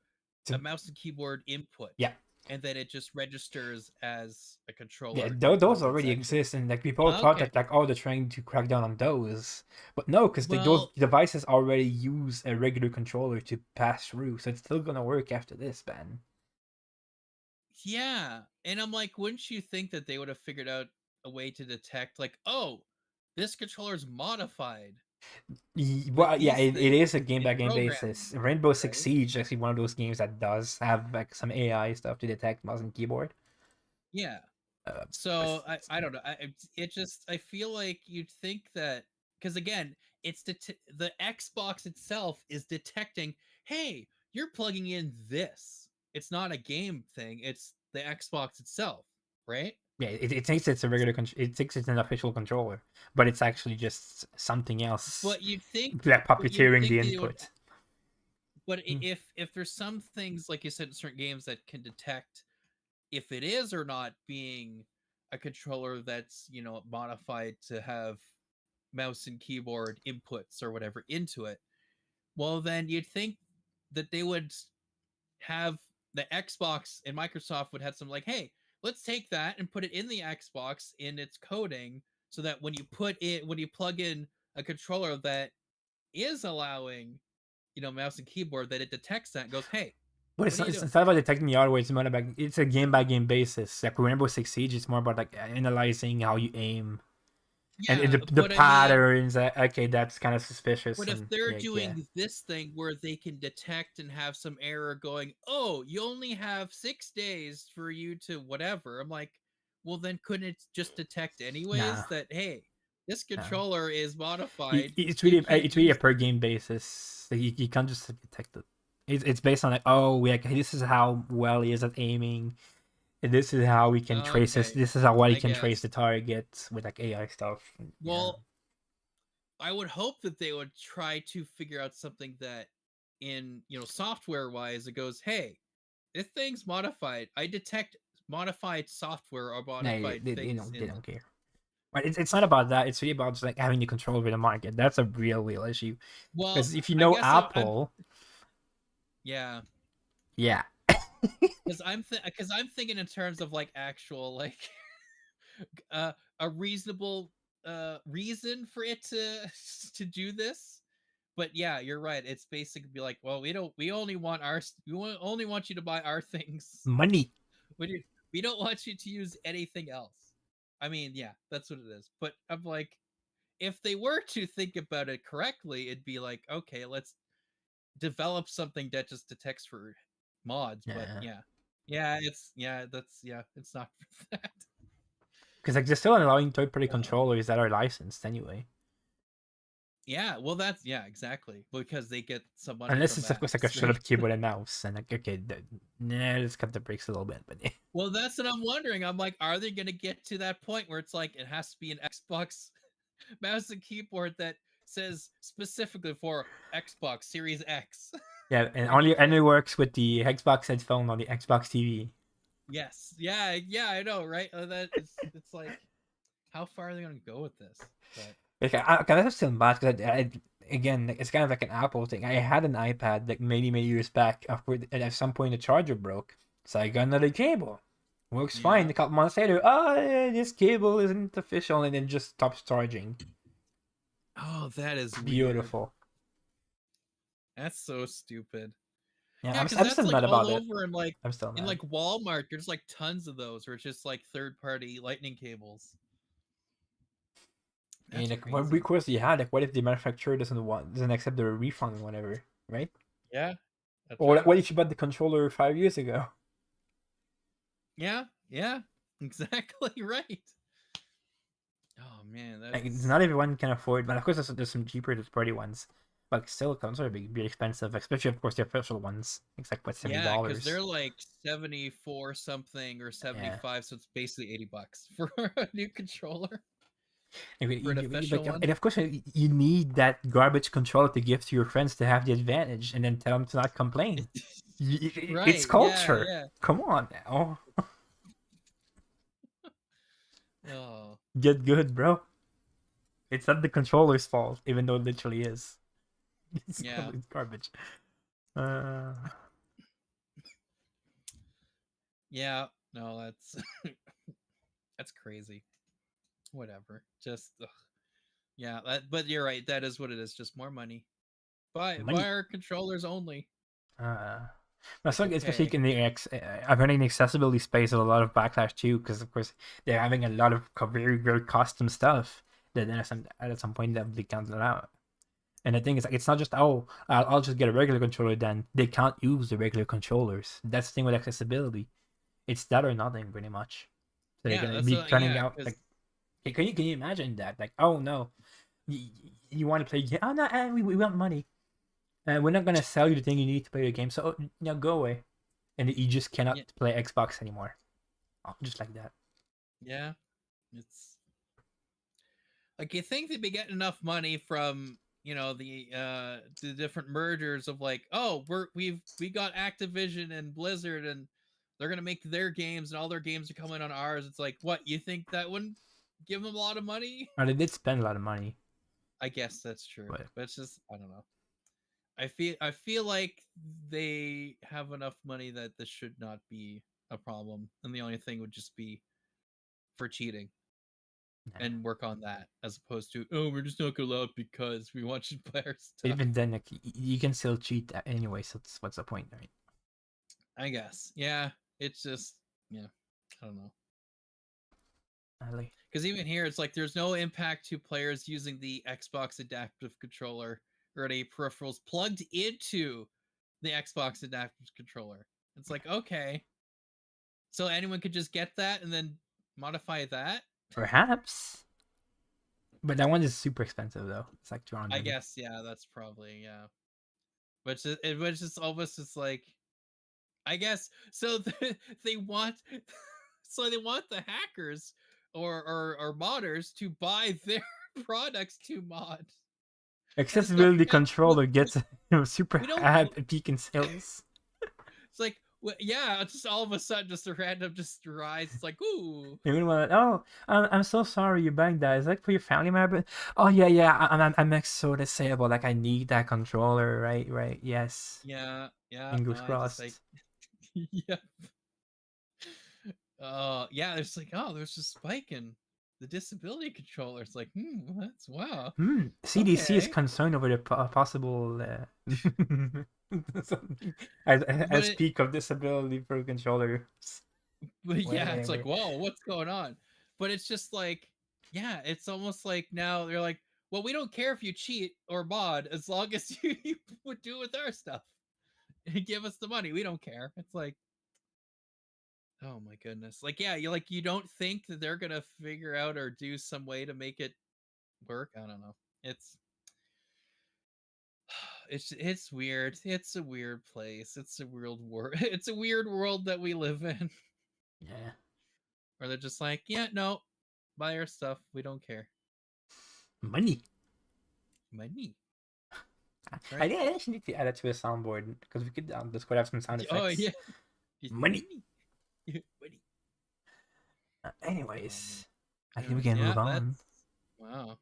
a mouse and keyboard input. Yeah. And then it just registers as a controller. Yeah, those already exist, and like people thought that like, oh, they're trying to crack down on those, but no, because those devices already use a regular controller to pass through, so it's still gonna work after this ban. Yeah, and I'm like, wouldn't you think that they would have figured out a way to detect, like, oh, this controller is modified? Well, yeah, it is a game by game basis. Rainbow Six Siege is actually one of those games that does have like some AI stuff to detect mouse and keyboard. Yeah. So I don't know. I feel like you'd think that because again, it's the Xbox itself is detecting. Hey, you're plugging in this. It's not a game thing. It's the Xbox itself, right? Yeah, it thinks it's a regular. It thinks it's an official controller, but it's actually just something else. But you'd think like puppeteering the input. But if there's some things like you said in certain games that can detect if it is or not being a controller that's modified to have mouse and keyboard inputs or whatever into it, well then you'd think that they would have the Xbox and Microsoft would have some like, hey, let's take that and put it in the Xbox in its coding so that when you plug in a controller that is allowing mouse and keyboard, that it detects that and goes, hey. But it's not about detecting the hardware. It's a game by game basis. Like Rainbow Six Siege, it's more about like analyzing how you aim. And Yeah, the but I mean, patterns, okay, that's kind of suspicious. but if And they're yeah, doing this thing where they can detect and have some error going, oh, you only have 6 days for you to whatever. I'm like, well, then couldn't it just detect nah, anyways that hey, this nah. controller is modified. It's You really can't it's really a use per it. game basis. Like, you can't just detect it. It's based on like, oh, we like, this is how well he is at aiming. And this is how we can trace this. Okay, This is how well he I can trace guess. the target with like AI stuff. Yeah. Well, I would hope that they would try to figure out something that in, software wise, it goes, hey, this thing's modified. I detect modified software or No, modified things they in don't them. care. But it's not about that. It's really about just like having the control over the market. That's a real issue. Well, Because if you I know guess I'm Apple, yeah, yeah, because I'm thinking in terms of like actual like a reasonable reason for it to to do this. But yeah, you're right. It's basically be like, well, we only want only want you to buy our things. money. We don't want you to use anything else. I mean, yeah, that's what it is. But I'm like, if they were to think about it correctly, it'd be like, okay, let's develop something that just detects for mods. But Yeah. it's not for that. Because like they're still allowing third-party Uh, controllers that are licensed anyway. yeah, well, that's yeah, exactly because they get some money Unless from it's of that, course like a straight right? up keyboard and mouse, and like okay, nah, let's cut the brakes a little bit. But Well, that's what I'm wondering. I'm like, are they gonna get to that point where it's like it has to be an Xbox mouse and keyboard that says specifically for Xbox Series X, yeah, and right? only works with the Xbox headphone on the Xbox TV. Yes, yeah, I know, right? That it's like, how far are they gonna go with this? But Like that's still bad because again, like, it's kind of like an Apple thing. I had an iPad like many years back. After and at some point the charger broke, so I got another cable. Works fine. yeah, A couple months later, oh, yeah, this cable isn't official, and then just stops charging. oh, that is weird. Beautiful. That's so stupid. Yeah, Yeah, because I'm that's still like mad all about it. over I'm still in mad. like Walmart. There's like tons of those where it's just like third party lightning cables. And That's like, what crazy. recourse do you have? Like, what if the manufacturer doesn't accept the refund or whatever, right? Yeah, that's Or like, right. what if you bought the controller 5 years ago? Yeah, exactly right. Oh man, Like, that's not everyone can afford, but of course there's some cheaper third-party ones. But still, consoles are be expensive, especially of course the official ones. It's like what, seventy yeah, because dollars. they're like 74 something or Yeah. 75, so it's basically $80 for a new controller And, for an official one. and of course you need that garbage controller to give to your friends to have the advantage, and then tell them to not complain. It's Right, culture. yeah. Come on now, Oh, get good, bro. It's not the controller's fault, even though it literally is. It's yeah. garbage. Uh, Yeah, no, that's that's crazy. Whatever. Just ugh. Yeah, but you're right. That is what it is. Just more money. Buy money. our controllers only. Uh, I Like think especially okay. in the I've heard in the accessibility space, there's a lot of backlash too, because of course they're having a lot of very custom stuff that then at some point that they can't allow. And the thing is, like, it's not just I'll just get a regular controller. Then they can't use the regular controllers. That's the thing with accessibility. It's that or nothing, pretty much. So they're Yeah, gonna that's be turning yeah, out because like, can you imagine that? Like, oh no, you want to play? Oh no, we want money. We're not gonna sell you the thing you need to play the game. So go away, and you just cannot yeah, play Xbox anymore. Oh, just like that. yeah. It's like you think they'd be getting enough money from the different mergers of like, oh, we got Activision and Blizzard and they're gonna make their games and all their games are coming on ours. It's like, what, you think that wouldn't give them a lot of money? Well, they did spend a lot of money, I guess that's true, but but it's just I don't know. I feel like they have enough money that this should not be a problem, and the only thing would just be for cheating nah. and work on that as opposed to, oh, we're just not gonna allow it because we want you to play our stuff. Even then, like, you can still cheat anyway. So what's the point, right? I guess. Yeah. It's just yeah. I don't know. Like, Because even here, it's like there's no impact to players using the Xbox Adaptive Controller or any peripherals plugged into the Xbox Adaptive Controller. It's like, okay, so anyone could just get that and then modify that. Perhaps. But that one is super expensive though. It's like 200. I guess, yeah, that's probably, yeah. Which is almost just like, I guess so. They want, so they want the hackers or modders to buy their products to mod. Accessibility controller gets super we don't- high peak in sales. It's like, yeah, it's just all of a sudden just a random just rise. It's like, ooh, Everyone, oh, I'm so sorry you're buying that. Is that for your family member? Oh yeah, I'm so disabled. Like I need that controller. Right. Yes. yeah. Fingers I crossed. just, like, yep. Yeah. There's like, oh, there's a spike in the disability controller. It's like, that's wow. CDC is Okay. concerned over the possible as peak of disability for controllers. But yeah, it's like, Whatever. whoa, what's going on? But it's just like, yeah, it's almost like now they're like, well, we don't care if you cheat or mod as long as you would do it with our stuff and give us the money. We don't care. It's like, oh my goodness. Like, yeah, you don't think that they're gonna figure out or do some way to make it work. I don't know. It's weird. It's a weird place. It's a weird world. It's a weird world that we live in. Yeah. Where they're just like, yeah, no, buy our stuff. We don't care. Money. Money. I Right. think I actually need to add it to a soundboard because we could this could have some sound effects. Oh yeah. Just Money. money. Anyways, I think we can Yeah, move on. Wow.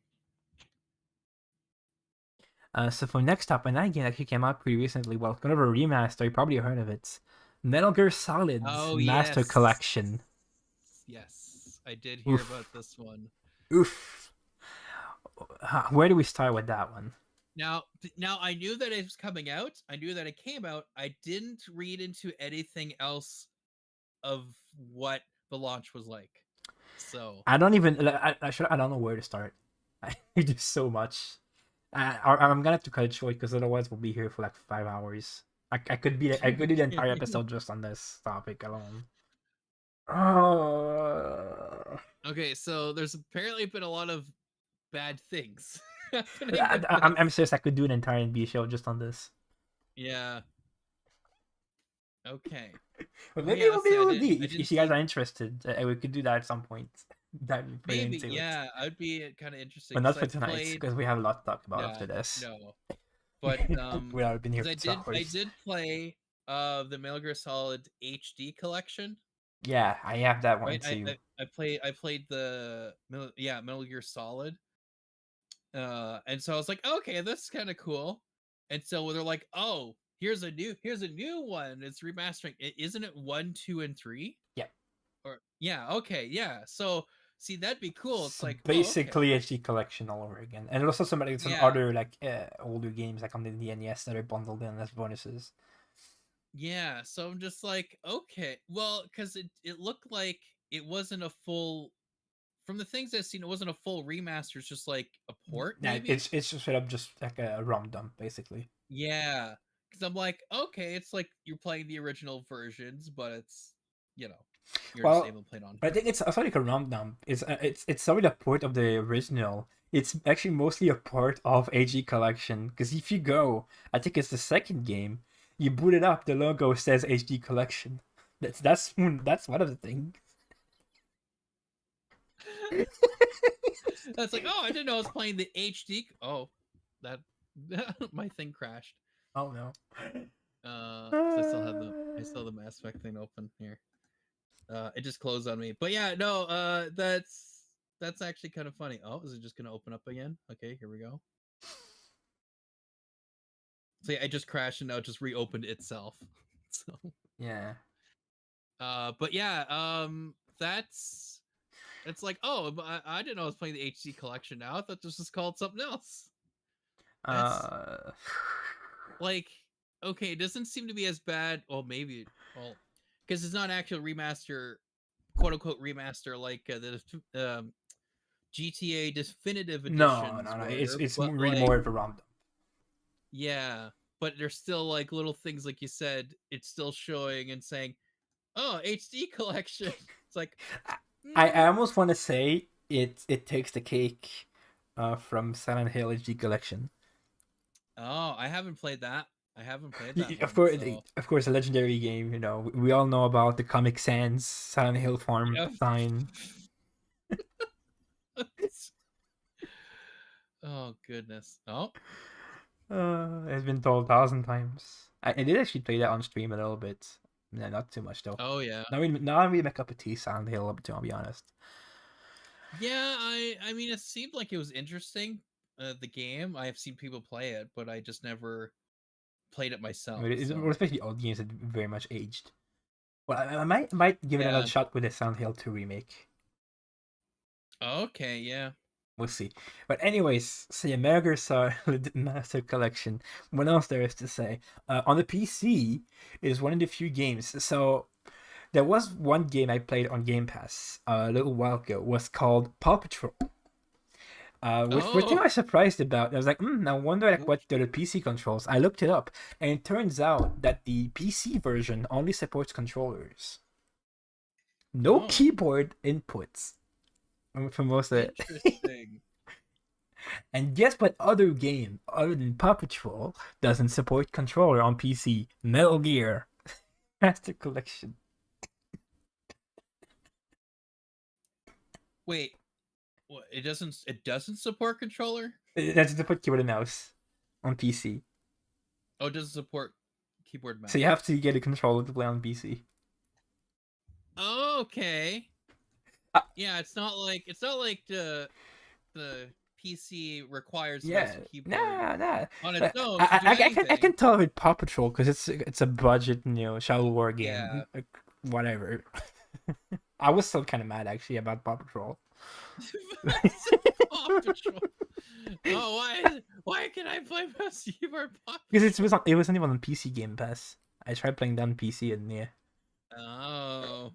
So for next up, and that game actually came out pretty recently. Well, kind of a remaster. You probably heard of it. Metal Gear Solid Oh Master yes. Collection. Yes, I did hear Oof. about this one. Oof. Where do we start with that one? Now I knew that it was coming out. I knew that it came out. I didn't read into anything else of what the launch was like. So I don't even. I don't know where to start. I do so much. I'm gonna have to cut it short because otherwise we'll be here for like 5 hours. I could do the entire episode just on this topic alone. Oh. okay, so there's apparently been a lot of bad things happening. I'm serious. I could do an entire NBA show just on this. Yeah. Okay. But Oh, maybe yeah, we'll see, be I able to didn't- do I if didn't you guys see- are interested. We could do that at some point. That would be Maybe, into it. yeah, I'd be kind of interested. But not 'cause for I've tonight played- because we have a lot to talk about Yeah, after this. No, but we have been here 'cause for 2 I hours. did play the Metal Gear Solid HD collection. Yeah, I have that one Right, too. I played the Metal Gear Solid, and so I was like, okay, that's kind of cool. And so they're like, oh, here's a new one. It's remastering. Isn't it 1, 2, and 3? Yeah. Or yeah, okay, yeah. So see, that'd be cool. It's So like basically HD collection all over again, and also some Yeah. other like older games like on the NES that are bundled in as bonuses. Yeah, so I'm just like, okay, well, because it looked like it wasn't a full. From the things I've seen, it wasn't a full remaster. It's just like a port, Yeah, maybe. it's just straight up just like a ROM dump basically. Yeah, because I'm like, okay, it's like you're playing the original versions, but it's you're Well, just able to play it on. But I think it's also like a ROM dump. It's sorry a port of the original. It's actually mostly a part of AG Collection because if you go, I think it's the second game. You boot it up, the logo says HD Collection. That's one of the things. That's like, oh, I didn't know I was playing the HD. Oh, that my thing crashed. Oh no. So I still have the Mass Effect thing open here. It just closed on me. But yeah, no, that's actually kind of funny. Oh, is it just gonna open up again? Okay, here we go. So yeah, I just crashed and now it just reopened itself. So Yeah. but yeah, that's it's like, oh, I didn't know I was playing the HD collection now. I thought this was called something else. Like, okay, it doesn't seem to be as bad. Well, maybe, because it's not actual remaster, quote unquote remaster, like the GTA Definitive No, Editions no, no. were, It's but really like, more of a ROM dump. yeah, but there's still like little things like you said. It's still showing and saying, "Oh, HD collection." It's like, I almost want to say it takes the cake from Silent Hill HD collection. oh, I haven't played that. I haven't played that Of one. course, So of course, a legendary game. You know, we all know about the Comic Sans Silent Hill farm yeah. sign. Oh goodness. Oh, It's been told 1,000 times. I did actually play that on stream a little bit. Yeah, not too much though. oh yeah. Not really my cup of tea, Silent Hill. To be honest. Yeah, I mean, it seemed like it was interesting. The game. I have seen people play it, but I just never played it I myself. mean, So especially old games that very much aged. Well, I might give it yeah. another shot with the Silent Hill 2 remake. Okay. Yeah. We'll see. But anyways, so yeah, Metal Gear Solid Master Collection. What else there is to say? On the PC, it is one of the few games. So there was one game I played on Game Pass a little while ago. Was called Paw Patrol. Which thing I was surprised about. I was like, I wonder like what the PC controls. I looked it up, and it turns out that the PC version only supports controllers. No Oh. keyboard inputs for most of it. Interesting. And guess what other game other than Paw Patrol doesn't support controller on PC? Metal Gear Master Collection. Wait. What? It doesn't support controller? It doesn't support keyboard and mouse on PC. Oh, it doesn't support keyboard mouse. So you have to get a controller to play on PC. Okay. Uh, Yeah, it's not like the PC requires mouse Yeah, and keyboard nah. on its But own to do I anything. can tell with Paw Patrol because it's a budget, Shadow War game, Yeah. like, whatever. I was still kind of mad actually about Paw Patrol. Paw Patrol. Oh, why can I play mouse and keyboard Paw Because it wasn't even on PC Game Pass. I tried playing that on PC and yeah. Oh.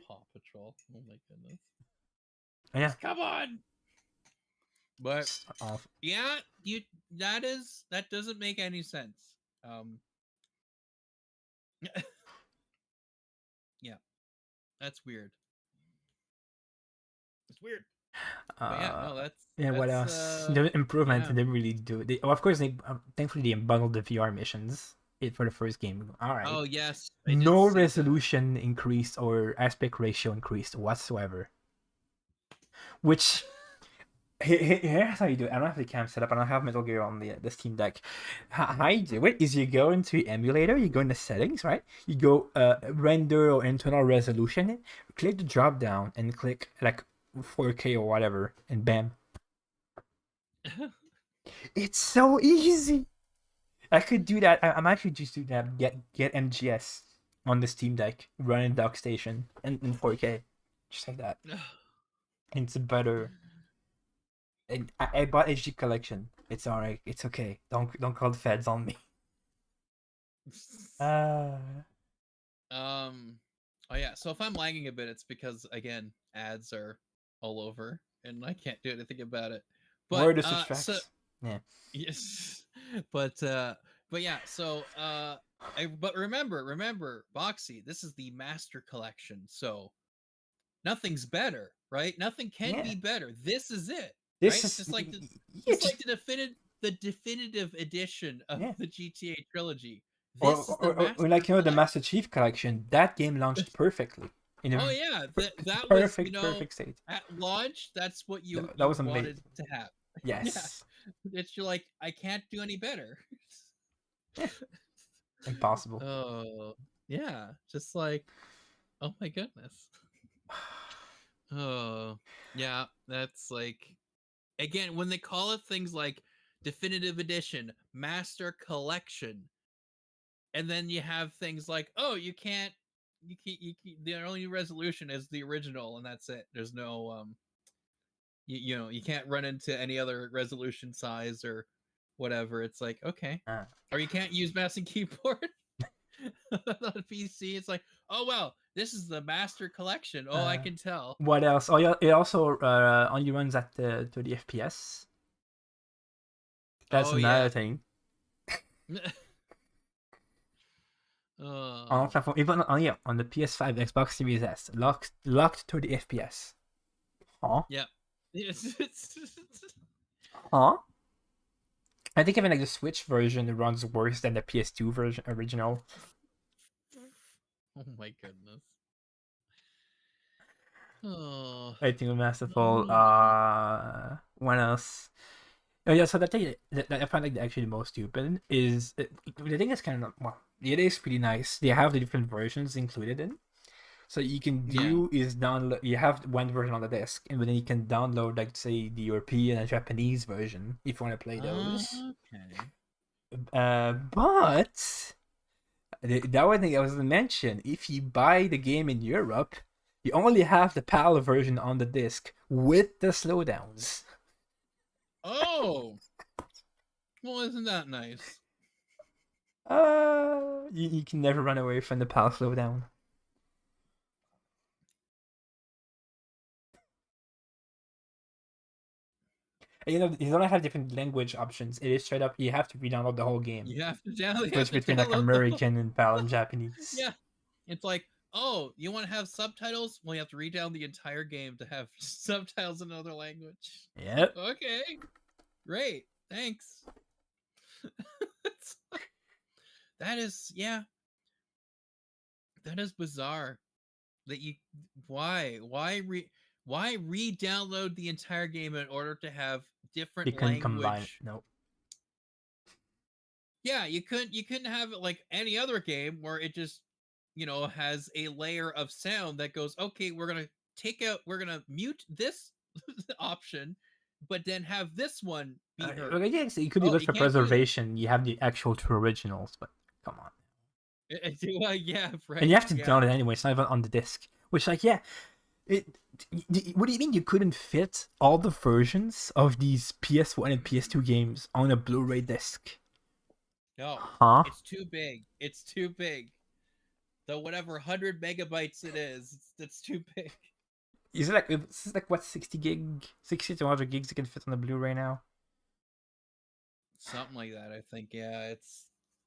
Paw Patrol. Oh my goodness. Yeah. Come on. But Off. yeah, that doesn't make any sense. Yeah. That's weird. It's weird. But yeah, no, What that's, else? The improvement yeah. they really do. Of course, thankfully they bundled the VR missions for the first game. All right. Oh yes. I did No see that. resolution increased or aspect ratio increased whatsoever. Which here's how you do it. I don't have the cam set up. I don't have Metal Gear on the Steam Deck. How you do it is you go into emulator, you go into settings, right? You go render or internal resolution, click the drop down and click like 4K or whatever, and bam. It's so easy. I could do that. I'm actually just doing that. Get MGS on the Steam Deck, running Dock Station in 4K, just like that. It's better. And I bought HD collection. It's alright. It's okay. Don't call the feds on me. Oh yeah, so if I'm lagging a bit, it's because again, ads are all over and I can't do anything about it. But Word is tracks. Yeah. Yes. But yeah, so but remember, Boxy, this is the Master Collection, so nothing's better, right? Nothing can be better. This is it. This right? is Just like the the definitive edition of the GTA trilogy. Or like the Master Chief Collection. That game launched perfectly. Oh yeah, that perfect, was perfect state. At launch. That's what you was wanted amazing to have. Yes. Yeah. It's you're like, I can't do any better. Impossible. Oh yeah, just like, oh my goodness. Oh yeah, that's like, again, when they call it things like definitive edition, master collection, and then you have things like, oh, you can't the only resolution is the original and that's it. There's no you can't run into any other resolution size or whatever. It's like, okay. Or you can't use mouse and keyboard on a PC. It's like, oh well, This is the master collection. Oh, I Uh, can tell. What else? Oh, yeah, it also only runs at 30 FPS. That's Oh another yeah. thing. On Oh. platform, even on the PS5, Xbox Series S, locked 30 FPS. Huh? Yeah. Huh? I think even like the Switch version runs worse than the PS2 version original. Oh my goodness. Oh. I think masterful. What else? Oh yeah, so the thing that I find like actually the most stupid is the thing is kind of well, it is pretty nice. They have the different versions included in, so you can do is download. You have one version on the disc, and then you can download like say the European and Japanese version if you want to play those. Okay. But that one thing I was to mention, if you buy the game in Europe, you only have the PAL version on the disc with the slowdowns. Oh. Well, isn't that nice? You can never run away from the PAL slowdown. And, you don't have different language options. It is straight up. You have to re-download the whole game. You have to download. Switch between like American and PAL and Japanese. Yeah. It's like, oh, you want to have subtitles? Well, you have to read down the entire game to have subtitles in another language. Yep. Okay. Great. Thanks. That is, yeah. That is bizarre. That you why re-download the entire game in order to have different You couldn't language? combine it. Nope. Yeah, you couldn't have it like any other game where it just has a layer of sound that goes, okay, we're gonna mute this option, but then have this one be heard. Yes, it could be good for preservation. You have the actual two originals, but come on. Yeah, right. And you have to download it anyway. It's not even on the disc. Which, like, yeah, what do you mean you couldn't fit all the versions of these PS1 and PS2 games on a Blu-ray disc? No, huh? It's too big. It's too big. The whatever 100 megabytes it is, it's too big. Is it like what 60 to 100 gigs you can fit on the Blu-ray now? Something like that, I think. Yeah,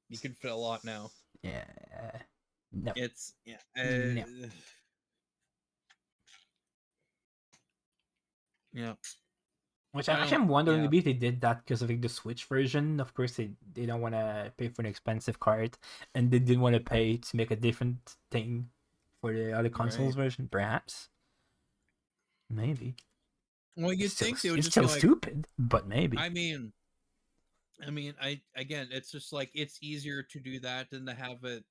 you can fit a lot now. Yeah. No. It's no. Yeah. Which I'm wondering maybe if they did that because of like the Switch version. Of course, they don't want to pay for an expensive card, and they didn't want to pay to make a different thing for the other consoles version. Perhaps, maybe. Well, you'd think they would it's just still be like, stupid, but maybe. I mean, again, it's just like it's easier to do that than to have it.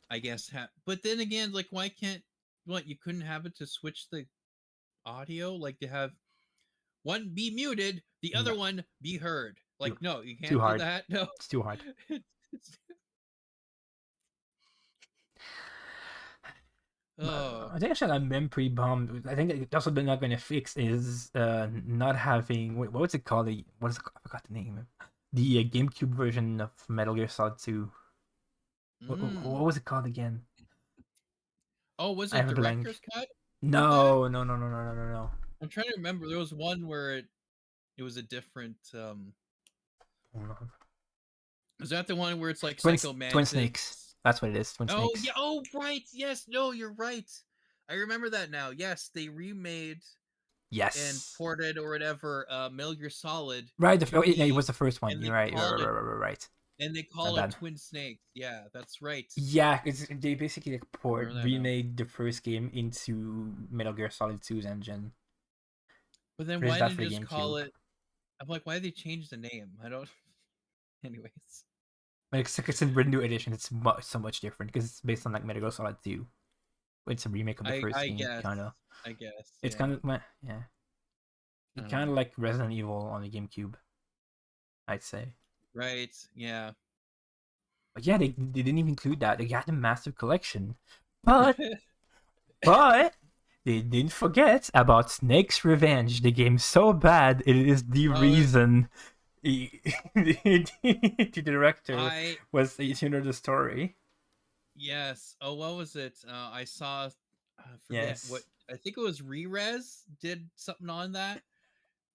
I guess. But then again, like, why can't you couldn't have it to switch the audio, like to have one be muted, the other one be heard. Like, no, you can't do that. No, it's too hard. Oh, I think actually I'm pretty bummed. I think that's what they're not going to fix is not having what was it called? I forgot the name. The GameCube version of Metal Gear Solid 2. What was it called again? Oh, was it Director's Cut? No. I'm trying to remember. There was one where it was a different. Is that the one where it's like Twin Psychomantic? Snakes. That's what it is. Twin Snakes. Yeah. Oh, right. Yes. No, you're right. I remember that now. Yes, they remade. Yes. And ported or whatever. Metal Gear Solid. Right. It was the first one. You're right. Right. And they call it Twin Snakes. Yeah, that's right. Yeah, they basically remade the first game into Metal Gear Solid 2's engine. But then why did they just call it? I'm like, why did they change the name? I don't. Anyways, it's a brand new edition. It's so much different because it's based on like Metal Gear Solid 2. It's a remake of the first game, kind of. I guess it's kind of yeah. It's kind of like Resident Evil on the GameCube, I'd say. Right. Yeah. But yeah, they didn't even include that. They got the massive collection, but they didn't forget about Snake's Revenge. The game so bad it is the reason the director was the story. Yes. Oh, what was it? I saw. I forget what. Yes. I think it was Rerez did something on that.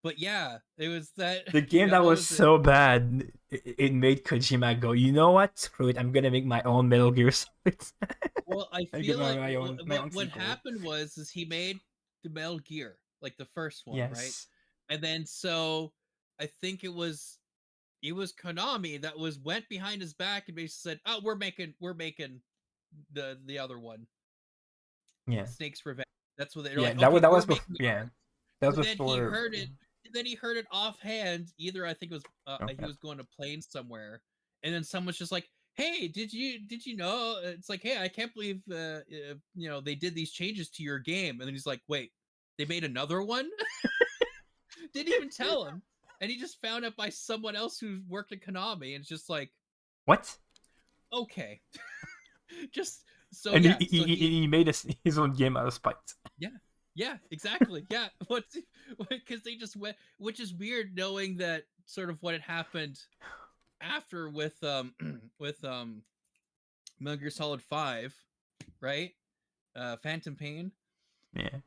But yeah, it was that. The game Yeah, that what was was it? so bad, it made Kojima go, you know what? Screw it. I'm gonna make my own Metal Gear Solid. Well, I I get feel like my own what sequel. happened was is he made the Metal Gear, like the first one, right? Yes. And then so I think it was Konami that went behind his back and basically said, "Oh, we're making the other one, Yeah. Snake's Revenge." That's what they're Yeah. like. Okay, That we're was before. making Yeah. ours. That was But then he before. heard it. And then he heard it offhand. Either I think it was he Okay. was going to plane somewhere, and then someone's just like, "Hey, did you know?" It's like, "Hey, I can't believe they did these changes to your game." And then he's like, "Wait, they made another one?" Didn't even tell him, and he just found out by someone else who worked at Konami, and it's just like, What? okay, just so And yeah, so he made his own game out of spite. yeah, exactly. Yeah. What's because they just went, which is weird knowing that sort of what had happened after with with Metal Gear Solid 5, right? Phantom Pain, Yeah.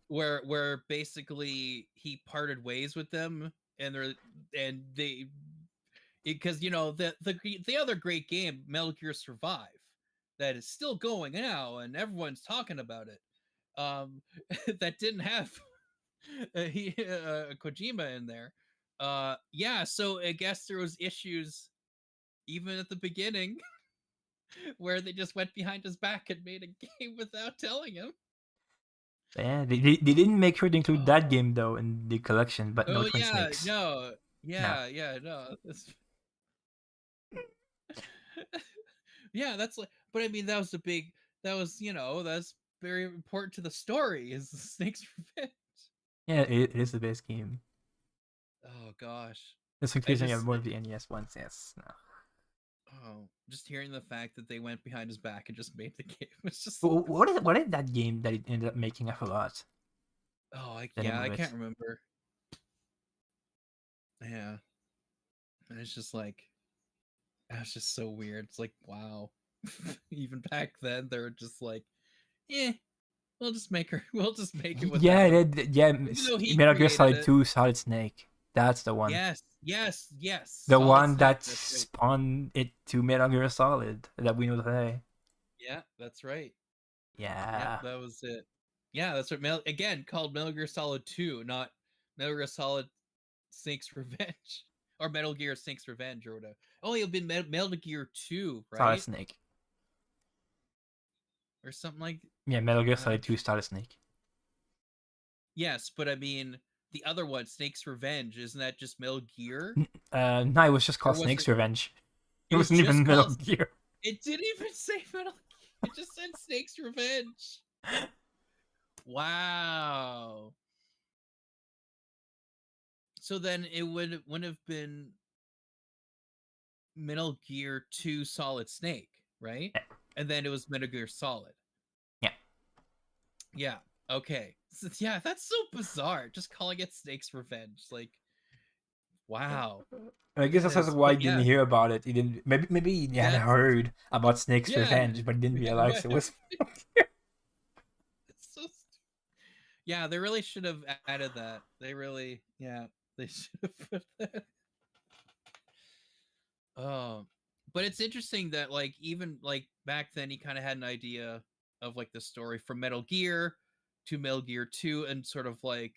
where basically he parted ways with them and they because the other great game, Metal Gear Survive, that is still going now and everyone's talking about it. That didn't have Kojima in there. Yeah, so I guess there was issues even at the beginning where they just went behind his back and made a game without telling him. Yeah. They didn't make sure to include that Oh, game though in the collection, but no oh Twin yeah, Snakes. no, No. yeah, no. Yeah, that's like, but I mean, that was that's very important to the story. Is the Snake's Revenge? Yeah, it is the best game. Oh gosh, It's I confusing. I have just more of the NES ones. Yes. No. just hearing the fact that they went behind his back and just made the game. It's just What is that game that it ended up making? I forgot the name I of can't it. remember. Yeah, and it's just like that's just so weird. It's like wow, even back then they were just like, yeah, we'll just make it Yeah, without him, yeah. even though he Metal Gear created Solid it. 2 Solid Snake. That's the one. Yes, The Solid one Snake. that That's right. spawned it to Metal Gear Solid that we know today. Yeah, that's right. Yep, Yeah. that was it. Yeah, that's what again called Metal Gear Solid 2, not Metal Gear Solid Snake's Revenge or Metal Gear Snake's Revenge or whatever. Oh, it'll be Metal Gear 2, Solid right? Snake. Or something like Yeah, Metal Gear uh Solid 2 Solid Snake. yes, but I mean the other one, Snake's Revenge, isn't that just Metal Gear? No, it was just Or called was it Snake's Revenge. It it was wasn't just even Metal called Gear. it didn't even say Metal Gear. It just said Snake's Revenge. Wow. So then it wouldn't have been Metal Gear 2 Solid Snake, right? And then it was Metal Gear Solid. Yeah. Yeah. Okay. So, yeah, that's so bizarre. Just calling it Snake's Revenge. Like, wow. I guess That that's is, why he but didn't yeah, hear about it. He didn't. Maybe he had that's, heard about Snake's yeah. Revenge, but he didn't realize it was. It's so yeah, they really should have added that. They really, yeah, they should have put that. Oh, but it's interesting that like even like back then he kind of had an idea of like the story from Metal Gear to Metal Gear 2 and sort of like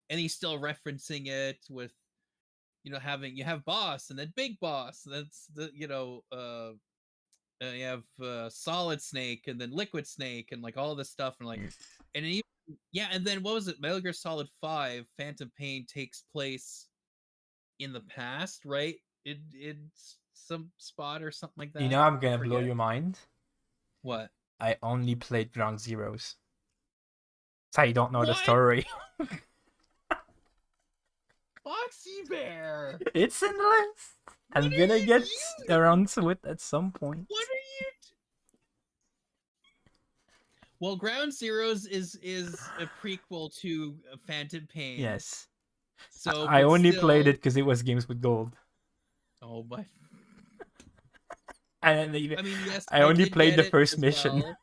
and he's still referencing it with having you have boss and then big boss. That's the you have Solid Snake and then Liquid Snake and like all this stuff and like and even, yeah, and then what was it? Metal Gear Solid 5 Phantom Pain takes place in the past, right? It's some spot or something like You that. know, I'm I gonna blow forget. your mind. What? I only played Ground Zeroes. So I don't know the What? story. Foxy Bear. It's in the list. What I'm are gonna you get doing? around to it at some point. What are you? Well, Ground Zeroes is a prequel to Phantom Pain. Yes. So, I but only played still, it because it was Games with Gold. oh my. And then I mean, yes, I only did played get the it first as mission. well.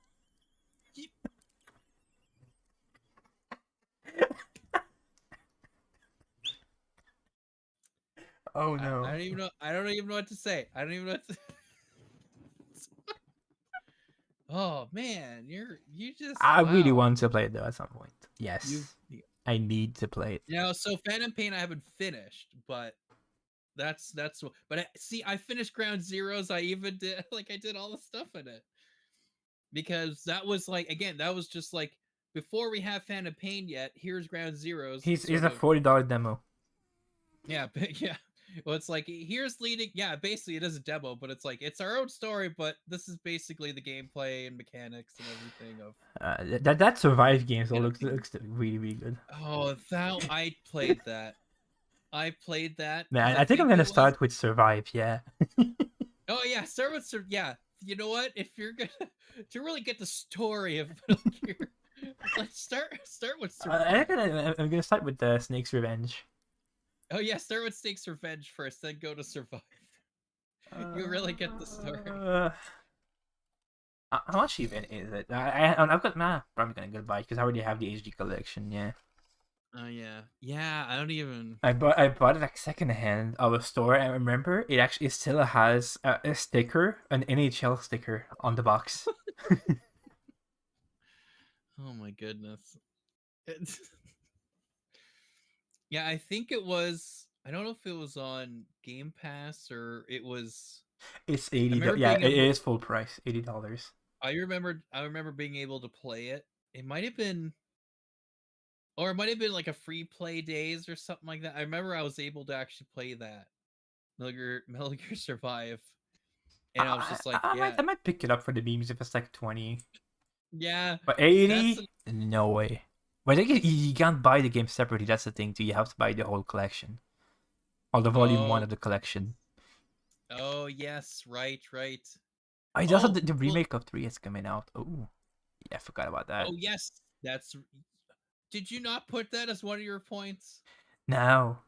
Oh I no. don't even know. I don't even know what to say. I don't even know what to. Oh man, you just I really wow. want to play it though at some point. You Yes. I need to play it. so Phantom Pain I haven't finished, but that's but see I finished Ground Zeroes. I even did like I did all the stuff in it because that was like again that was just like before we have Phantom Pain yet. Here's Ground Zeroes. He's Sort a of $40 demo. yeah yeah. Well, it's like here's leading. Yeah, basically it is a demo, but it's like it's our own story. But this is basically the gameplay and mechanics and everything of. That Survive game so Phantom looks Pain. really really good. Oh, that I played that. I played that because Man, I I think I'm think gonna it was. start with Survive. Yeah. Oh yeah, start with yeah. You know what? If you're gonna to really get the story of Metal Gear, let's start with I Survive. reckon I'm gonna start with the Snake's Revenge. Oh yeah, start with Snake's Revenge first, then go to Survive. You really get the story. How much even is it? I've got nah. Probably gonna go buy because I already have the HD collection. Yeah. Oh yeah, yeah. I don't even. I bought it like secondhand of a store. I remember it still has a sticker, an NHL sticker on the box. Oh my goodness. It's... Yeah, I think it was. I don't know if it was on Game Pass or it was. It's I $80. remember Yeah, being it able. is full price, $80. I remember being able to play it. It might have been or it might have been like a free play days or something like that. I remember I was able to actually play that Metal Gear Survive, and I was just like, yeah, I might pick it up for the beams if it's like 20, yeah, but that's 80, no way. But I think you can't buy the game separately. That's the thing too. You have to buy the whole collection, or the volume one oh of the collection. oh yes, right. I also Oh the well, remake of 3 is coming out. Oh, yeah, I forgot about that. oh yes, that's. Did you not put that as one of your points? No,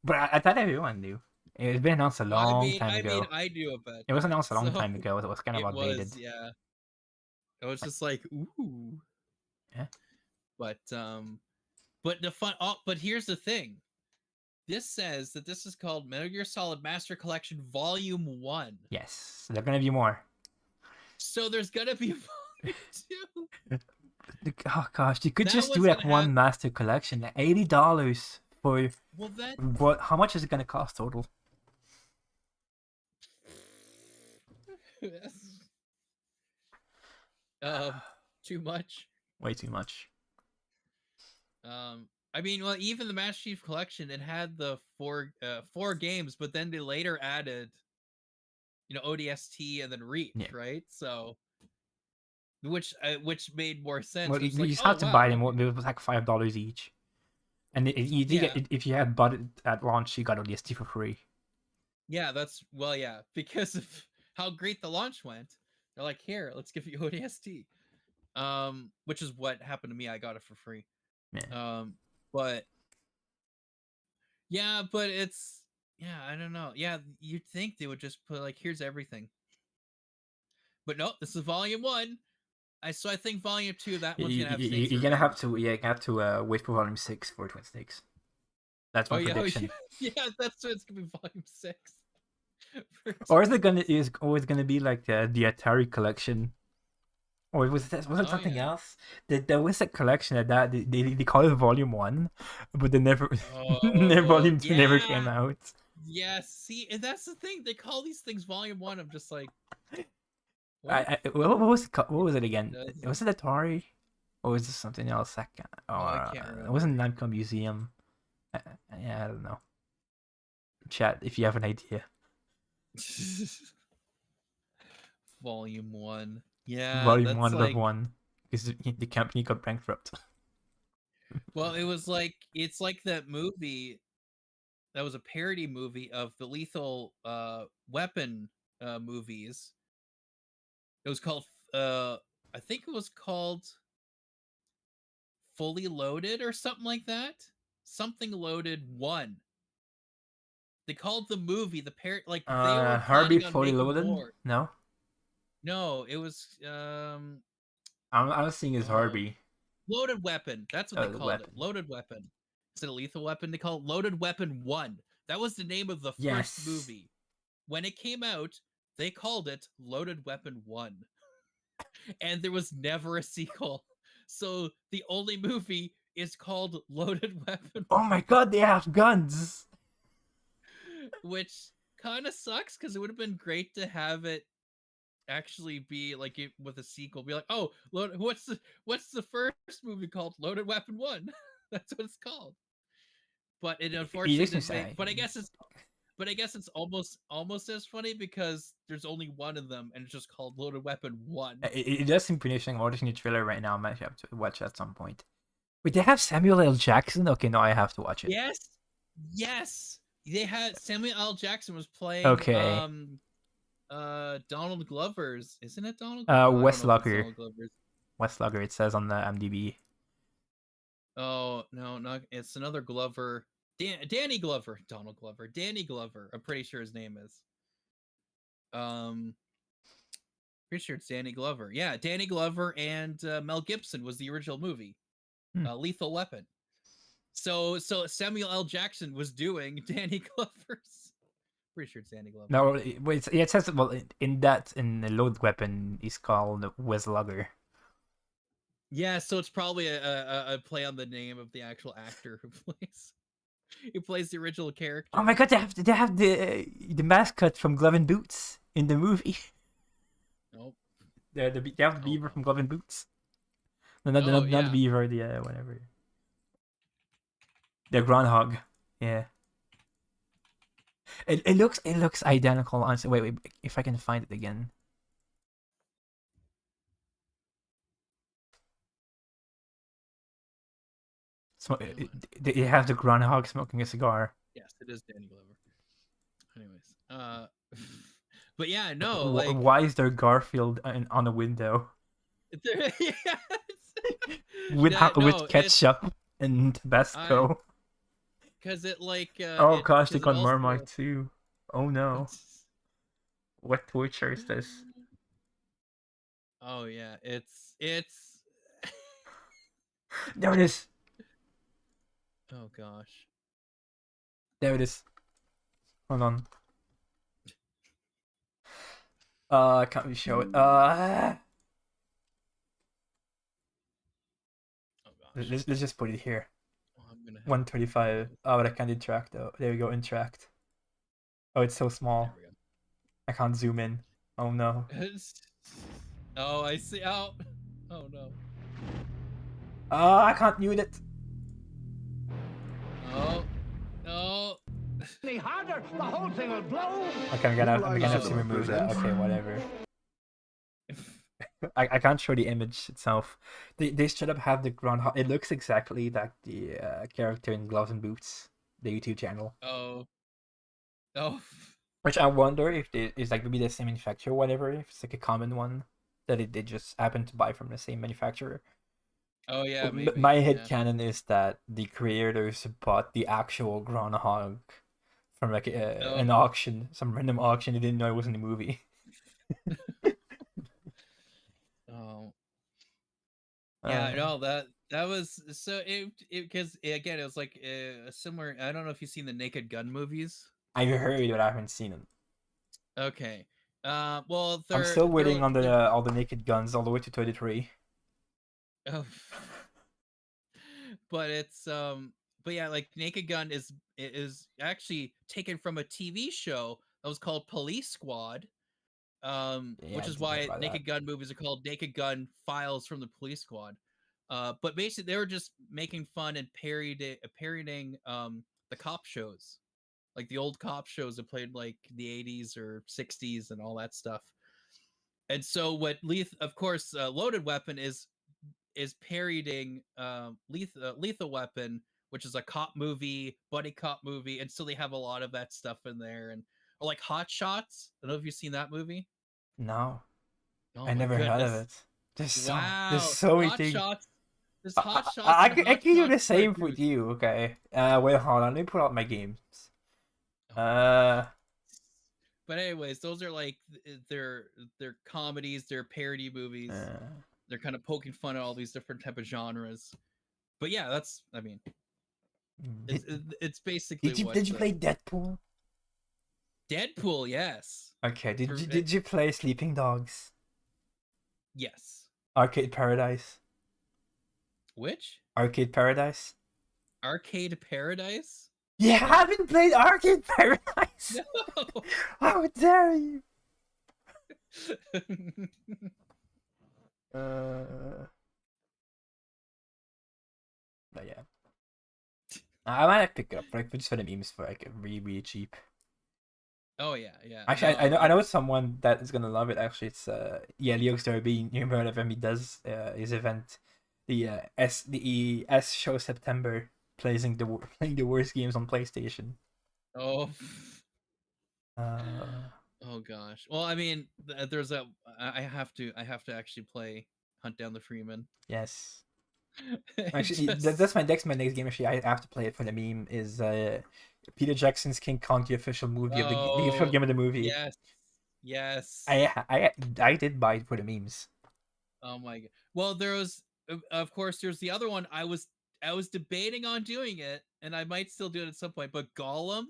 but I thought everyone knew. It's been announced a long time ago. I knew about It was that. announced a long So time ago. It was kind of it was, outdated. yeah. I was just like, ooh, Yeah. but the fun. Oh, but here's the thing. This says that this is called Metal Gear Solid Master Collection Volume 1. Yes, there are gonna be more. So there's gonna be Volume 2. Oh gosh, you could That just do was like gonna have one master collection, like $80 for well that what? How much is it gonna cost total? um too much. Way too much. I mean, well, even the Master Chief Collection, it had the four games, but then they later added, ODST and then Reach, Yeah. right? So, which made more sense. Well, It was you like, just oh have to wow, buy them. It was like $5 each, and you did yeah, get if you had bought it at launch, you got ODST for free. yeah, that's well, yeah, because of how great the launch went. They're like, here, let's give you ODST. Which is what happened to me. I got it for free. Yeah. But yeah, but it's yeah, I don't know. Yeah, you'd think they would just put like, here's everything. But nope, this is volume 1. So I think volume 2, that one's gonna have Snake's You're gonna have Revenge. to wait for volume 6 for Twin Snakes. That's my Oh yeah, prediction. yeah, that's it's gonna be volume 6. Or is it gonna is always gonna be like the Atari collection? Or was it Oh something yeah. else? There was a collection of that they call it Volume 1, but they never Oh Volume 2 never came yeah. out. Yeah, see, and that's the thing. They call these things volume 1. I'm just like, what? What was it what was it again? Does... Was it Atari? Or was it something else? Oh, I can't It wasn't remember. Namco Museum. Yeah, I don't know. Chat if you have an idea. Volume 1. Yeah, Volume that's 1 of like 1. Because the company got bankrupt. well, it's like that movie that was a parody movie of the Lethal Weapon movies. It was called I think it was called Fully Loaded or something like that. Something Loaded 1. They called the movie the like they were Herbie planning on Fully making Loaded? more. No? No, it was I'm seeing is oh, Herbie. Loaded Weapon. That's what they The called it. weapon. Loaded Weapon. Instead of Lethal Weapon, they call it Loaded Weapon 1. That was the name of the first Yes. movie. When it came out, they called it Loaded Weapon 1. And there was never a sequel. So the only movie is called Loaded Weapon Oh my god, they have guns! which kind of sucks because it would have been great to have it actually be like it with a sequel. Be like, oh, what's the first movie called? Loaded Weapon 1. That's what it's called. But it It unfortunately doesn't didn't make. say. But I guess it's almost as funny because there's only one of them and it's just called Loaded Weapon 1. It does seem pretty interesting. I'm watching the trailer right now. I might have to watch at some point. Wait, they have Samuel L. Jackson? Okay, no, I have to watch it. Yes. They had Samuel L. Jackson was playing Okay. Donald Glover's, isn't it Donald? Wes Lucker. Donald Glover's. Wes Lucker, it says on the MDB. Oh no, it's another Glover. Danny Glover, Donald Glover, Danny Glover. I'm pretty sure his name is. Pretty sure it's Danny Glover. Yeah, Danny Glover and Mel Gibson was the original movie, Lethal Weapon. So Samuel L. Jackson was doing Danny Glover's. Pretty sure it's Danny Glover. No, it says in the Load Weapon, he's called Wes Lucker. Yeah, so it's probably a play on the name of the actual actor who plays the original character. Oh my god, they have the mascot from Glove and Boots in the movie. Nope. They have the beaver from Glove and Boots. No, not the beaver, the whatever. The groundhog. Yeah. It looks identical. Honestly, wait, if I can find it again. They have the groundhog smoking a cigar. Yes, it is Danny Glover. Anyways, but yeah, no. Why is there Garfield on the window? with ketchup and Tabasco. Because it oh gosh, they got Marmite too. Oh no. What torture is this? Oh yeah, it's there it is. Oh gosh. There it is. Hold on. Can't we show it? Oh gosh. Let's just put it here. 135. Oh, but I can't interact though. There we go, interact. Oh, it's so small. I can't zoom in. Oh no. Oh, I see. Oh no. Oh, I can't mute it. Oh no. Any harder, the whole thing will blow. Okay, I'm gonna have to remove that. Okay, whatever. I can't show the image itself. They straight up have the groundhog. It looks exactly like the character in Gloves and Boots, the YouTube channel. Oh. Which I wonder if it's like maybe the same manufacturer, or whatever. If it's like a common one that they just happen to buy from the same manufacturer. Oh yeah, maybe. My headcanon is that the creators bought the actual groundhog from like an auction, some random auction. They didn't know it was in the movie. Oh. Yeah, no, that was so it because again it was like a similar. I don't know if you've seen the Naked Gun movies. I've heard, but I haven't seen them. Okay. Well, I'm still waiting on all the Naked Guns all the way to 33. Oh. But it's but yeah, like Naked Gun is actually taken from a TV show that was called Police Squad. Which is why Naked Gun movies are called Naked Gun Files from the Police Squad. But basically they were just making fun and parodying the cop shows. Like the old cop shows that played like the 80s or 60s and all that stuff. And so what Loaded Weapon is parodying Lethal Weapon, which is a cop movie, buddy cop movie, and so they have a lot of that stuff in there. And or like Hot Shots. I don't know if you've seen that movie. No. Oh, I never heard of it. There's so many things. There's Hot Shots. I can do the same with you, okay? Wait, hold on. Let me put out my games. Uh, But anyways, those are like they're comedies, they're parody movies. uh They're kind of poking fun at all these different type of genres. But yeah, that's I mean, did, it's basically what did you play Deadpool? Deadpool, yes. Okay. For- Did you play Sleeping Dogs? Yes. Arcade Paradise. Which? Arcade Paradise. Arcade Paradise? You haven't played Arcade Paradise? No. How dare you? But yeah, I might pick it up for just for the memes for like really cheap. Oh yeah, yeah. Actually, No, I know someone that is gonna love it. Actually, it's Leox Derby. You heard of him? He does his event, the S show September, playing the worst games on PlayStation. Oh. Uh, Oh gosh. Well, I mean, there's a. I have to actually play Hunt Down the Freeman. yes. It Actually, just- that's my next game. Actually, I have to play it for the meme. Is Peter Jackson's King Kong the official movie of the official Oh, game of the movie? Yes. Yes. I did buy it for the memes. Oh my god. Well, there was of course there's the other one. I was debating on doing it, and I might still do it at some point, but Gollum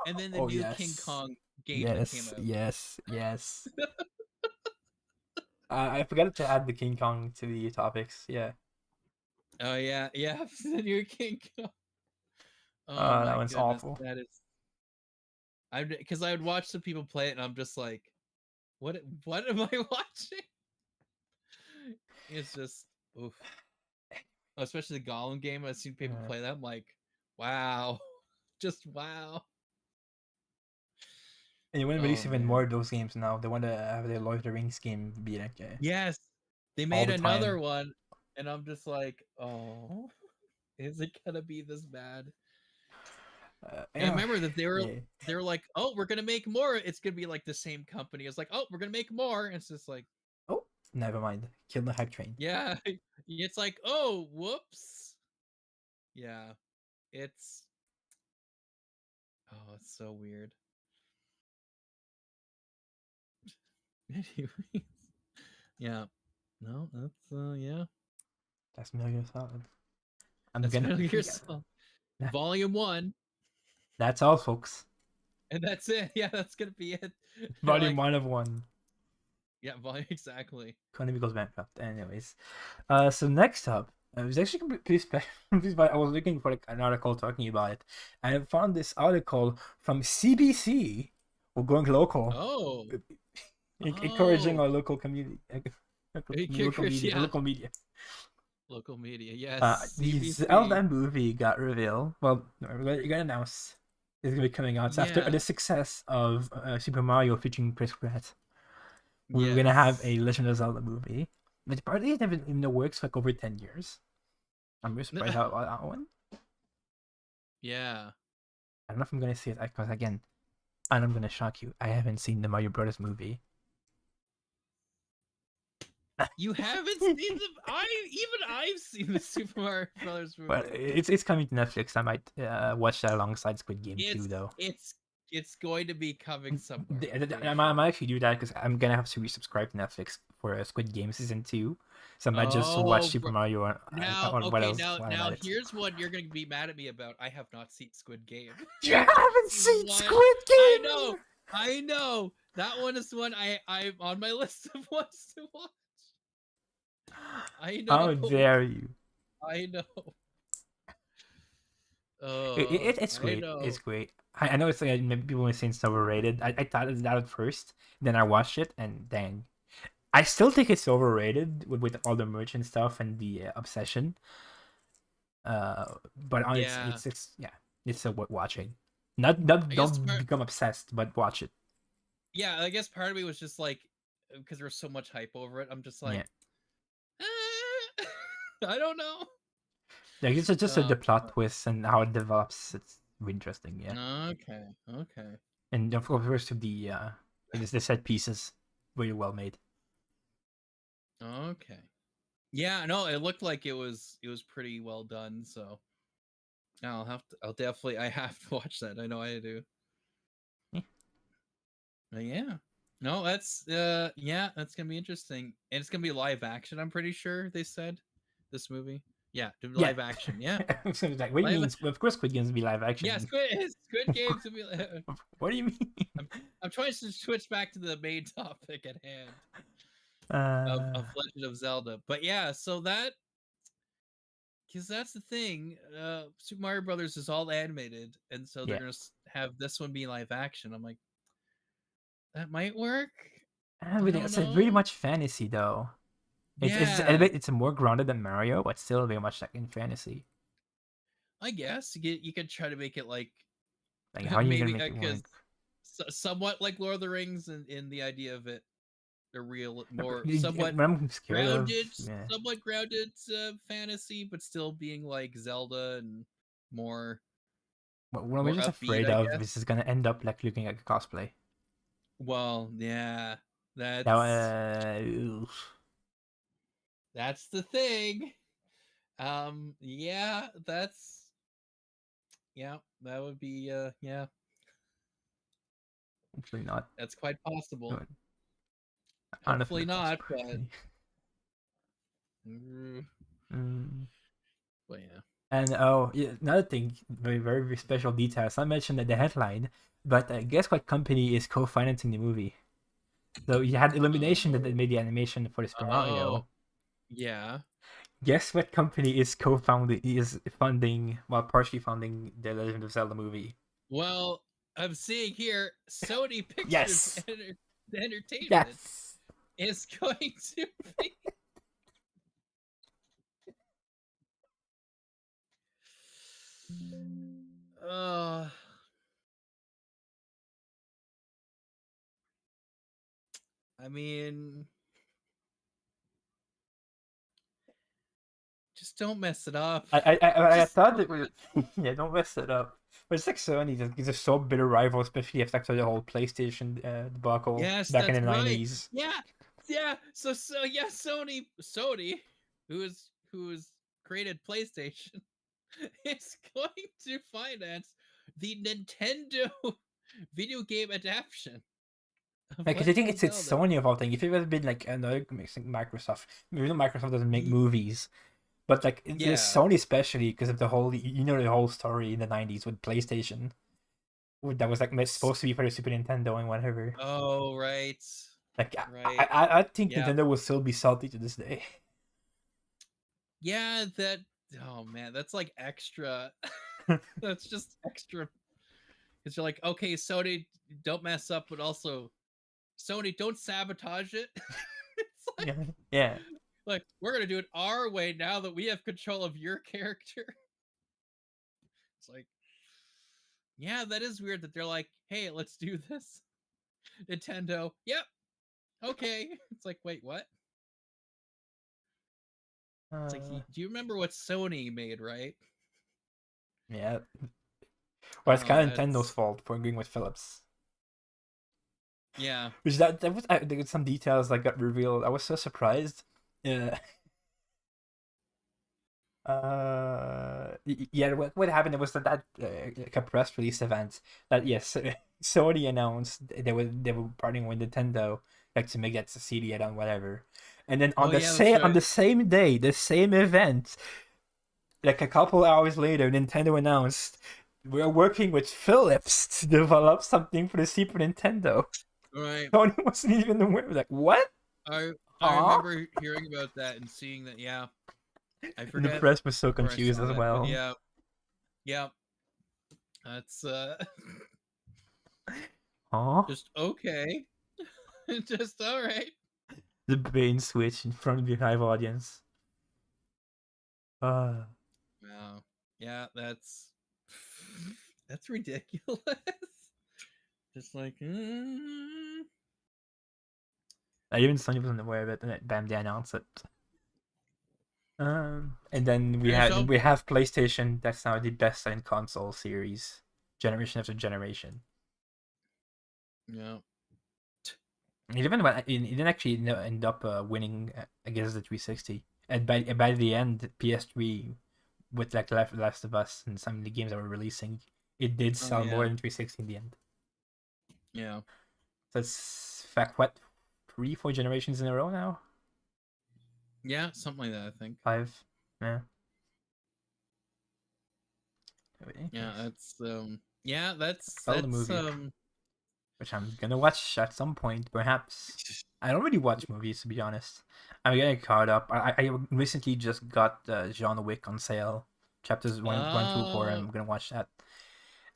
and then the Oh, new King yes. Kong game that came Yes, out. yes. I forgot to add the King Kong to the topics. Yeah. Oh yeah, yeah, the new King Kong. Oh That my one's goodness, awful. that is. Because I would watch some people play it, and I'm just like, what am I watching? It's just oof. Especially the Gollum game. I've seen people Yeah. play that. I'm like, wow, just wow. And you want to Oh, release even man. more of those games now. They want to have their Lord of the Rings game be like Yes, they all made the another time. one, and I'm just like, oh, is it gonna be this bad? And I remember that they were like, oh, we're gonna make more. It's gonna be like the same company. It's like, oh, we're gonna make more. And it's just like, Oh, never mind. Kill the hype train. yeah, it's like, oh, whoops. Yeah, it's so weird. Anyways, yeah, no, that's yeah. That's Metal Gear Solid. I'm That's gonna. Metal Gear Solid Volume 1, That's all, folks. and that's it. Yeah, that's gonna be it. They're Volume like, 1 of 1. yeah, volume exactly. Konami goes bankrupt. Anyways, so next up, it was actually pretty special. I was looking for like an article talking about it, and I found this article from CBC. We're going local, Oh, encouraging Oh. our local community, Yeah. local media. Local media, yes. The CBC. Zelda movie got revealed. Well, it got announced. It's gonna be coming out after Yeah. the success of Super Mario featuring Chris Pratt. We were gonna have a Legend of Zelda movie, but apparently it's been in the works for like over 10 years. I'm really surprised about that one. Yeah. I don't know if I'm gonna see it because again, and I'm gonna shock you. I haven't seen the Mario Brothers movie. You haven't seen the I've seen the Super Mario Brothers movie. But it's coming to Netflix. I might watch that alongside Squid Game 2 though. It's going to be coming somewhere. I might actually do that because I'm gonna have to resubscribe to Netflix for Squid Game season 2, so I might just watch Super Mario. Now here's what you're gonna be mad at me about. I have not seen Squid Game. You haven't seen One- Squid Game? I know. That one is one I'm on my list of ones to watch. I know. How dare you? I know. It's great. It's great. I know it's like maybe people were saying it's overrated. I thought it that at first, then I watched it, and dang, I still think it's overrated with all the merch and stuff and the obsession. But it's worth watching. Don't become obsessed, but watch it. Yeah, I guess part of me was just like, because there's so much hype over it. I'm just like, I don't know. Like it's just the plot twist and how it develops. It's interesting, yeah. Okay. And of course, the set pieces, really well made. Okay. Yeah, no, it looked like it was pretty well done. So I have to watch that. I know I do. Yeah. No, that's that's gonna be interesting. And it's gonna be live action, I'm pretty sure they said. This movie. Yeah, Yeah. live action. Yeah. So it's like, what do you Live mean? Of course, Squid Games will be live action. Yeah, Squid Games will be What do you mean? I'm trying to switch back to the main topic at hand of Legend of Zelda. But yeah, so that because that's the thing. Super Mario Brothers is all animated, and so they're Yeah. gonna have this one be live action. I'm like, that might work. I don't It's very know. much fantasy though. Yeah, It's more grounded than Mario, but still very much like in fantasy. I guess you could try to make it like Like, how are you gonna maybe make it because work? somewhat like Lord of the Rings in the idea of it, a real more What I'm scared of, yeah. somewhat grounded fantasy, but still being like Zelda and more What I'm more just upbeat, afraid I of guess. is it's gonna end up like looking like a cosplay. Well, yeah, Now, that's the thing. Yeah, that would be yeah, hopefully not. that's quite possible. But Hopefully honestly, not, but cosplay. mm, Mm. but yeah. And oh, yeah, another thing, very special detail. It's not mentioned in the headline, but guess what company is co-financing the movie? So you had Illumination that made the animation for the Super Oh, Mario. yeah. Guess what company is funding, well, partially funding the Legend of Zelda movie? Well, I'm seeing here Sony Pictures Yes. Entertainment Yes. is going to be. Uh, I mean, just don't mess it up. I Just thought it was yeah, don't mess it up. But it's like Sony, they're so bitter rival, especially after the whole PlayStation debacle yes, back in that's the right. 90s. Yeah. So yeah, Sony, who has created PlayStation, is going to finance the Nintendo video game adaptation of Like, 'cause I think Legend of it's Zelda. Sony of all things. If it would have been like another Microsoft, maybe Microsoft doesn't make movies, but like it's Yeah. Sony especially because of the whole the whole story in the 90s with PlayStation that was like supposed to be for the Super Nintendo and whatever. Oh, right. Like Right. I think Yeah. Nintendo will still be salty to this day. Yeah, that oh man, that's like extra. That's just extra. Because you're like, okay, Sony, don't mess up, but also Sony, don't sabotage it. It's like, Yeah. we're gonna do it our way now that we have control of your character. It's like, yeah, that is weird that they're like, hey, let's do this. Nintendo, yep, okay. It's like, wait, what? It's like, do you remember what Sony made, right? Yeah. Well, it's kind of Nintendo's That's fault for agreeing with Philips. yeah. Which that was there was some details that got revealed. I was so surprised. Yeah. Yeah. What happened? It was that like a press release event that yes, Sony announced they were partnering with Nintendo like to make that CD add-on whatever, and then on Oh yeah, that's on right. the same day, the same event, like a couple hours later, Nintendo announced we're working with Philips to develop something for the Super Nintendo. Right. Sony wasn't even aware. Like, what? I remember hearing about that and seeing that. Yeah, I And the forget press was so where I confused saw as that, but well. yeah, that's Huh? just okay, just all right. The brain switch in front of your live audience. Wow, yeah, that's ridiculous. Just like, Even Sony wasn't aware of it, and bam, they announced it. And then There's we have PlayStation. That's now the best-selling console series, generation after generation. yeah, It even it didn't actually end up winning against the 360. And by the end, PS3 with like Last of Us and some of the games that were releasing, it did sell more yeah. than 360 in the end. Yeah. So it's fact what 3-4 generations in a row now. Yeah, something like that. I think. 5. Yeah. Yeah, Yes. that's Well, the movie, which I'm gonna watch at some point, perhaps. I don't really watch movies, to be honest. I'm getting caught up. I recently just got John Wick on sale, chapters 1, 2, 4. Oh, I'm gonna watch that.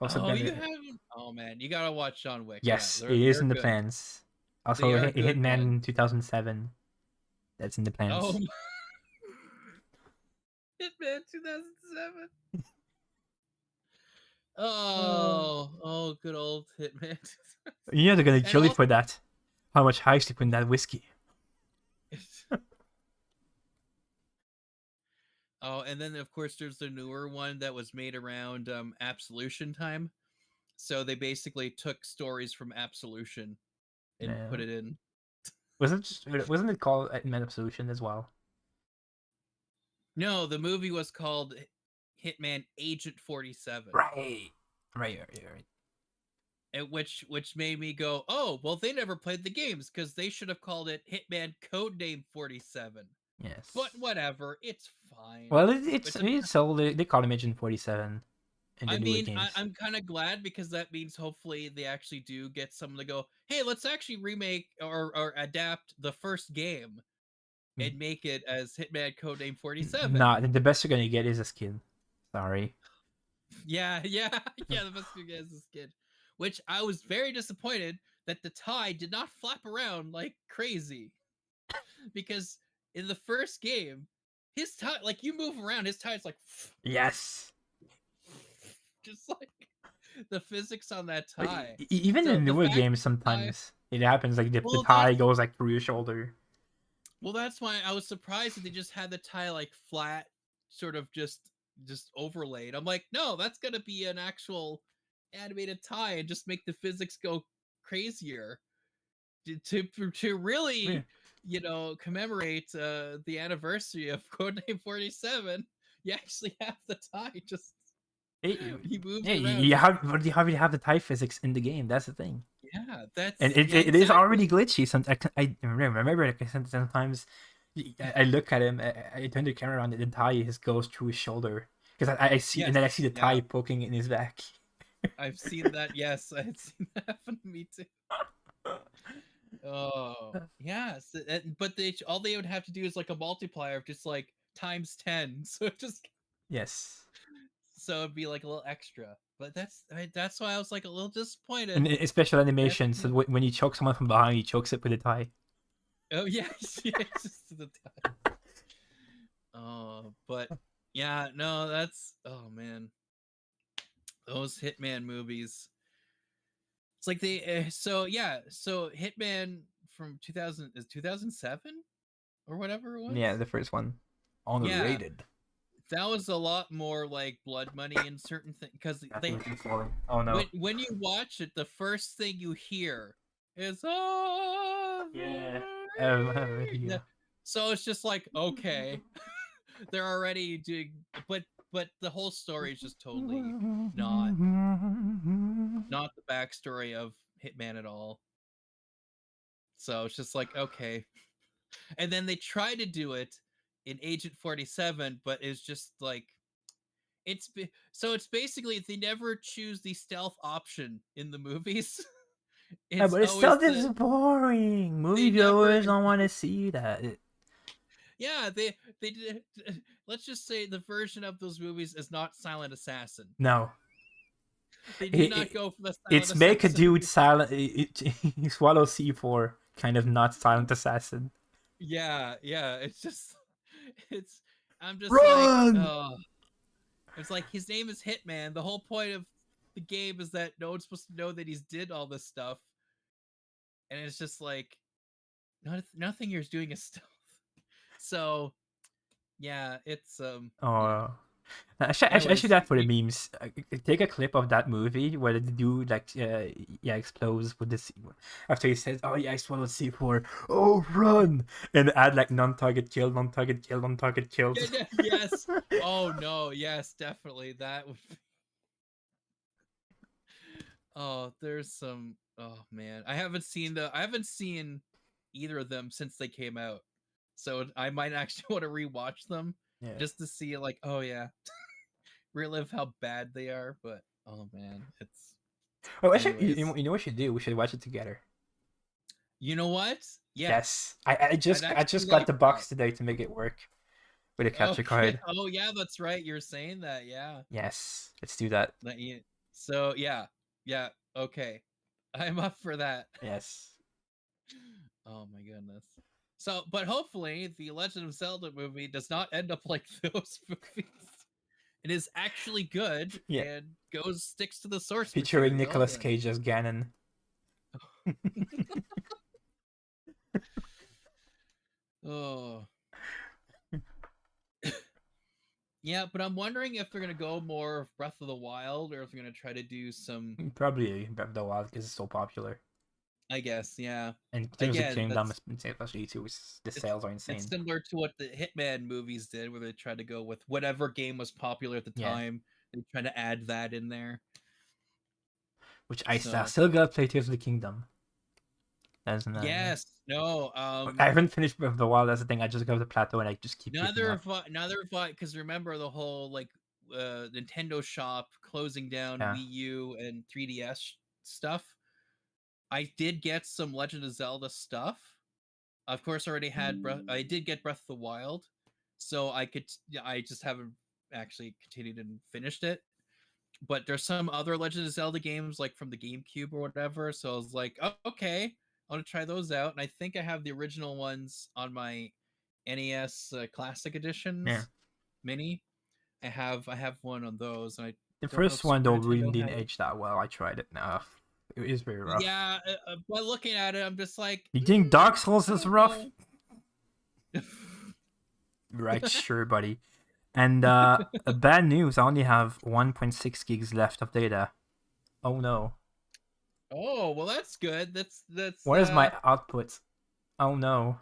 Also oh, you gonna haven't. Oh man, you gotta watch John Wick. Yeah, yes, it is they're in the good. plans. They Also, are good, man. Hitman 2007. That's in the Oh, plans. Hitman 2007. Oh. Oh, good old Hitman. Yeah, they're gonna And kill you also, for that. How much heist you put in that whiskey? oh, and then of course there's the newer one that was made around Absolution time. So they basically took stories from Absolution and Yeah. put it in. Wasn't it called Hitman Absolution as well? No, the movie was called Hitman Agent 47. Right. Which made me go, oh, well, they never played the games because they should have called it Hitman Codename 47. Yes. But whatever, it's fine. Well, It's a- it's so they call him Agent 47 in the I newer mean, games. I'm kind of glad because that means hopefully they actually do get someone to go, hey, let's actually remake or adapt the first game and make it as Hitman Codename 47. Nah, the best you're gonna get is a skin. Sorry. Yeah, the best you get is this kid. Which I was very disappointed that the tie did not flap around like crazy. Because in the first game, his tie, like you move around, his tie is like Yes. just like the physics on that tie. Even So in the newer fact games, sometimes it happens. Like the Well, tie goes like through your shoulder. Well, that's why I was surprised that they just had the tie like flat, sort of just overlaid. I'm like, no, that's gonna be an actual animated tie and just make the physics go crazier to really, commemorate the anniversary of Codename 47. You actually have the tie just he moves Yeah, around. you already have the tie physics in the game. That's the thing. Yeah, that's And it is exactly. already glitchy. I remember like sometimes I look at him, I turn the camera on, and the tie just goes through his shoulder because I see, and then I see the tie poking in his back. I've seen that. Yes, I've seen that happen to me too. Oh, yes, but all they would have to do is like a multiplier of just like times 10, so it just Yes. so it'd be like a little extra. But that's why I was like a little disappointed. And it's special animation, so when you choke someone from behind, he chokes it with a tie. Oh yeah, it's just the tie. Oh, but yeah, no, that's man, those Hitman movies. It's like they so Hitman from 2000 is 2007 or whatever it was. Yeah, the first one, underrated. That was a lot more like blood money in certain things because they. Oh no! When you watch it, the first thing you hear is oh yeah. So it's just like okay, they're already doing, but the whole story is just totally not the backstory of Hitman at all. So it's just like okay, and then they try to do it in Agent 47, but it's just like it's basically they never choose the stealth option in the movies. But it's still just boring. Moviegoers don't want to see that. Yeah, they did. Let's just say the version of those movies is not Silent Assassin. No. They did not go for the Silent It's Assassin. make a dude silent. He swallow C4, kind of not Silent Assassin. Yeah. It's just, I'm just Run! like, oh. It's like his name is Hitman. The whole point of the game is that no one's supposed to know that he's did all this stuff, and it's just like, nothing you're doing is stealth. So, yeah, it's Oh. I should have for the memes. Take a clip of that movie where the dude like explodes with the C4 after he says, "Oh yeah, I swallowed C4. Oh run!" and add like non-target killed, non-target killed, non-target killed. Yes. Oh no. Yes, definitely that would. Oh, there's some. Oh man, I haven't seen either of them since they came out, so I might actually want to rewatch them Yeah. just to see, like, oh yeah, relive how bad they are. But oh man, it's Oh, actually, anyways. you know what we should do? We should watch it together. You know what? Yes. I just I'd I just actually got like the box today to make it work with a that. capture card. Oh yeah, that's right. You're saying that. Yeah. Yes. Let's do that. So yeah, okay, I'm up for that. Yes. Oh my goodness. So, but hopefully, the Legend of Zelda movie does not end up like those movies. It is actually good Yeah. and sticks to the source Featuring material. Nicolas Cage as Ganon. Oh. Yeah, but I'm wondering if they're gonna go more of Breath of the Wild, or if they're gonna try to do some. Probably Breath of the Wild because it's so popular. I guess, yeah. And Tears of the Again, Kingdom, especially too, the sales are insane. It's similar to what the Hitman movies did, where they tried to go with whatever game was popular at the time. They tried to add that in there. Which I still gotta play Tears of the Kingdom. Yes. No. I haven't finished Breath of the Wild. That's the thing. I just go to the plateau and I just keep. Neither have I, because remember the whole like Nintendo shop closing down Wii U and 3DS stuff. I did get some Legend of Zelda stuff. Of course, I already had I did get Breath of the Wild, so I just haven't actually continued and finished it. But there's some other Legend of Zelda games like from the GameCube or whatever. So I was like, oh, okay, I want to try those out. And I think I have the original ones on my NES Classic Editions mini. I have one on those. And the first one though really didn't age that well. I tried it now. It is very rough. Yeah, but looking at it, I'm just like, you think Dark Souls is rough? Right, sure, buddy. And bad news, I only have 1.6 gigs left of data. Oh no. Oh, well that's good. That's What is my output? Oh no.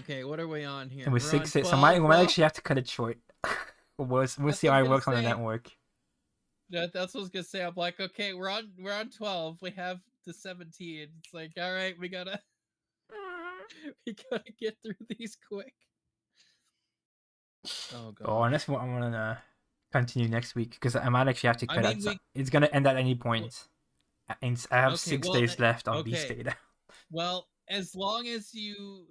Okay, what are we on here? It was 6, so we might actually have to cut it short. we'll see how it works on the network. That's what I was gonna say. I'm like, okay, we're on 12. We have the 17. It's like, all right, we gotta get through these quick. Oh god. Oh, unless I want to continue next week, because I might actually have to cut it. It's gonna end at any point. And I have 6 days left on Beast data. Well, as long as you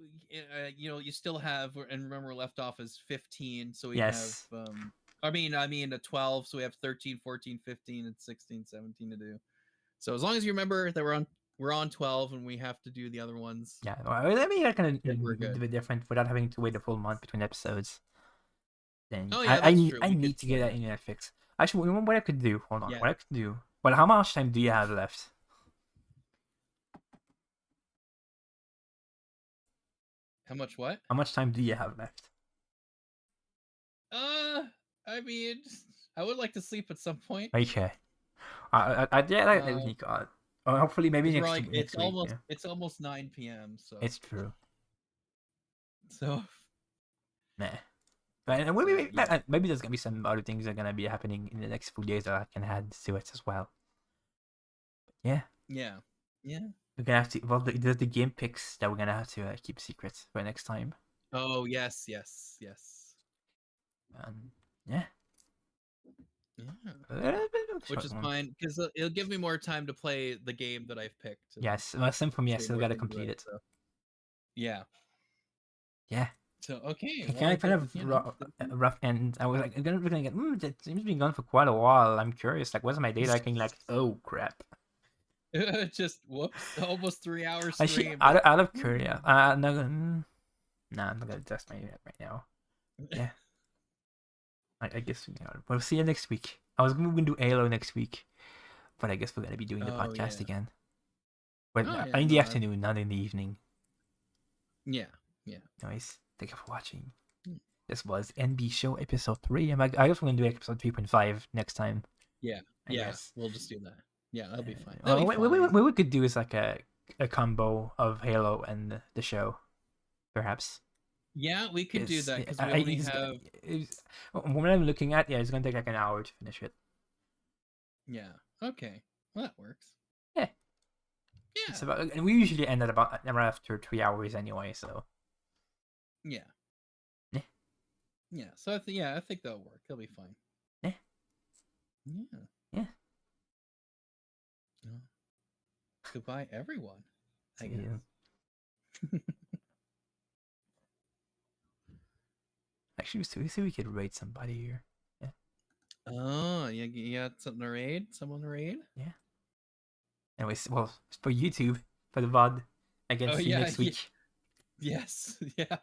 still have, and remember we left off as 15, so we have I mean a 12, so we have 13, 14, 15, and 16, 17 to do. So as long as you remember that we're on 12 and we have to do the other ones. Yeah, well, I mean, that kind of do it different without having to wait a full month between episodes. Then I need to get that internet fixed. Actually, what I could do? Hold on, what I could do? Well, how much time do you have left? How much what? How much time do you have left? I mean, I would like to sleep at some point. Okay. I God. Hopefully, maybe next week. It's almost 9 p.m. So it's true. So. Nah. But maybe there's gonna be some other things that are gonna be happening in the next few days that I can add to it as well. Yeah. Yeah. We're gonna have to. Well, there's the game picks that we're gonna have to keep secrets for next time. Oh yes. Yeah. Which is fine because it'll give me more time to play the game that I've picked. Yes, well, same for me. I still gotta complete it. So. Yeah. So okay, kind of rough end. I was like, we're gonna get. It seems to be gone for quite a while. I'm curious. Like, what's my data? I can oh crap. Just whoops! Almost 3 hours. Actually, out of curiosity, I'm not gonna test my internet right now. Yeah. I guess we'll see you next week. I was gonna do Halo next week, but I guess we're gonna be doing the podcast again. But in the afternoon, not in the evening. Yeah. Nice. Thank you for watching. This was NB Show episode 3. I guess we're gonna do episode 3.5 next time. Yeah. We'll just do that. Yeah, that'll be fine. What we could do is like a combo of Halo and the show, perhaps. Yeah, we could do that because we only have. When I'm looking at, it's gonna take like an hour to finish it. Yeah. Okay. Well, that works. Yeah. It's about, and we usually end at about around after 3 hours anyway. So Yeah. Yeah. Yeah. So I think that'll work. It'll be fine. Yeah. Yeah. Yeah. Oh. Goodbye, everyone. I See ya. guess. Actually, we see we could raid somebody here. Oh, you got something to raid? Someone to raid? Yeah. Anyways, well, it's for YouTube for the VOD. Again, Oh, see you yeah, next week. Yes. Yeah.